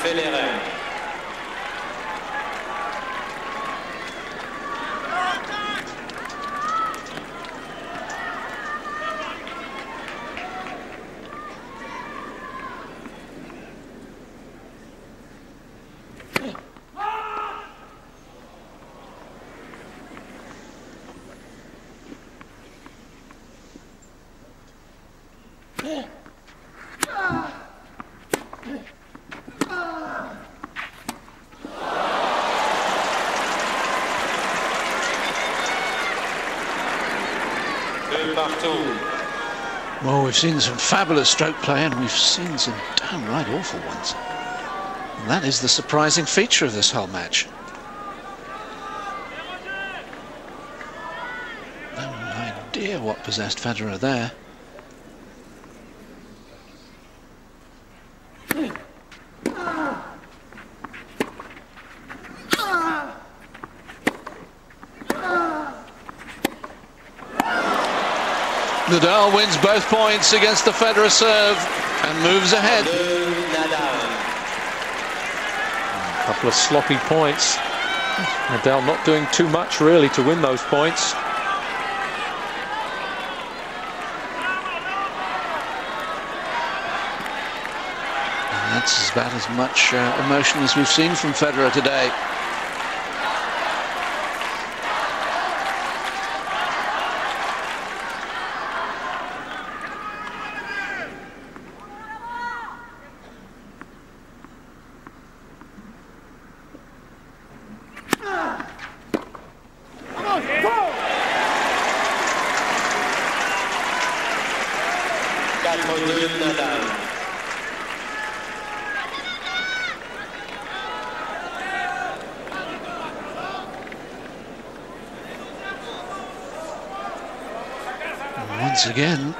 Federer. Well, we've seen some fabulous stroke play and we've seen some downright awful ones. And that is the surprising feature of this whole match. No idea what possessed Federer there. Nadal wins both points against the Federer serve and moves ahead. A couple of sloppy points. Nadal not doing too much really to win those points. And that's about as much emotion as we've seen from Federer today. Once again,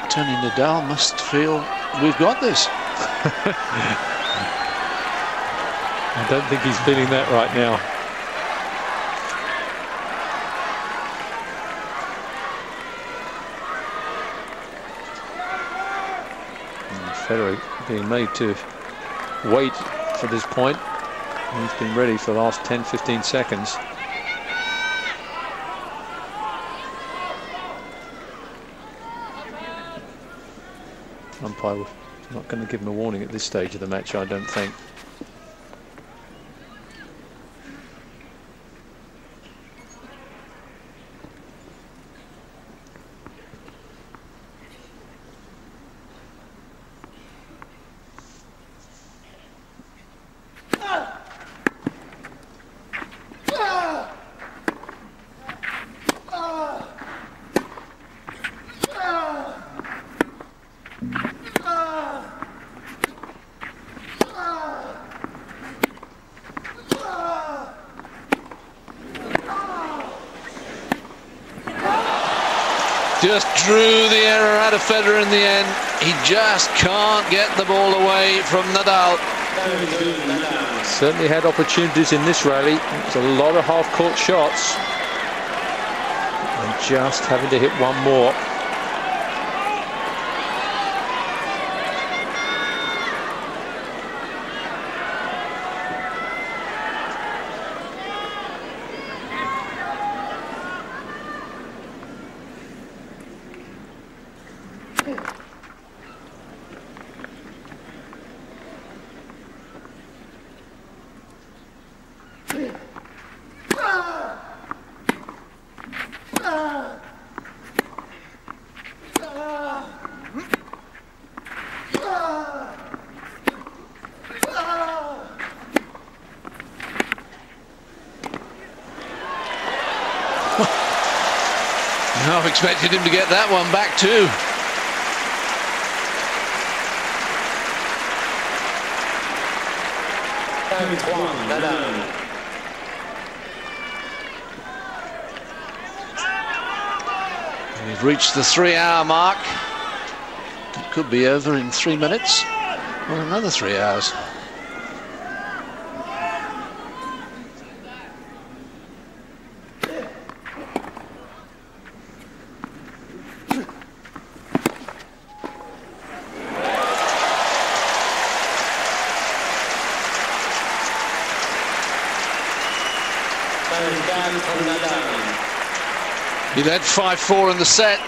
Tony Nadal must feel we've got this. I don't think he's feeling that right now. And Federer being made to wait for this point. He's been ready for the last 10-15 seconds. Umpire not going to give him a warning at this stage of the match, I don't think. Just drew the error out of Federer in the end. He just can't get the ball away from Nadal. Certainly had opportunities in this rally. It's a lot of half-court shots. And just having to hit one more. I've expected him to get that one back too. We've reached the 3-hour mark. It could be over in 3 minutes or another 3 hours. He led 5-4 in the set.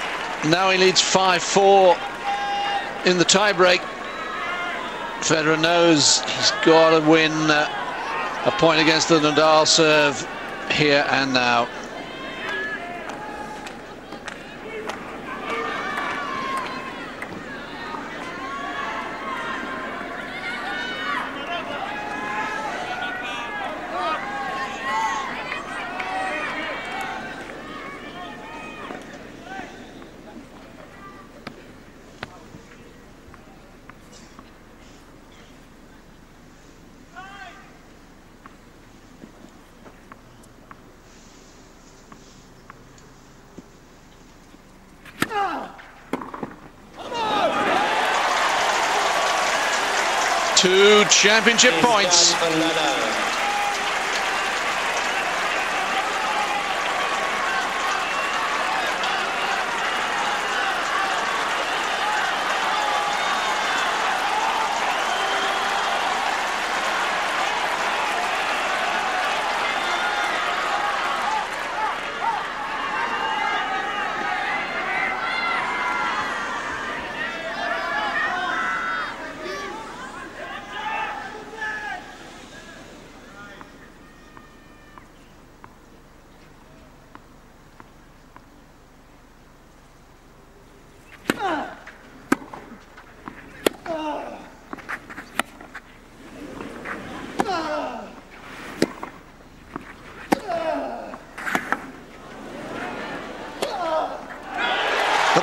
Now he leads 5-4 in the tiebreak. Federer knows he's got to win a point against the Nadal serve here and now. Two championship points.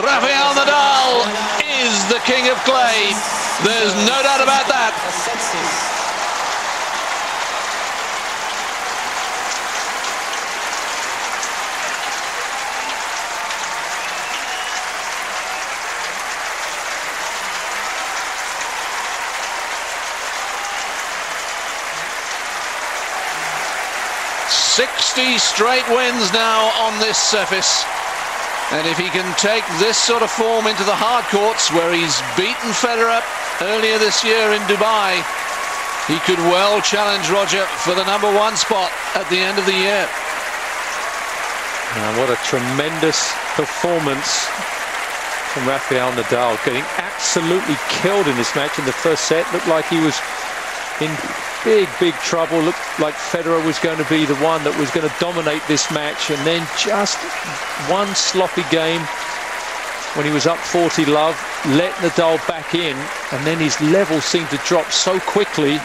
Rafael Nadal is the king of clay. There's no doubt about that. 60 straight wins now on this surface. And if he can take this sort of form into the hard courts, where he's beaten Federer earlier this year in Dubai, he could well challenge Roger for the #1 spot at the end of the year. What a tremendous performance from Rafael Nadal, getting absolutely killed in this match in the first set. Looked like he was in big trouble. Looked like Federer was going to be the one that was going to dominate this match, and then just one sloppy game when he was up 40-love, let Nadal back in, and then his level seemed to drop so quickly.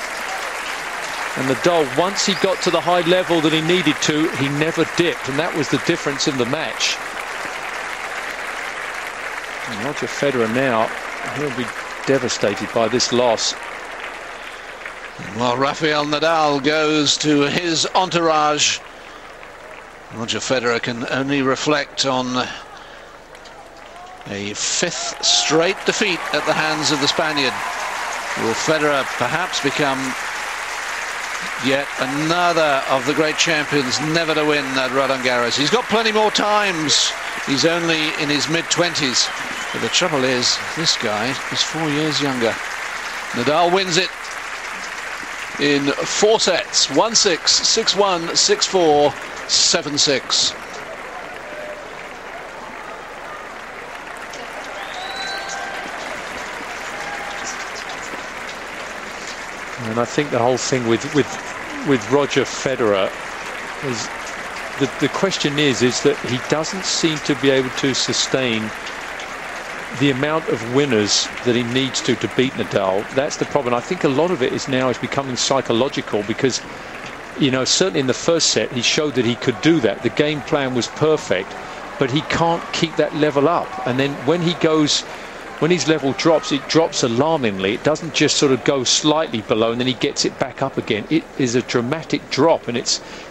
And Nadal, once he got to the high level that he needed to, he never dipped, and that was the difference in the match. And Roger Federer now, he'll be devastated by this loss. Well, Rafael Nadal goes to his entourage. Roger Federer can only reflect on a 5th straight defeat at the hands of the Spaniard. Will Federer perhaps become yet another of the great champions never to win at Roland Garros? He's got plenty more times. He's only in his mid-20s. But the trouble is, this guy is 4 years younger. Nadal wins it in 4 sets. 1-6, 6-1, 6-4, 7-6. And I think the whole thing with Roger Federer is the question is that he doesn't seem to be able to sustain the amount of winners that he needs to beat Nadal. That's the problem. I think a lot of it is becoming psychological, because, you know, certainly in the first set he showed that he could do that. The game plan was perfect, but he can't keep that level up. And then when his level drops, it drops alarmingly. It doesn't just sort of go slightly below and then he gets it back up again. It is a dramatic drop, and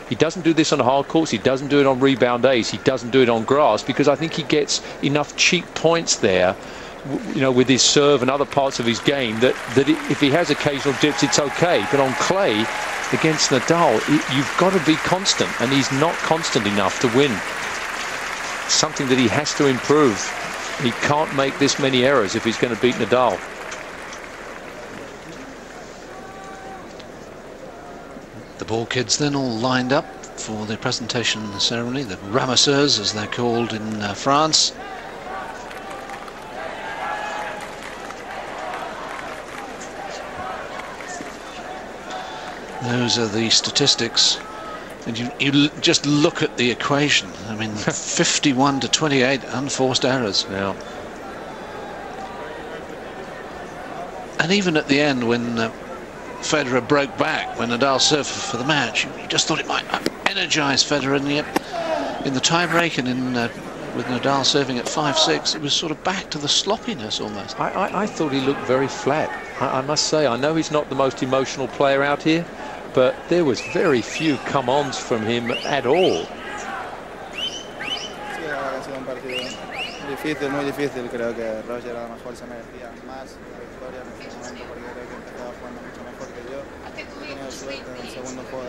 he doesn't do this on hard courts, he doesn't do it on rebound days, he doesn't do it on grass, because I think he gets enough cheap points there, you know, with his serve and other parts of his game, that if he has occasional dips, it's okay. But on clay against Nadal, you've got to be constant, and he's not constant enough to win. Something that he has to improve. He can't make this many errors if he's going to beat Nadal. The ball kids then all lined up for the presentation ceremony, the ramasseurs as they're called in France. Those are the statistics, and you just look at the equation. I mean, 51 to 28 unforced errors. Yeah. And even at the end, when Federer broke back, when Nadal served for the match, you just thought it might energise Federer, and yet in the tie-break and with Nadal serving at 5-6, it was sort of back to the sloppiness almost. I thought he looked very flat. I must say, I know he's not the most emotional player out here, but there was very few come-ons from him at all. Difícil, muy difícil. Creo que Roger a lo mejor se merecía más la victoria en este momento, porque creo que empezaba jugando mucho mejor que yo. He tenido suerte en el segundo juego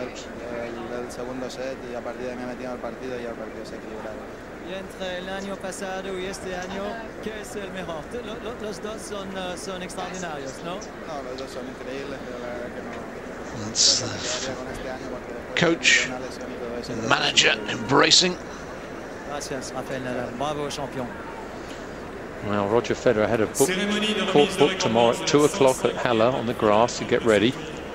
del segundo set, y a partir de ahí me he metido en el partido y el partido se ha equilibrado. Y entre el año pasado y este año, ¿qué es el mejor? Los dos son extraordinarios, ¿no? No, los dos son increíbles, pero la verdad que no. That's the coach, manager embracing. Gracias, Rafael Nadal. Bravo, champion. Well, Roger Federer had a court book tomorrow at 2 o'clock at Halle on the grass to get ready.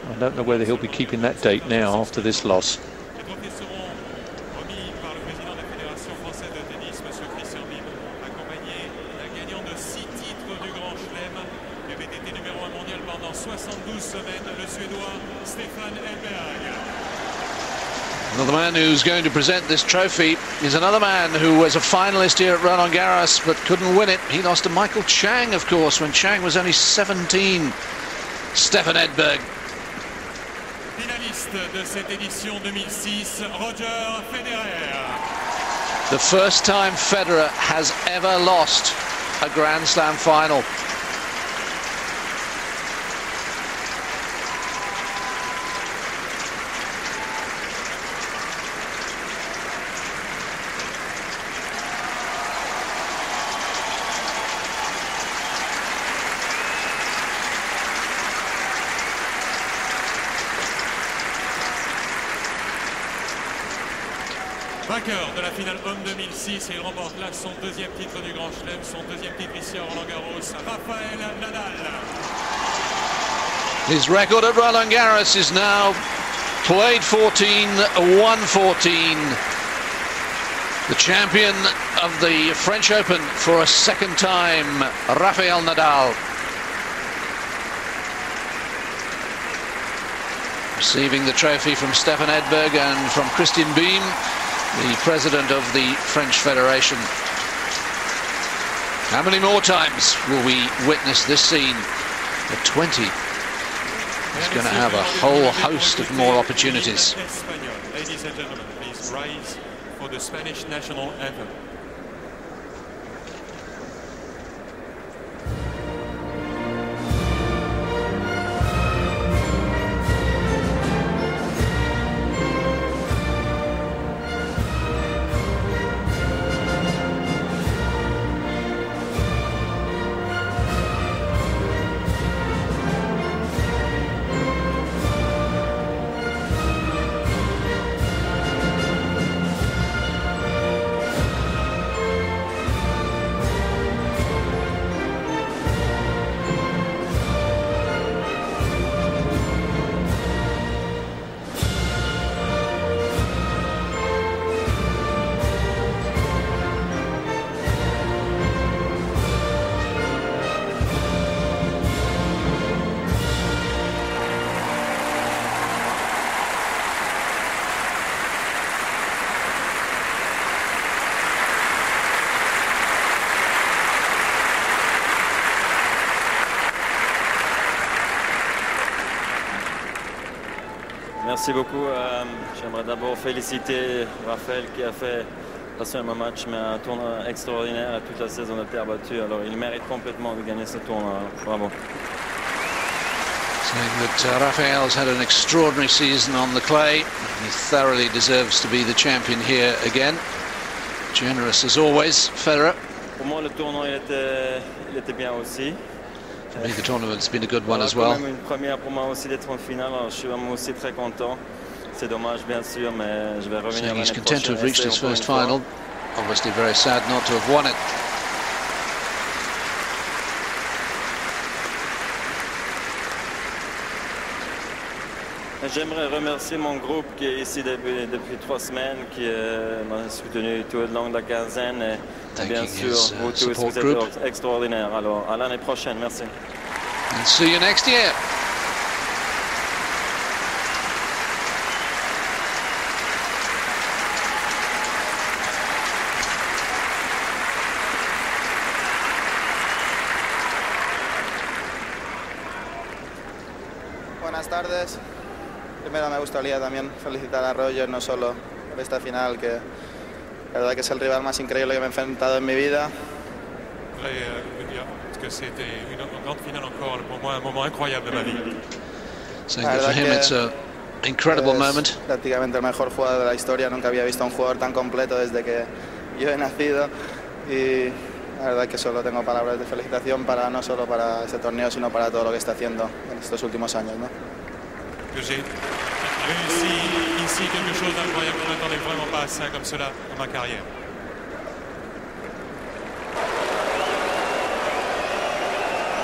I don't know whether he'll be keeping that date now after this loss. Another man who's going to present this trophy is another man who was a finalist here at Roland Garros but couldn't win it. He lost to Michael Chang, of course, when Chang was only 17. Stefan Edberg. Finaliste de cette édition 2006, Roger Federer. The first time Federer has ever lost a Grand Slam final. vainqueur de la finale homme 2006 et il remporte là son deuxième titre du Grand Chelem, son deuxième titre ici à Roland-Garros, Rafael Nadal. His record at Roland Garros is now played 14, won 14. The champion of the French Open for a second time, Rafael Nadal. Receiving the trophy from Stefan Edberg and from Christian Beam, the president of the French Federation. How many more times will we witness this scene? At 20, he's going to have a whole host of more opportunities. Ladies and gentlemen, please rise for the Spanish national anthem. Merci beaucoup. J'aimerais d'abord féliciter Raphaël qui a fait pas seulement un match mais un tournoi extraordinaire et toute la saison de terre battue. Alors il mérite complètement de gagner ce tournoi. Bravo. Saying that Rafael's had an extraordinary season on the clay. He thoroughly deserves to be the champion here again. Generous as always, Federer. Pour moi le tournoi il était bien aussi. For me, the tournament's been a good one as well. C'est une première pour moi aussi d'être en finale. Alors, je suis vraiment aussi très content. C'est dommage bien sûr, mais je vais revenir l'année prochaine. He's content to have reached his first final. Obviously very sad not to have won it. J'aimerais remercier mon groupe qui est ici depuis 3 semaines, qui m'a soutenu tout le long de la quinzaine. Et bien sûr, vous tous, vous êtes extraordinaires. Alors, à l'année prochaine. Merci. And see you next year. Buenas tardes. Primero me gustaría también felicitar a Roger, no solo por esta final, que la verdad que es el rival más increíble que me he enfrentado en mi vida. Que c'était une grande finale encore pour moi, un moment incroyable de ma vie. Saying that for him it's an incredible moment. Prácticamente el mejor jugador de la historia. Nunca había visto a un jugador tan completo desde que yo he nacido y la verdad que solo tengo palabras de felicitación para no solo para este torneo sino para todo lo que está haciendo en estos últimos años, ¿no? Que j'ai réussi ici quelque chose d'incroyable. Je ne m'attendais vraiment pas à ça comme cela dans ma carrière.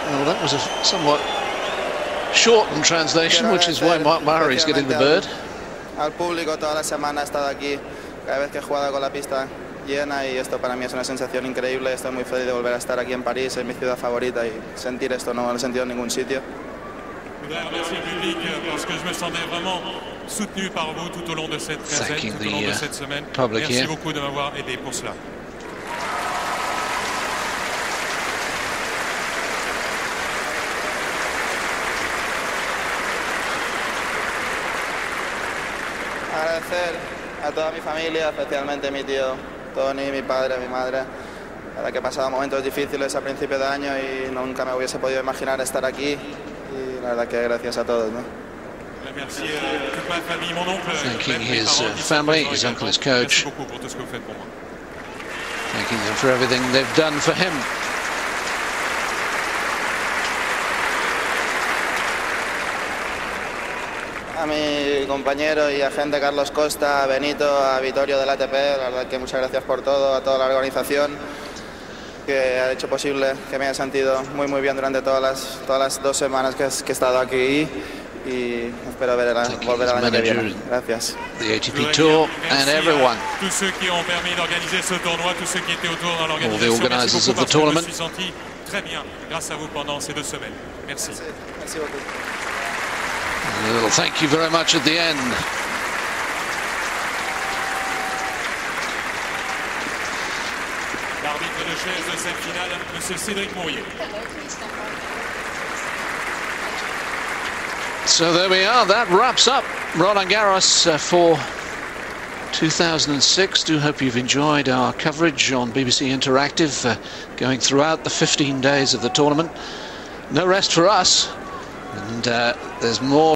Well, that was a somewhat shortened translation, which is why Mark Murray's getting the bird. Al público toda la semana he estado aquí, cada vez que he jugado con la pista llena y esto para mí es una sensación increíble. Estoy muy feliz de volver a estar aquí en París, en mi ciudad favorita y sentir esto no lo he sentido en ningún sitio. Je voudrais remercier le public parce que je me sentais vraiment soutenu par vous tout au long de cette quinzaine, tout au long de cette semaine. Merci beaucoup de m'avoir aidé pour cela. Agradecer a toda mi familia, especialmente a mi tío Tony, mi padre, mi madre, a la que he pasado momentos difíciles a principio de año y nunca me hubiese podido imaginar estar aquí y la verdad que gracias a todos, ¿no? Thanking his family, his uncle, his coach, thanking them for everything they've done for him. a mi compañero y agente Carlos Costa, a Benito, a Vittorio del ATP, la verdad que muchas gracias por todo, a toda la organización que ha hecho posible que me haya sentido muy bien durante todas las 2 semanas que he estado aquí y espero volver al año que viene. Gracias. The ATP Tour and everyone. Tous ceux qui ont permis d'organiser ce tournoi, tous ceux qui étaient autour dans l'organisation. All the organisers of the tournament. Je me suis senti très bien grâce à vous pendant ces 2 semaines. Merci. Merci beaucoup. A little thank you very much at the end. L'arbitre de chef de cette finale, M. Cédric Mourier. So there we are, that wraps up Roland Garros for 2006. Do hope you've enjoyed our coverage on BBC Interactive, going throughout the 15 days of the tournament. No rest for us, and there's more